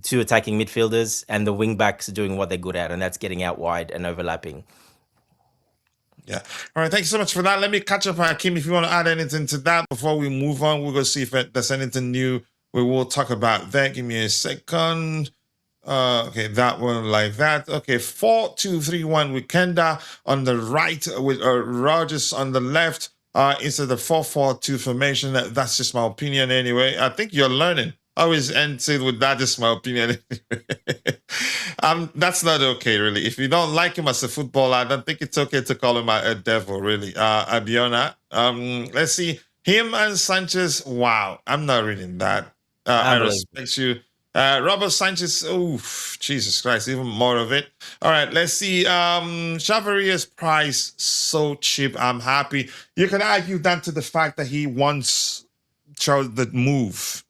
two attacking midfielders and the wing backs doing what they're good at, and that's getting out wide and overlapping. Yeah. All right. Thank you so much for that. Let me catch up, Hakim. If you want to add anything to that before we move on, we'll go see if there's anything new we will talk about there. Give me a second. Okay, that one like that. Okay, 4-2-3-1 with Kenda on the right, with Rogers on the left. Instead of 4-4-2 formation. That's just my opinion anyway. I think you're learning. I always end it with that. Just my opinion. That's not okay, really. If you don't like him as a footballer, I don't think it's okay to call him a devil, really. Abiona. Let's see. Him and Sanchez. Wow, I'm not reading that. I respect you. Robert Sanchez, oh, Jesus Christ, even more of it. All right, let's see. Chavarria's price, so cheap. I'm happy. You can argue that to the fact that he once chose the move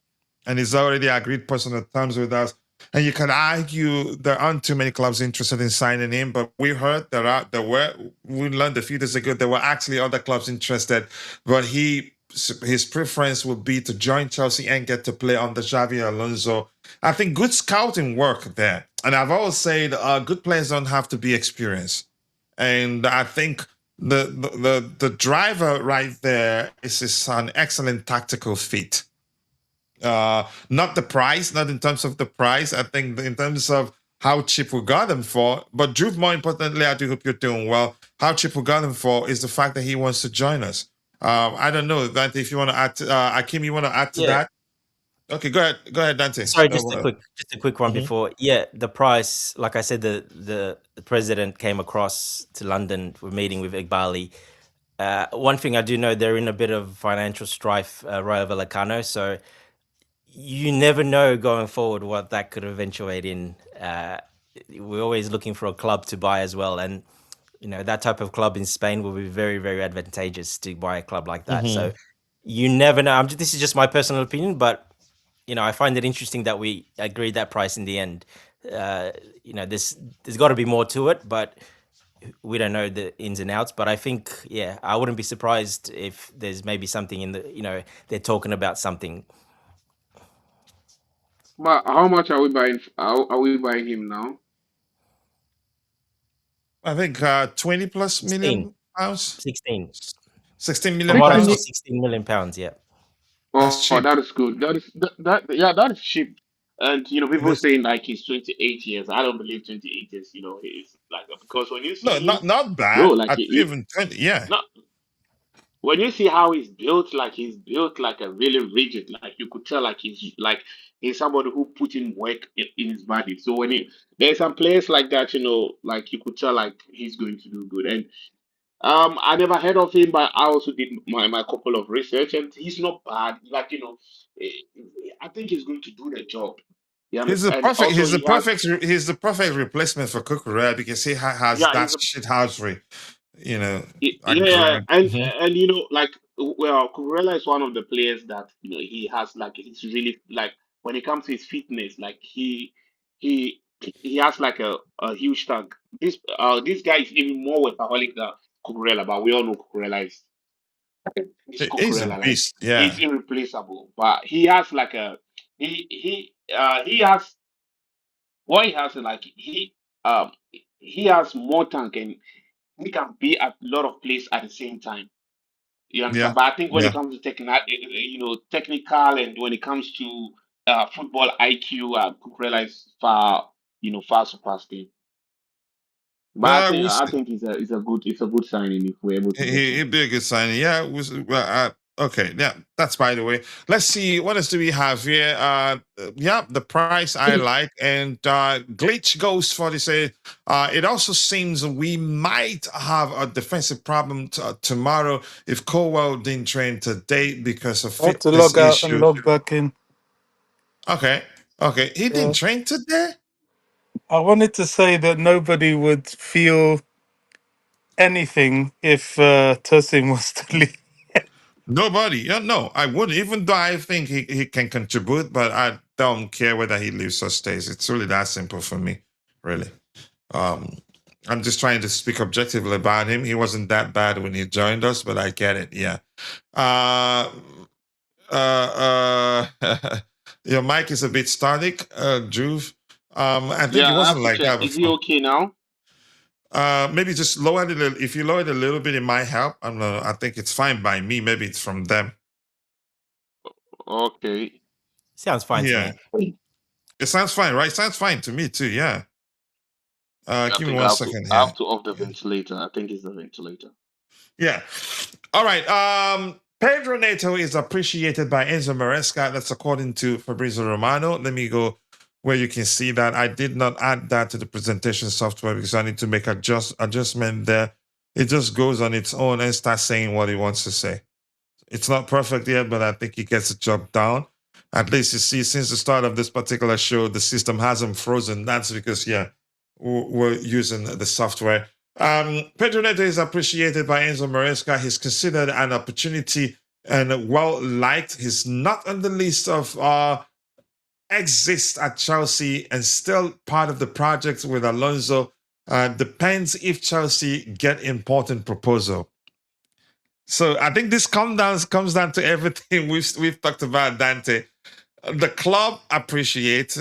and he's already agreed personal terms with us. And you can argue there aren't too many clubs interested in signing him, but we heard we learned a few days ago there were actually other clubs interested, but his preference would be to join Chelsea and get to play under Xabi Alonso. I think good scouting work there. And I've always said good players don't have to be experienced. And I think the driver right there is an excellent tactical fit. Not the price, not in terms of the price. I think in terms of how cheap we got him for. But Drew, more importantly, I do hope you're doing well. How cheap we got him for is the fact that he wants to join us. I don't know, Dante, if you want to add to, Akim, you want to add to that? Okay, go ahead, Dante. Sorry, just a quick one before. Yeah, the price, like I said, the president came across to London for a meeting with Igbali. One thing I do know, they're in a bit of financial strife, Rayo Vallecano, so you never know going forward what that could eventuate in. We're always looking for a club to buy as well, and that type of club in Spain will be very, very advantageous to buy a club like that. So you never know. This is just my personal opinion, but I find it interesting that we agreed that price in the end. There's got to be more to it, but we don't know the ins and outs. But I think, I wouldn't be surprised if there's maybe something in the, they're talking about something. But how much are we buying? Are we buying him now? I think 20 plus million pounds. 16 million pounds. 16 million pounds. Yeah. That's cheap. That is good. That is cheap. And people saying like he's 28 years. I don't believe 28 years. He's like, because when you see not bad. Bro, like even 20. Yeah. When you see how he's built like a really rigid. Like you could tell like he's somebody who put in work in his body. So there's some players like that. Like you could tell like he's going to do good. And I never heard of him, but I also did my couple of research, and he's not bad. Like, eh, I think he's going to do the job. Yeah, and also he has, he's the perfect replacement for Cucurella because he has yeah, that shithousery, yeah, aggressive. and like, well, Cucurella is one of the players that he has, like, he's really, like, when it comes to his fitness, like, he he has like a huge tank. This guy is even more workaholic than Cucurella, but we all know Cucurella is He's a Cucurella, like, beast. he's Yeah, irreplaceable. But he has like he has what he has is, like, he has more tank, and he can be at a lot of places at the same time. You yeah, understand? But I think when it yeah. comes to technical, and when it comes to football IQ, Cucurella is far surpassed him. But We'll I see. think it's a good signing if we're able to get him. He'd be a good signing. Yeah. Okay. Yeah. That's by the way. Let's see. What else do we have here? Yeah. The price I like, and glitch goes for this. It also seems we might have a defensive problem tomorrow if Colwell didn't train today because of I had to fitness log out and issue. log back in. Okay. Okay. He Yeah. didn't train today. I wanted to say that nobody would feel anything if Tosin was to leave. Nobody. Yeah, no, I wouldn't. Even though I think he can contribute, but I don't care whether he leaves or stays. It's really that simple for me, really. Um, I'm just trying to speak objectively about him. He wasn't that bad when he joined us, but I get it. Yeah. Uh, your mic is a bit static, Drew. I think Yeah, it I wasn't have to like check. that Is he before. okay now? Maybe just lower it a little. If you lower it a little bit, it might help. I don't know. I think it's fine by me. Maybe it's from them. Okay. Sounds fine Yeah. to me. It sounds fine, right? Sounds fine to me too. Yeah. I Give me think one second I here. have to off the ventilator. I think it's the ventilator. Yeah. All right. Pedro Neto is appreciated by Enzo Maresca. That's according to Fabrizio Romano. Let me go where you can see that. I did not add that to the presentation software because I need to make adjustment there. It just goes on its own and starts saying what it wants to say. It's not perfect yet, but I think it gets the job down. At least you see, since the start of this particular show, the system hasn't frozen. That's because, yeah, we're using the software. Pedro Neto is appreciated by Enzo Maresca. He's considered an opportunity and well liked. He's not on the list of exits at Chelsea and still part of the project with Alonso. Depends if Chelsea get important proposal. So I think this comes down to everything we've talked about, Dante. The club appreciates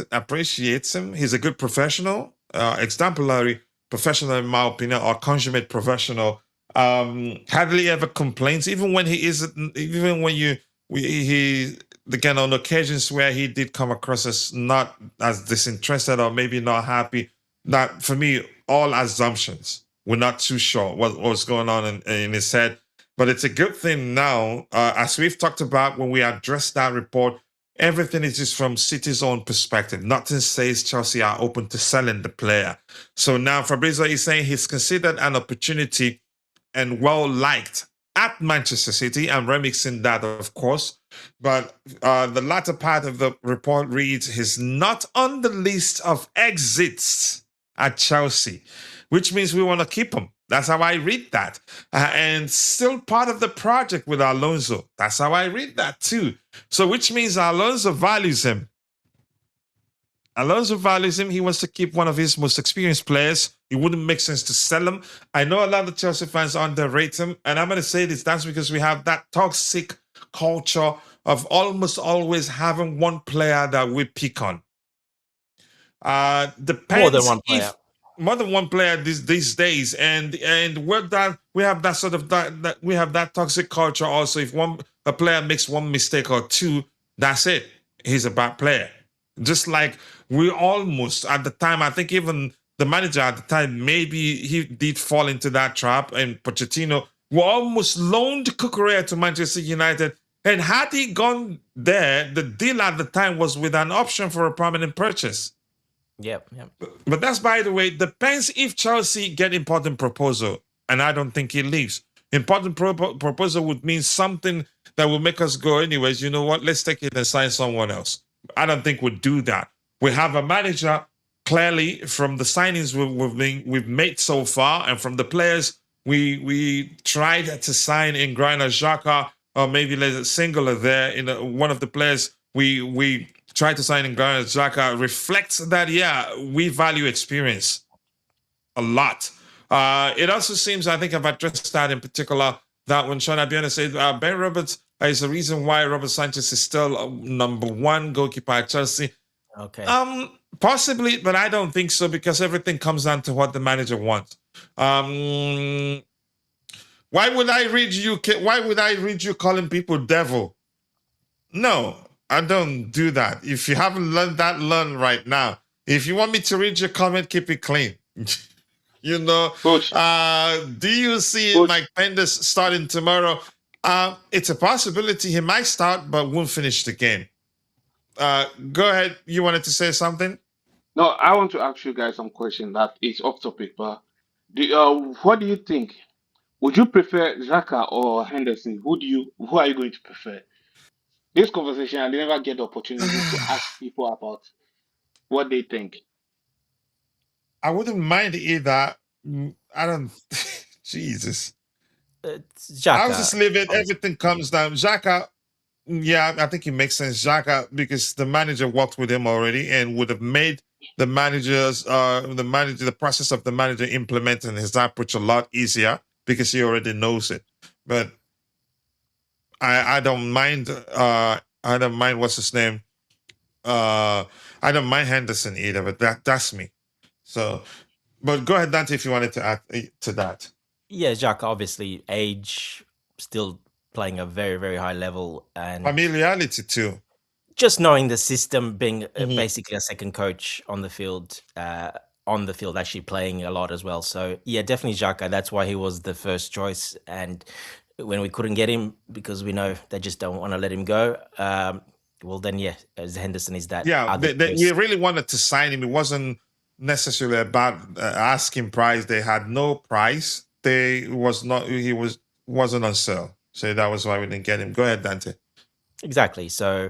him. He's a good professional, exemplary professional in my opinion, or consummate professional. Hardly ever complains, even when he isn't. Even when he again on occasions where he did come across as not as disinterested or maybe not happy. That for me, all assumptions. We're not too sure what was going on in his head. But it's a good thing now, as we've talked about when we addressed that report, everything is just from City's own perspective. Nothing says Chelsea are open to selling the player. So now Fabrizio is saying he's considered an opportunity and well liked at Manchester City. I'm remixing that, of course. But the latter part of the report reads he's not on the list of exits at Chelsea, which means we want to keep him. That's how I read that. And still part of the project with Alonso. That's how I read that too. So, which means Alonso values him. Alonso values him. He wants to keep one of his most experienced players. It wouldn't make sense to sell him. I know a lot of Chelsea fans underrate him. And I'm going to say this that's because we have that toxic culture of almost always having one player that we pick on. Depends More than one player. More than one player these days, and we have that sort of that we have that toxic culture also. If a player makes one mistake or two, that's it. He's a bad player. Just like we almost at the time, I think even the manager at the time, maybe he did fall into that trap, and Pochettino we almost loaned Cucurella to Manchester United. And had he gone there, the deal at the time was with an option for a permanent purchase. Yep. But that's, by the way, depends if Chelsea get important proposal. and I don't think he leaves. Important proposal would mean something that will make us go, anyways, you know what? Let's take it and sign someone else. I don't think we'd do that. We have a manager, clearly, from the signings we've made so far, and from the players we tried to sign in Granit Xhaka, or maybe there's a singular there in one of the players we tried to sign in Granit Xhaka reflects that, yeah, we value experience a lot. It also seems, I think I've addressed that in particular, that when Sean Abiona said Ben Roberts is the reason why Robert Sanchez is still number one goalkeeper at Chelsea. Okay. Possibly, but I don't think so, because everything comes down to what the manager wants. Why would I read you? Why would I read you calling people devil? No, I don't do that. If you haven't learned that, learn right now. If you want me to read your comment, keep it clean. You know, Coach, do you see Coach, Mike Penders starting tomorrow? It's a possibility he might start, but won't finish the game. Go ahead. You wanted to say something? no, I want to ask you guys some question that is off topic, but what do you think? Would you prefer Xhaka or Henderson? Who are you going to prefer? This conversation, I never get the opportunity to ask people about what they think. I wouldn't mind either. I don't. Jesus. Xhaka. I'll just leave it. Everything comes down. Xhaka, yeah, I think it makes sense. Xhaka, because the manager worked with him already and would have made the process of the manager implementing his approach a lot easier, because he already knows it. But I don't mind. I don't mind, what's his name. I don't mind Henderson either. But that's me. So, but go ahead, Dante, if you wanted to add to that. Yeah, Xhaka, obviously, age, still playing a very, very high level, and familiarity too. Just knowing the system, being basically a second coach on the field, actually playing a lot as well. So yeah, definitely Xhaka. That's why he was the first choice. And when we couldn't get him, because we know they just don't want to let him go, well then, yeah, as Henderson is that. Yeah, we really wanted to sign him. It wasn't necessarily about asking price. They had no price. He wasn't on sale. So that was why we didn't get him. Go ahead, Dante. Exactly. So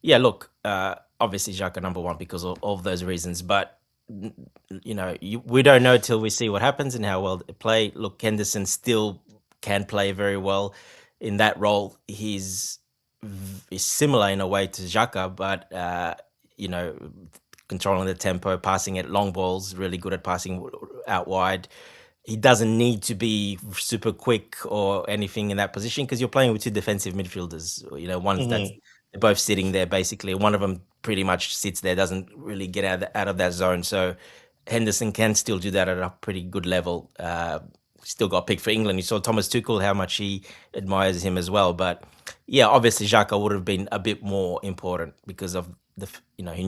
yeah, look, obviously Xhaka number one because of those reasons, but you know, we don't know till we see what happens and how well they play. Look, Henderson still can play very well in that role. He's similar in a way to Xhaka, but you know, controlling the tempo, passing at long balls, really good at passing out wide. He doesn't need to be super quick or anything in that position because you're playing with two defensive midfielders. You know, one's that's they're both sitting there basically. One of them pretty much sits there, doesn't really get out of that zone. So Henderson can still do that at a pretty good level. Still got picked for England. You saw Thomas Tuchel, how much he admires him as well. But yeah, obviously Xhaka would have been a bit more important because of the, you know, he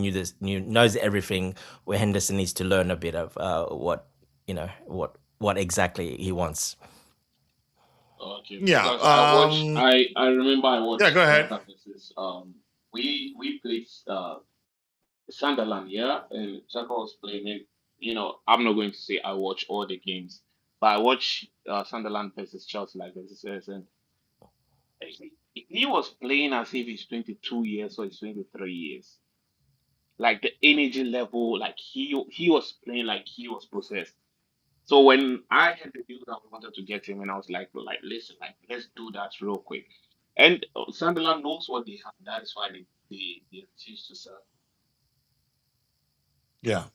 knows everything, where Henderson needs to learn a bit of what exactly he wants. Okay. Yeah. I remember I watched. Yeah, go ahead. We played Sunderland, yeah, and Xhaka was playing. And, you know, I'm not going to say I watch all the games, but I watch Sunderland versus Chelsea, like this says, and he was playing as if he's 22 years or he's 23 years. Like the energy level, like he was playing like he was possessed. So when I had the deal that we wanted to get him, and I was like, listen, like let's do that real quick. And Sunderland knows what they have. That is why they choose to sell. Yeah.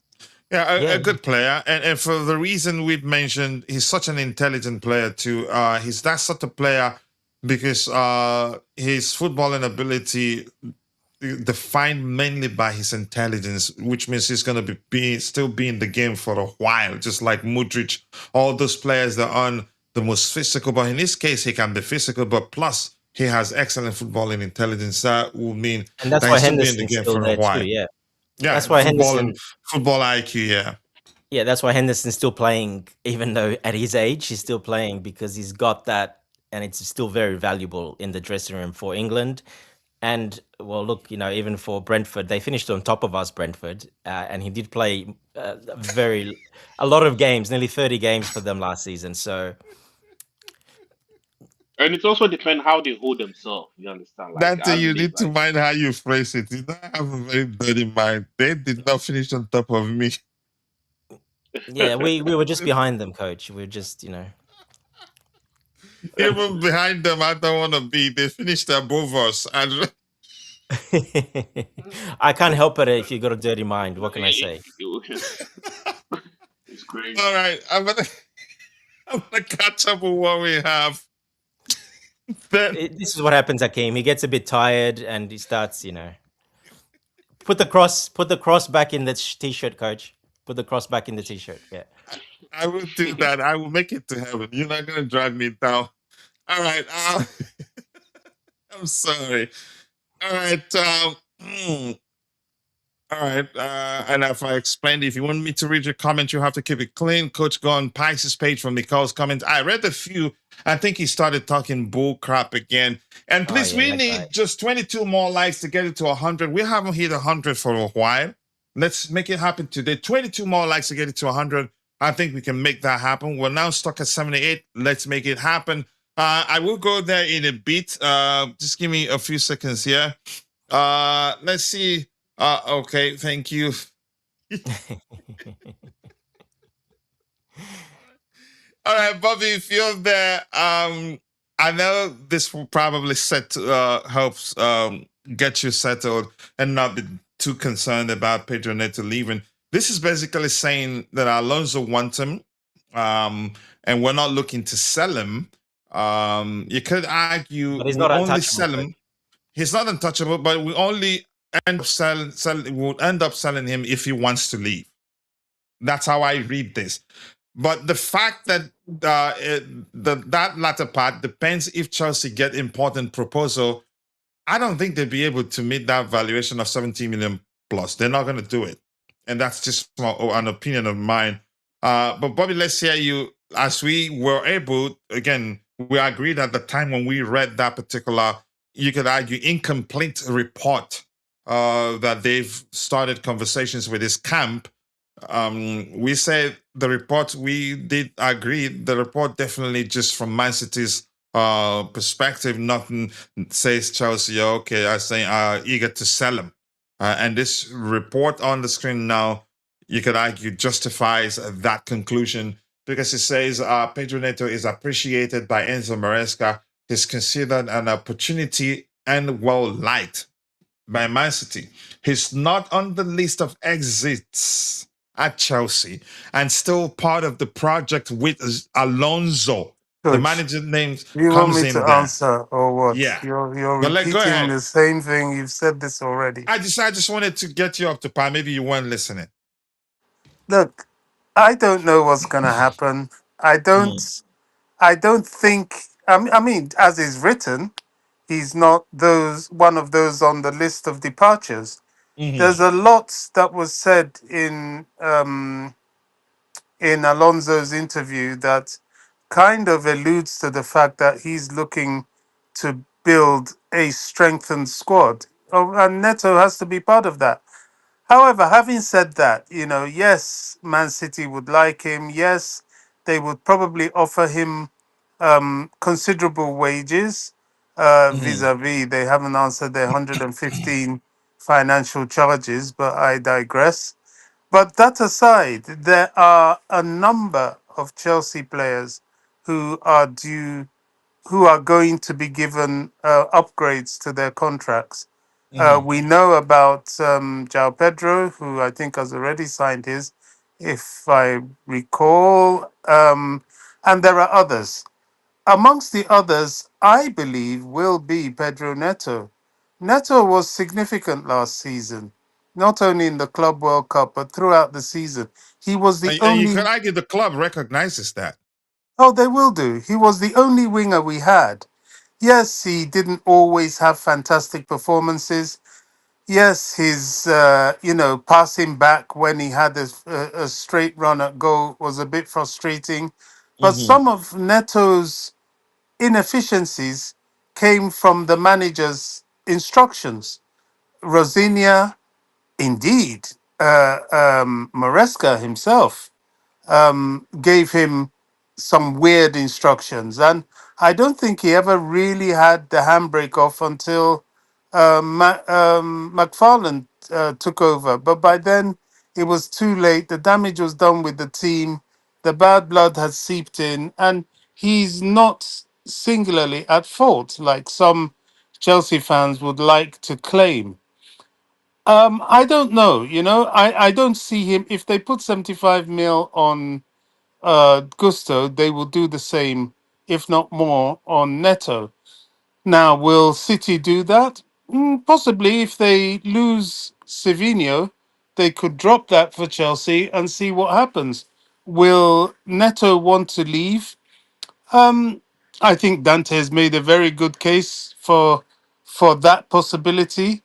Yeah, a good player, and for the reason we've mentioned, he's such an intelligent player too. He's that sort of player because his footballing ability defined mainly by his intelligence, which means he's going to still be in the game for a while, just like Modric. All those players that aren't the most physical, but in this case, he can be physical, but plus he has excellent footballing intelligence. That will mean and that's that why he's still be in the Henderson's game still for a there while. too. Yeah. Yeah, that's why football IQ. Yeah. Yeah, that's why Henderson's still playing, even though at his age he's still playing because he's got that, and it's still very valuable in the dressing room for England. And well, look, you know, even for Brentford, they finished on top of us, Brentford, and he did play very a lot of games, nearly 30 games for them last season. So And it also depends how they hold themselves. You understand? Like That thing as you they need to like. mind how you phrase it. You don't have a very dirty mind. They did not finish on top of me. yeah, we were just behind them, coach. We're just, you know. Even behind them, I don't want to be. They finished above us. And I can't help it if you got a dirty mind. What can I say? It's crazy. all right, I'm gonna catch up with what we have. Then This is what happens at Game. He gets a bit tired and he starts, you know. Put the cross back in the t-shirt, coach. Put the cross back in the t-shirt. Yeah. I will do that. I will make it to heaven. You're not gonna drag me down. All right. I'm sorry. All right. All right. And if I explained, if you want me to read your comment, you have to keep it clean. Coach Gone Pikes' page from Nicole's comments. I read a few. I think he started talking bull crap again. And Oh please, yeah, we that guy. need just 22 more likes to get it to 100. We haven't hit 100 for a while. Let's make it happen today. 22 more likes to get it to 100. I think we can make that happen. We're now stuck at 78. Let's make it happen. I will go there in a bit. Just give me a few seconds here. Let's see. Okay, thank you. All right, Bobby, if you're there, I know this will probably helps get you settled and not be too concerned about Pedro Neto leaving. This is basically saying that Alonso wants him, and we're not looking to sell him. You could argue But he's we not only untouchable, sell coach. him. He's not untouchable, but we only we'll end up selling him if he wants to leave. That's how I read this. But the fact that that latter part depends if Chelsea get important proposal. I don't think they'd be able to meet that valuation of 70 million plus. They're not going to do it, and that's just an opinion of mine. But Bobby, let's hear you. As we were able, again, we agreed at the time when we read that particular, you could argue, incomplete report that they've started conversations with this camp. We said the report, we did agree the report definitely just from Man City's perspective, nothing says Chelsea okay, I say eager to sell him. And this report on the screen now, you could argue, justifies that conclusion because it says Pedro Neto is appreciated by Enzo Maresca. He's considered an opportunity and well liked by Man City. He's not on the list of exits at Chelsea and still part of the project with Alonso. The Coach, manager name you want comes me to in there. answer or what? Yeah. You're But go repeating ahead. the same thing. You've said this already. I just wanted to get you up to par. Maybe you weren't listening. Look, I don't know what's gonna happen. I don't. Mm, I don't think. I mean, as is written, he's not those one of those on the list of departures. mhm, There's a lot that was said in Alonso's interview that kind of alludes to the fact that he's looking to build a strengthened squad. Oh, and Neto has to be part of that. However, having said that, yes, Man City would like him. Yes, they would probably offer him considerable wages mhm, vis-a-vis. They haven't answered their 115 financial charges, but I digress. But that aside, there are a number of Chelsea players who are due, who are going to be given upgrades to their contracts. mhm, We know about João Pedro, who I think has already signed his, if I recall, and there are others. Amongst the others, I believe will be Pedro Neto. Neto was significant last season, not only in the Club World Cup, but throughout the season. He was the and you could only, argue the club recognizes that. oh, they will do. He was the only winger we had. Yes, he didn't always have fantastic performances. Yes, his, passing back when he had a straight run at goal was a bit frustrating. But Mhm, some of Neto's inefficiencies came from the manager's instructions. Rosinia, indeed, Maresca himself gave him some weird instructions, and I don't think he ever really had the handbrake off until McFarland took over. But by then, it was too late. The damage was done with the team. The bad blood has seeped in, and he's not singularly at fault, like some Chelsea fans would like to claim. I don't know. I don't see him. If they put 75 mil on Gusto, they will do the same, if not more, on Neto. Now, will City do that? Possibly. If they lose Savinho, they could drop that for Chelsea and see what happens. Will Neto want to leave? I think Dante has made a very good case for that possibility.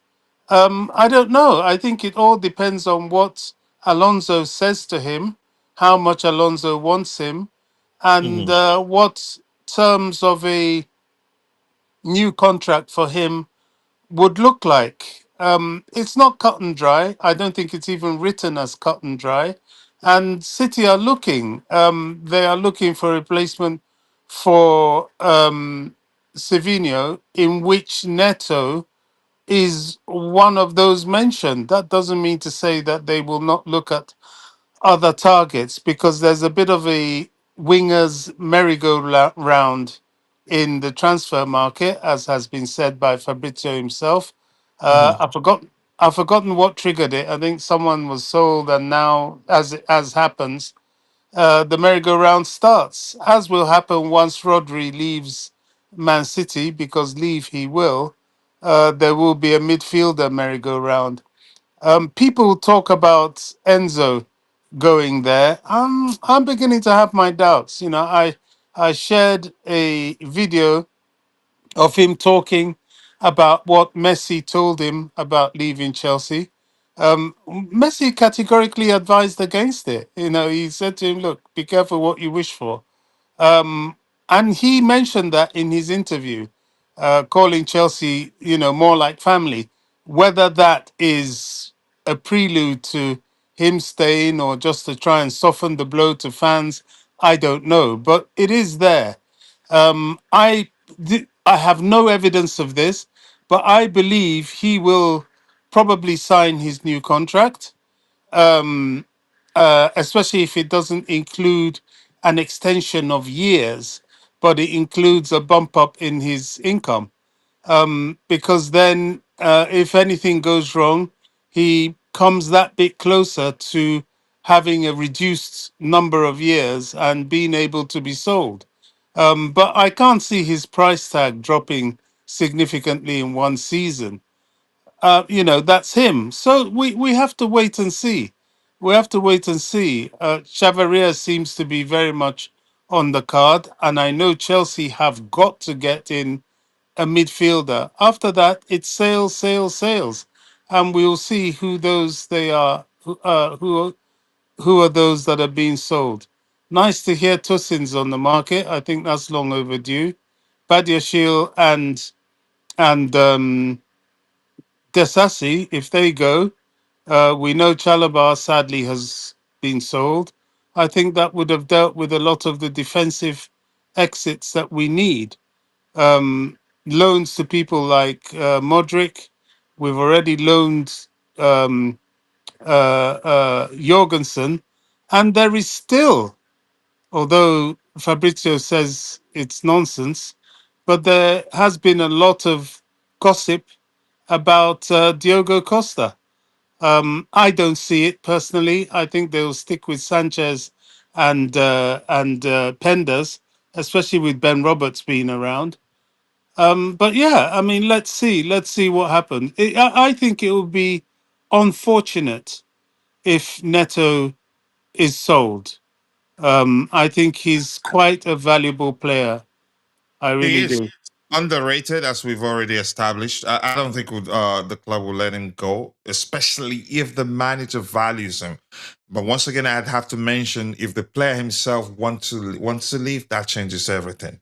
I don't know. I think it all depends on what Alonso says to him, how much Alonso wants him, and Hmm. what terms of a new contract for him would look like. It's not cut and dry. I don't think it's even written as cut and dry. And City are looking. They are looking for a replacement for Savinho, in which Neto is one of those mentioned. That doesn't mean to say that they will not look at other targets, because there's a bit of a wingers merry-go-round in the transfer market, as has been said by Fabrizio himself. Hmm. I've forgotten what triggered it. I think someone was sold, and now, as happens, the merry-go-round starts, as will happen once Rodri leaves Man City, because leave he will. There will be a midfielder merry-go-round. People talk about Enzo going there. I'm beginning to have my doubts. I shared a video of him talking about what Messi told him about leaving Chelsea. Messi categorically advised against it. He said to him, "Look, be careful what you wish for." And he mentioned that in his interview, calling Chelsea, more like family. Whether that is a prelude to him staying or just to try and soften the blow to fans, I don't know. But it is there. I have no evidence of this, but I believe he will probably sign his new contract, especially if it doesn't include an extension of years, but it includes a bump up in his income. Because then, if anything goes wrong, he comes that bit closer to having a reduced number of years and being able to be sold. But I can't see his price tag dropping significantly in one season. That's him. So we have to wait and see. We have to wait and see. Chavarría seems to be very much on the card, and I know Chelsea have got to get in a midfielder. After that, it's sales, sales, sales, and we'll see who those they are. Who are those that are being sold? Nice to hear Tussin's on the market. I think that's long overdue. Badiashile and Desassi, if they go, we know Chalabar sadly has been sold. I think that would have dealt with a lot of the defensive exits that we need. Loans to people like Modric. We've already loaned Jorgensen, and there is still, although Fabrizio says it's nonsense, but there has been a lot of gossip about Diogo Costa. I don't see it personally. I think they'll stick with Sanchez and Penders, especially with Ben Roberts being around. But yeah, I mean, let's see what happens. I think it would be unfortunate if Neto is sold. I think he's quite a valuable player. I He really is do. underrated, as we've already established. I don't think the club will let him go, especially if the manager values him. But once again, I'd have to mention, if the player himself wants to leave, that changes everything.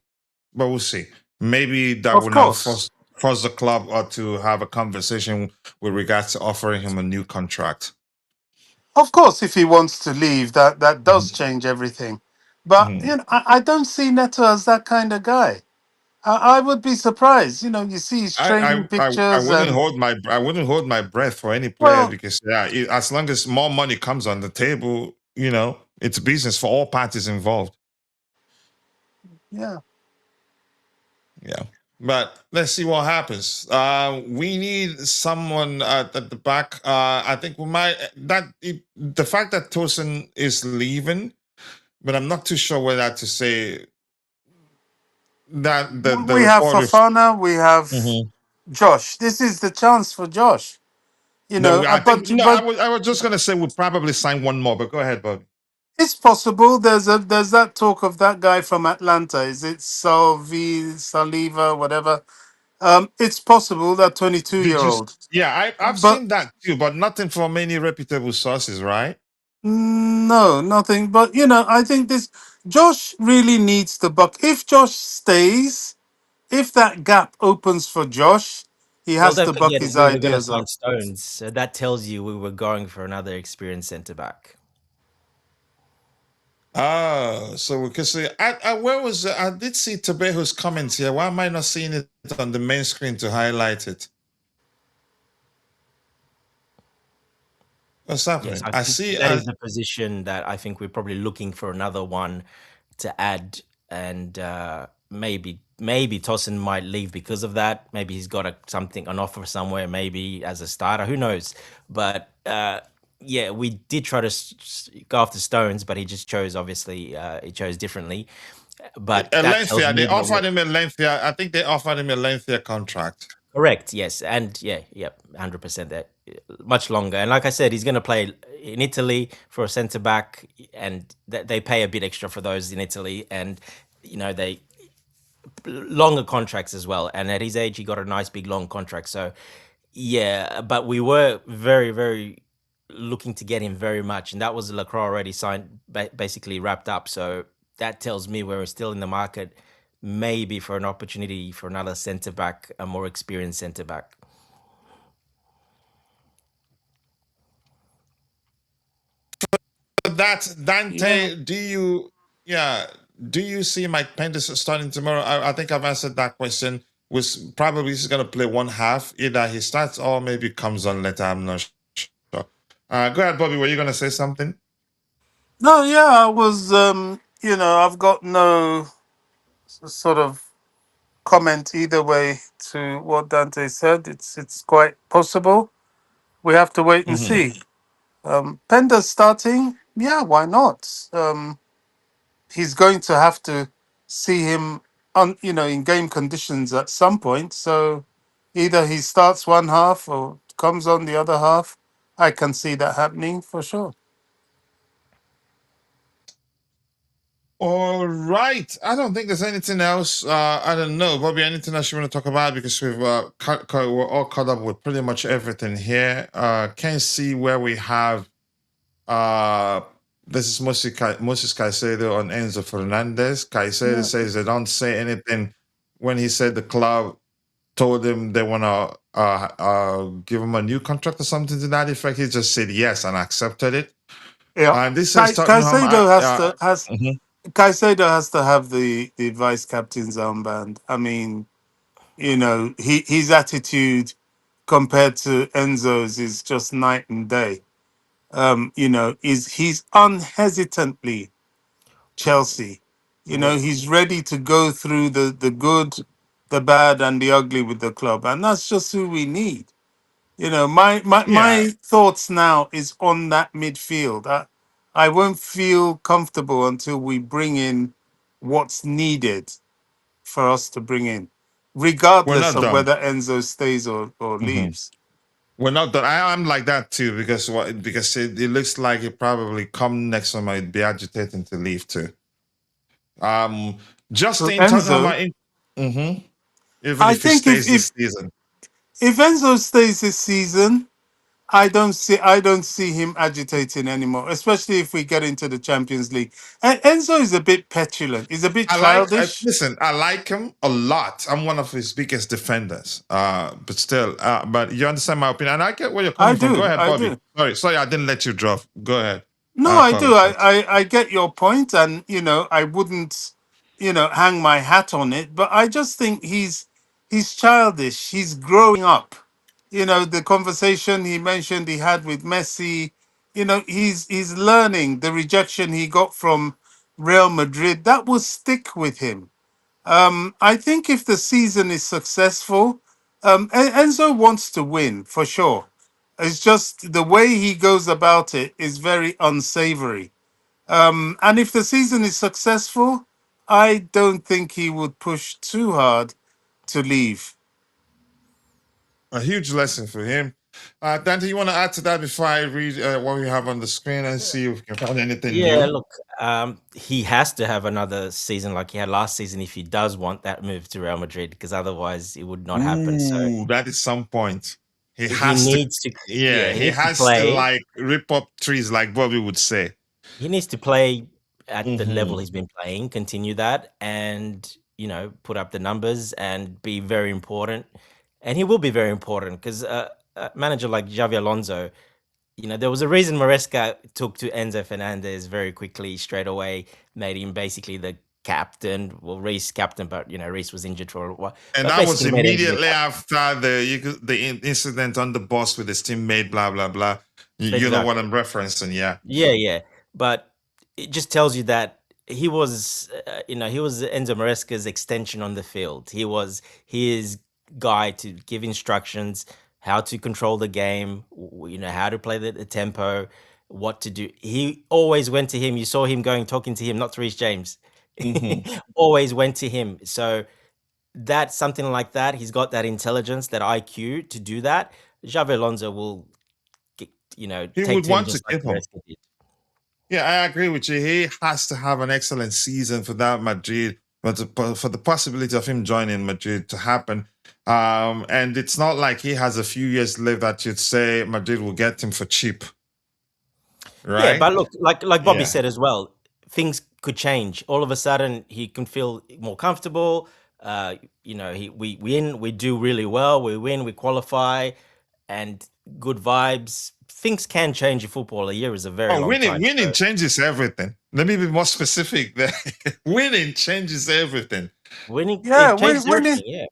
But we'll see. Maybe that Of will now course. force the club to have a conversation with regards to offering him a new contract. Of course, if he wants to leave, that does Mhm. change everything. But Mhm. I don't see Neto as that kind of guy. I would be surprised. You see his training I pictures, wouldn't and hold I wouldn't hold my breath for any player well, because yeah, as long as more money comes on the table, it's business for all parties involved. yeah. Yeah. But let's see what happens. We need someone at the back. I think we might the fact that Tosin is leaving, but I'm not too sure whether to say that the We have report is. Fafana, we have Mhm. Josh. This is the chance for Josh. No, I think no. But I was just gonna say we'll probably sign one more, but go ahead, Bob. it's possible. There's that talk of that guy from Atlanta. Is it Saliva, whatever? It's possible that 22 Did year you? old. Yeah, I've But seen that too, but nothing from any reputable sources, right? no, nothing. But I think this Josh really needs the buck. If Josh stays, if that gap opens for Josh, he Well, has don't to buck forget his we were going to ideas sign up. Stones, so that tells you we were going for another experienced centre back. Oh, so we could see. Where was I did see Tobeho's comments here. Why am I not seeing it on the main screen to highlight it? What's Yes, happening? I I think see. that is the position that I think we're probably looking for another one to add, and maybe Tosin might leave because of that. Maybe he's got an offer somewhere, maybe as a starter. Who knows? But yeah, we did try to go after Stones, but he just chose obviously he chose differently. But A that tells lengthier. They me that we're offered him a lengthier. I think they offered him a lengthier contract. correct. Yes, and yeah, yep, 100%. That much longer. And like I said, he's going to play in Italy for a centre back, and they pay a bit extra for those in Italy, and they longer contracts as well. And at his age, he got a nice big long contract. So yeah, but we were very, very looking to get him very much, and that was Lacroix already signed, basically wrapped up. So that tells me we're still in the market, maybe for an opportunity for another centre back, a more experienced centre back. That's Yeah. Dante. Yeah, do you see Mike Pendleton starting tomorrow? I think I've answered that question. Was probably he's going to play one half. Either he starts or maybe comes on later. I'm not sure. Go ahead, Bobby. Were you going to say something? No, yeah, I was. I've got no sort of comment either way to what Dante said. It's quite possible. We have to wait and Hmm. see. Penda starting, yeah, why not? He's going to have to see him on, in game conditions at some point. So either he starts one half or comes on the other half. I can see that happening for sure. All right. I don't think there's anything else. I don't know, Bobby. Anything else you want to talk about? Because we're all caught up with pretty much everything here. Can't see where we have. Uh, this is Moses Caicedo on Enzo Fernandez. Caicedo Yeah. says they don't say anything when he said the club told him they want to give him a new contract or something to that effect. He just said yes and accepted it. Yeah. And this says Tottenham. Mhm. Caicedo has to have the vice captain's armband. I mean, his attitude compared to Enzo's is just night and day. He's unhesitantly Chelsea. He's ready to go through the good, the bad, and the ugly with the club, and that's just who we need. Yeah, My thoughts now is on that midfield. I won't feel comfortable until we bring in what's needed for us to bring in, we're regardless not of done. whether Enzo stays or Mhm. leaves. We're not done. I'm like that too because what? Because it looks like it probably come next summer. It'd be agitating to leave too. Um, So Justin Tottenham Enzo, are in. Even I if he think stays this season. if Enzo stays this season, I don't see him agitating anymore, especially if we get into the Champions League. And Enzo is a bit petulant. He's a bit childish. listen, I like him a lot. I'm one of his biggest defenders. But still, but you understand my opinion, and I get where you're I coming from. Go do. ahead, I Bobby. do. Sorry, I didn't let you drop. Go ahead. No, I I do. apologize. I get your point, and I wouldn't, hang my hat on it. But I just think he's childish. He's growing up. The conversation he mentioned he had with Messi. He's learning. The rejection he got from Real Madrid, that will stick with him. I think if the season is successful, Enzo wants to win for sure. It's just the way he goes about it is very unsavory. And if the season is successful, I don't think he would push too hard to leave. A huge lesson for him. Dante, you want to add to that before I read what we have on the screen and see if we can find anything Yeah, new? look, he has to have another season like he had last season if he does want that move to Real Madrid, because otherwise it would not happen. So Ooh, that is some point. He he has to, needs to, yeah, yeah, he he needs to has to play. like rip up trees, like Bobby would say. He needs to play at the level he's Hmm. been playing, continue that, and put up the numbers and be very important. And he will be very important because a manager like Xavi Alonso, there was a reason Maresca took to Enzo Fernandez very quickly, straight away, made him basically the captain. Well, Reece captain, but Reece was injured for a while. And But that was basically made Enzo the immediately captain. after the incident on the bus with his teammate, blah blah blah. You know what Exactly. I'm referencing, yeah. Yeah, yeah. But it just tells you that he was Enzo Maresca's extension on the field. He was his guy to give instructions, how to control the game, how to play the tempo, what to do. He always went to him. You saw him going, talking to him, not to Reece James. Hmm. Always went to him. So that's something like that. He's got that intelligence, that IQ to do that. Xavi Alonso will, get, He take would to him want to just like keep him. Maresca did. Yeah, I agree with you. He has to have an excellent season for that Madrid, but for the possibility of him joining Madrid to happen. And it's not like he has a few years left that you'd say Madrid will get him for cheap, Yeah, right? but look, like Bobby Yeah. said as well, things could change. All of a sudden, he can feel more comfortable. We win, we do really well, we win, we qualify, and good vibes. Things can change in football. A year is a very Oh, long time. winning So changes everything. Let me be more specific there. Winning changes everything. winning, Yeah, it changes everything. Yeah,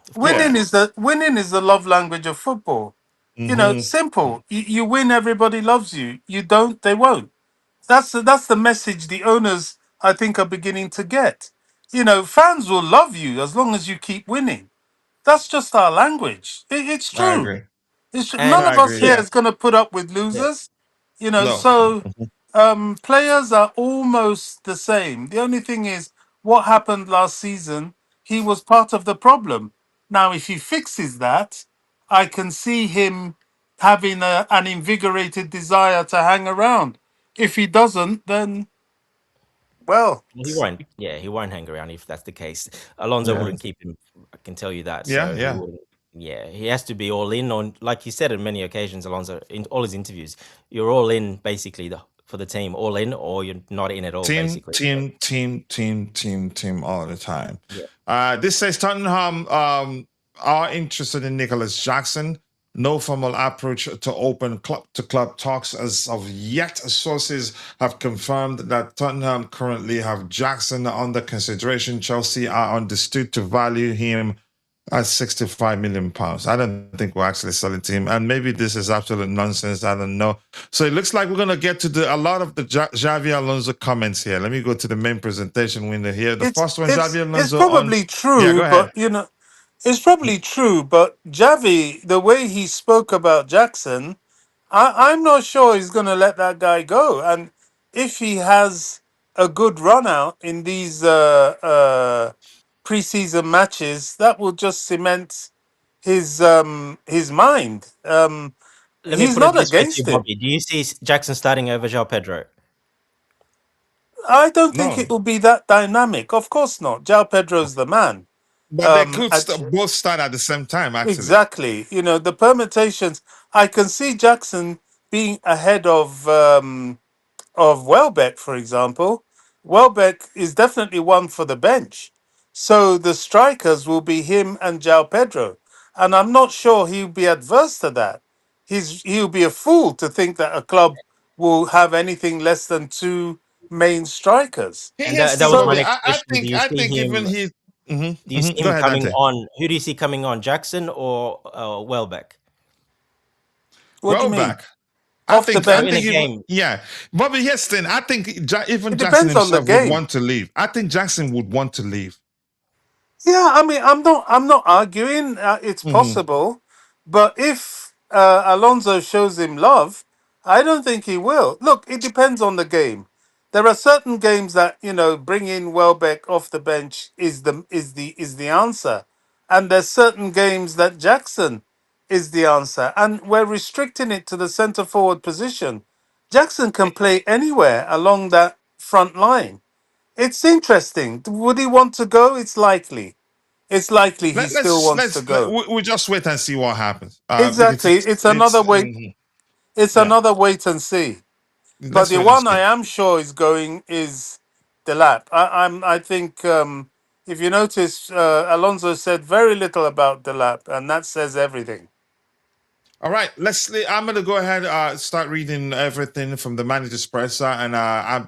of Yeah. course. winning is the love language of football. Hmm. Simple. You win, everybody loves you. You don't, they won't. That's the message the owners, I think, are beginning to get. Fans will love you as long as you keep winning. That's just our language. It's I true. agree. None And I of us agree. here Yeah. is going to put up with yeah, losers. No. So players are almost the same. The only thing is, what happened last season, he was part of the problem. Now, if he fixes that, I can see him having an invigorated desire to hang around. If he doesn't, then, well, well, he won't. Yeah, he won't hang around if that's the case. Alonso Yeah. wouldn't keep him. I can tell you that. Yeah. So he Yeah. wouldn't. Yeah, he has to be all in on, like he said on many occasions, Alonso, in all his interviews. You're all in basically for the team, all in, or you're not in at all, Team, basically. So, team, team, team, team, team all the time. yeah. This says Tottenham are interested in Nicholas Jackson. No formal approach to open club to club talks as of yet. Sources have confirmed that Tottenham currently have Jackson under consideration. Chelsea are understood to value him at £65 million. I don't think we're actually selling to him, and maybe this is absolute nonsense. I don't know. So it looks like we're gonna get to a lot of the Xavi Alonso comments here. Let me go to the main presentation window here. The it's first one, it's Xavi it's Alonso on. probably Yeah, true, go ahead. but it's probably true. But Javi, the way he spoke about Jackson, I'm not sure he's going to let that guy go. And if he has a good run out in these preseason matches, that will just cement his mind. Let me He's put it not this way to you, against it. Bobby. Do you see Jackson starting over João Pedro? I don't think No, it will be that dynamic. Of course not. Jao Pedro's the man. but they could At both start at the same time, actually. Exactly. The permutations. I can see Jackson being ahead of Welbeck, for example. Welbeck is definitely one for the bench. So the strikers will be him and João Pedro. And I'm not sure he'll be adverse to that. He'll be a fool to think that a club will have anything less than two main strikers. And Here's that thing, was my So Bobby. next I question. think I think even he. Do you see Go him ahead, coming Dante. on? Who do you see coming on, Jackson or Welbeck? what do you mean? Welbeck. Off the So I in a think bench? even game, yeah, Bobby. Here's the thing. I think even It Jackson depends on the himself would game. want to leave. I think Jackson would want to leave. Yeah, I mean, I'm not arguing. It's Hmm. possible, but if Alonso shows him love, I don't think he will. Look, it depends on the game. There are certain games that bringing Welbeck off the bench is the answer, and there's certain games that Jackson is the answer, and we're restricting it to the centre forward position. Jackson can play anywhere along that front line. It's interesting. Would he want to go? It's likely. It's likely he still wants to go. We just wait and see what happens. Because Exactly. It's it's another wait. It's yeah. another wait and see. But Let's the wait and one see. I am sure is going is the lap. I think if you notice, Alonso said very little about the lap, and that says everything. All right, I'm gonna go ahead start reading everything from the manager's presser, and I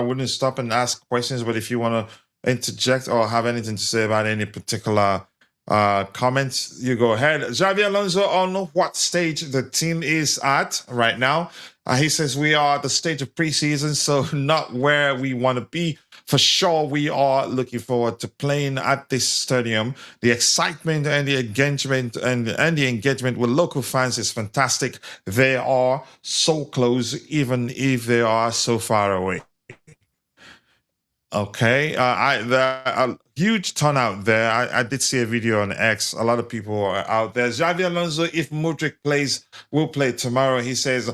wouldn't stop and ask questions, but if you want to interject or have anything to say about any particular comments, you go ahead. Xavi Alonso on what stage the team is at right now. He says we are at the stage of preseason, so not where we want to be. For sure, we are looking forward to playing at this stadium. The excitement and the engagement and the engagement with local fans is fantastic. They are so close, even if they are so far away. Okay, a huge turnout there. I did see a video on X. A lot of people are out there. Xavi Alonso, if Mudryk plays, will play tomorrow. He says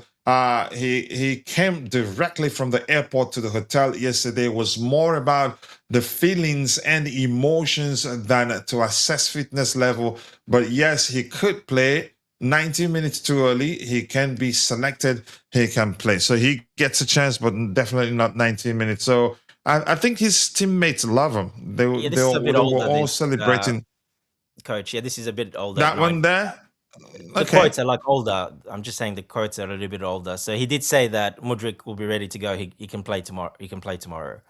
he came directly from the airport to the hotel yesterday. It was more about the feelings and emotions than to assess fitness level. But yes, he could play. 90 minutes too early, he can be selected, he can play. So he gets a chance, but definitely not 90 minutes. So I think his teammates love him. They yeah, they, this is a bit they were older. all This celebrating coach, yeah, this is a bit older. that No, one there. the Okay. quotes are like older. I'm just saying the quotes are a little bit older. So he did say that Mudryk will be ready to go. He can play tomorrow. He can play tomorrow.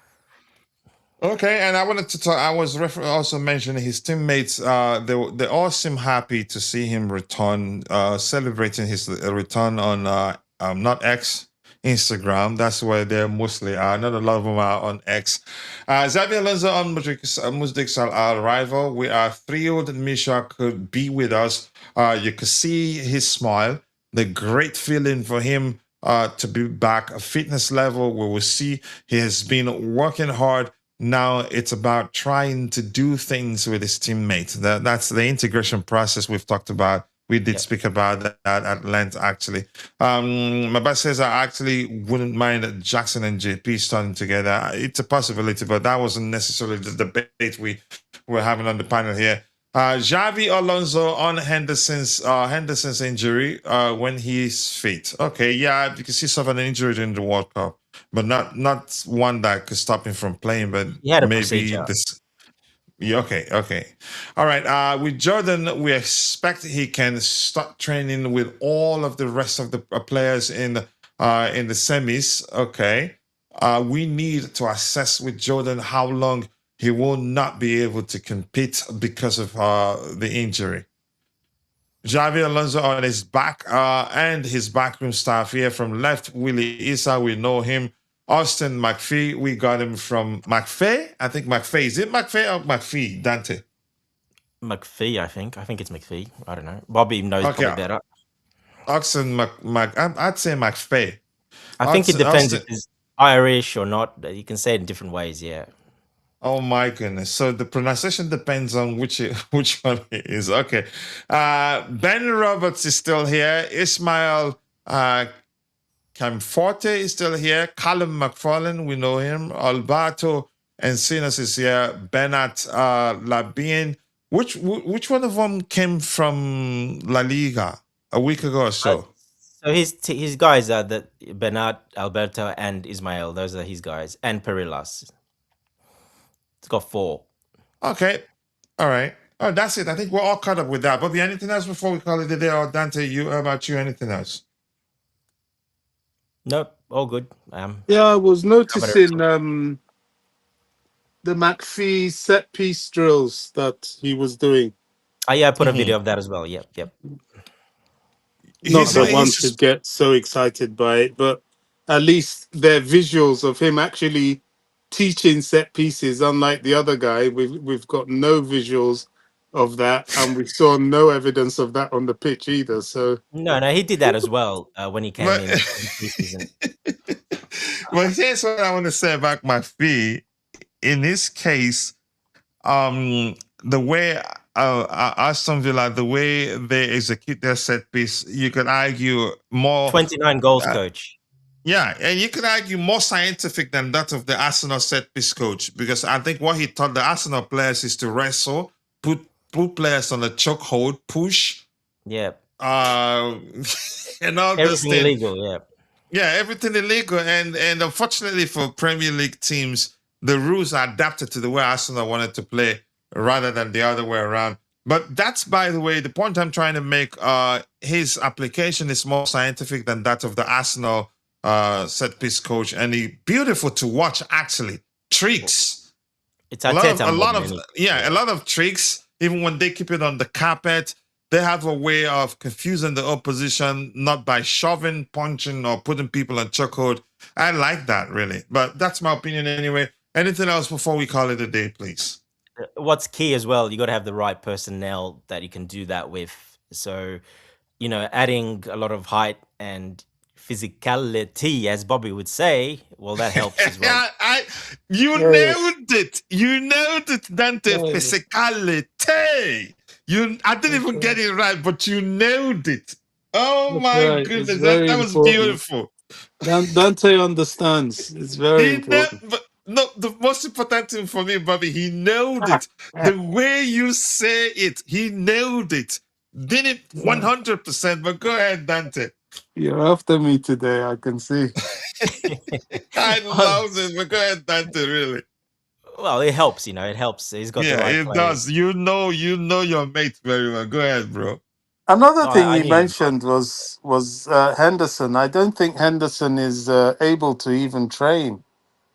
Okay, and I wanted to talk. I was also mentioning his teammates. They all seem happy to see him return, celebrating his return on not X, Instagram. That's where they mostly are. Not a lot of them are on X. Xavi Alonso on Mudryk's arrival. We are thrilled Misha could be with us. You could see his smile, the great feeling for him to be back. A fitness level where we see he has been working hard. Now it's about trying to do things with his teammates. That's the integration process we've talked about. We did Yeah. speak about that at length, actually. Mabas says I actually wouldn't mind Jackson and JP starting together. It's a possibility, but that wasn't necessarily the debate we were having on the panel here. Xavi Alonso on Henderson's injury when he's fit. Okay, yeah, because he suffered an injury during the World Cup, but not one that could stop him from playing. But He had a maybe procedure. this. Yeah, okay. All right. With Jordan, we expect he can start training with all of the rest of the players in the semis. Okay. We need to assess with Jordan how long he will not be able to compete because of the injury. Xavi Alonso on his back and his backroom staff here from left. Willie Issa, we know him. Austin McPhee, we got him from McPhee. I think McPhee. Is it McPhee or McPhee? Dante. McPhee, I think. I think it's McPhee. I don't know. Bobby knows Okay. probably better. Austin I'd say McPhee. I think it depends Austin, if it's Irish or not. You can say it in different ways. Yeah. oh my goodness. So the pronunciation depends on which which one it is. Okay. Ben Roberts is still here. Ismail Camforte is still here. Callum McFarlane, we know him. Alberto Encinas is here. Bernat Labien. Which one of them came from La Liga? a week ago or so. So his guys are the Bernard, Alberto, and Ismael. Those are his guys, and Perillas. It's got 4. Okay. All right. Oh, that's it. I think we're all caught up with that. Bobby, anything else before we call it a day? Or Dante, how about you? Anything else? Nope, all good. Yeah, I was Covered everything. noticing the McPhee set piece drills that he was doing. Oh yeah, I put a video of that as well. Yep. Not that one He's should get so excited by it, but at least they're visuals of him actually teaching set pieces. Unlike the other guy, we've got no visuals of that, and we saw no evidence of that on the pitch either. So No, he did that as well when he came but, in for the preseason. well, here's what I want to say about McPhee. In this case, the way Aston Villa, the way they execute their set piece, you could argue more 29 goals, coach. Yeah, and you could argue more scientific than that of the Arsenal set piece coach, because I think what he taught the Arsenal players is to wrestle, put players on the chokehold, push, Yeah. and all this Everything thing. illegal, yeah. Yeah, everything illegal, and unfortunately for Premier League teams, the rules are adapted to the way Arsenal wanted to play rather than the other way around. But that's, by the way, the point I'm trying to make. His application is more scientific than that of the Arsenal set piece coach, and he beautiful to watch. Actually, tricks. It's a lot of tricks. Even when they keep it on the carpet, they have a way of confusing the opposition, not by shoving, punching, or putting people on chokehold. I like that, really. But that's my opinion anyway. Anything else before we call it a day, please? What's key as well, you got to have the right personnel that you can do that with. So, adding a lot of height and physicality, as Bobby would say, well, that helps as well. Nailed it. You nailed it, Dante. Physicality. I didn't even get it right, but you nailed it. Oh my goodness, that was beautiful. Dante understands. It's very important. No, the most important thing for me, Bobby, he nailed it. The way you say it, he nailed it. Did it 100%. But go ahead, Dante. You're after me today, I can see. I love it. But go ahead, Dante, really. Well, it helps, it helps. He's got the right it does. You know your mate very well. Go ahead, bro. Another thing he mentioned was Henderson. I don't think Henderson is able to even train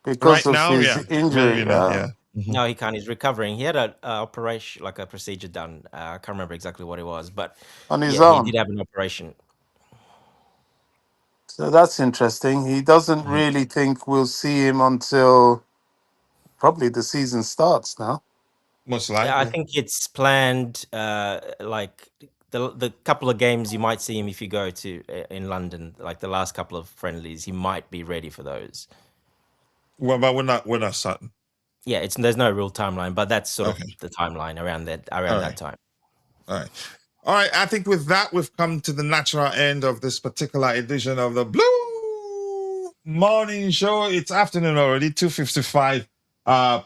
because of his injury. No, he can't. He's recovering. He had an operation, like a procedure done. I can't remember exactly what it was, but on his own, he did have an operation. So that's interesting. He doesn't really think we'll see him until probably the season starts now. Most likely. Yeah, I think it's planned. Like the couple of games you might see him if you go to in London, like the last couple of friendlies, he might be ready for those. Well, but we're not certain. Yeah, there's no real timeline, but that's sort of the timeline around that time. All right. I think with that, we've come to the natural end of this particular edition of the Blue Morning Show. It's afternoon already, 2:55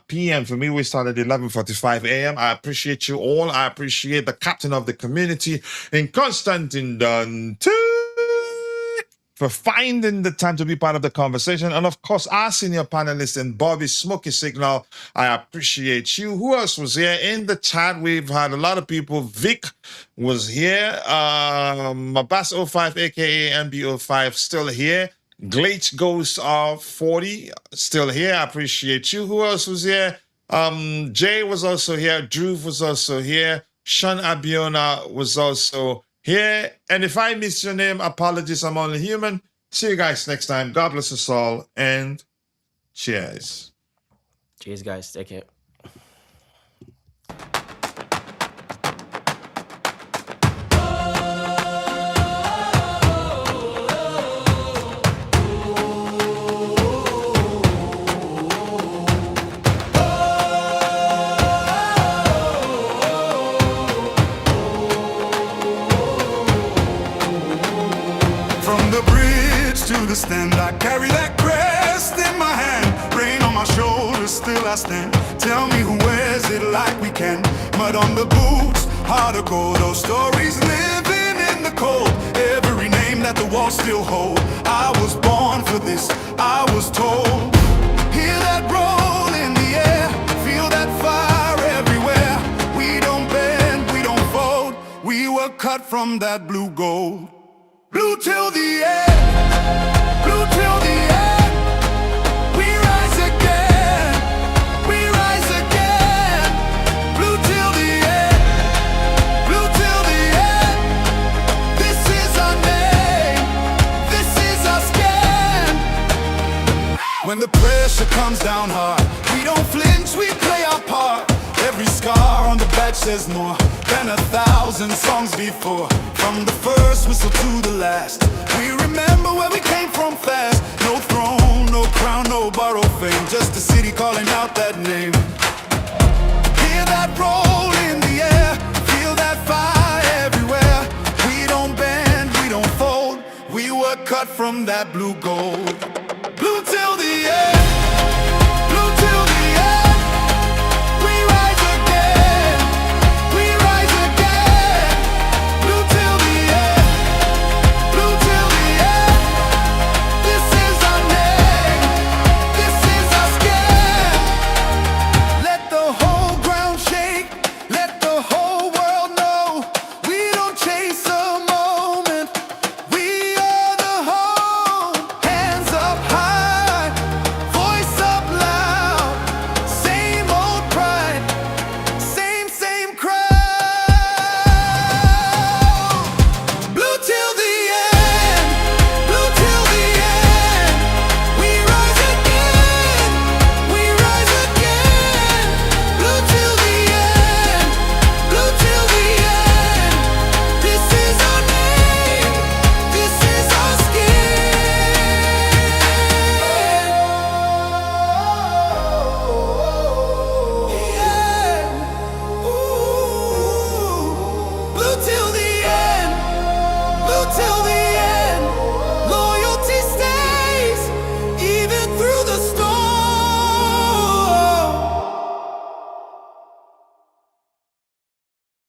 p.m. For me, we started 11:45 a.m. I appreciate you all. I appreciate the captain of the community in Constantine Dante for finding the time to be part of the conversation. And of course, our senior panelist and Bobby Smoky Signal, I appreciate you. Who else was here in the chat? We've had a lot of people. Vic was here. Mabas05, aka MB05, still here. Glitch Ghost 40, still here. I appreciate you. Who else was here? Jay was also here. Drew was also here. Sean Abiona was also here. And if I missed your name, apologies, I'm only human. See you guys next time. God bless us all, and cheers. Cheers, guys. Take care. Stand. I carry that crest in my hand, rain on my shoulders, still I stand. Tell me who wears it like we can. Mud on the boots, heart of gold, those stories living in the cold. Every name that the walls still hold. I was born for this, I was told. Hear that roll in the air, feel that fire everywhere. We don't bend, we don't fold. We were cut from that blue gold. Blue till the end, blue till the end. We rise again, we rise again. Blue till the end, blue till the end. This is our name, this is our skin. When the pressure comes down hard, we don't flinch, we play our part. Every scar on the badge says more than 1,000 songs before. From the first whistle to the last, we remember where we came from fast. No throne, no crown, no borrowed fame, just a city calling out that name. Hear that roll in the air, feel that fire everywhere. We don't bend, we don't fold, we were cut from that blue gold.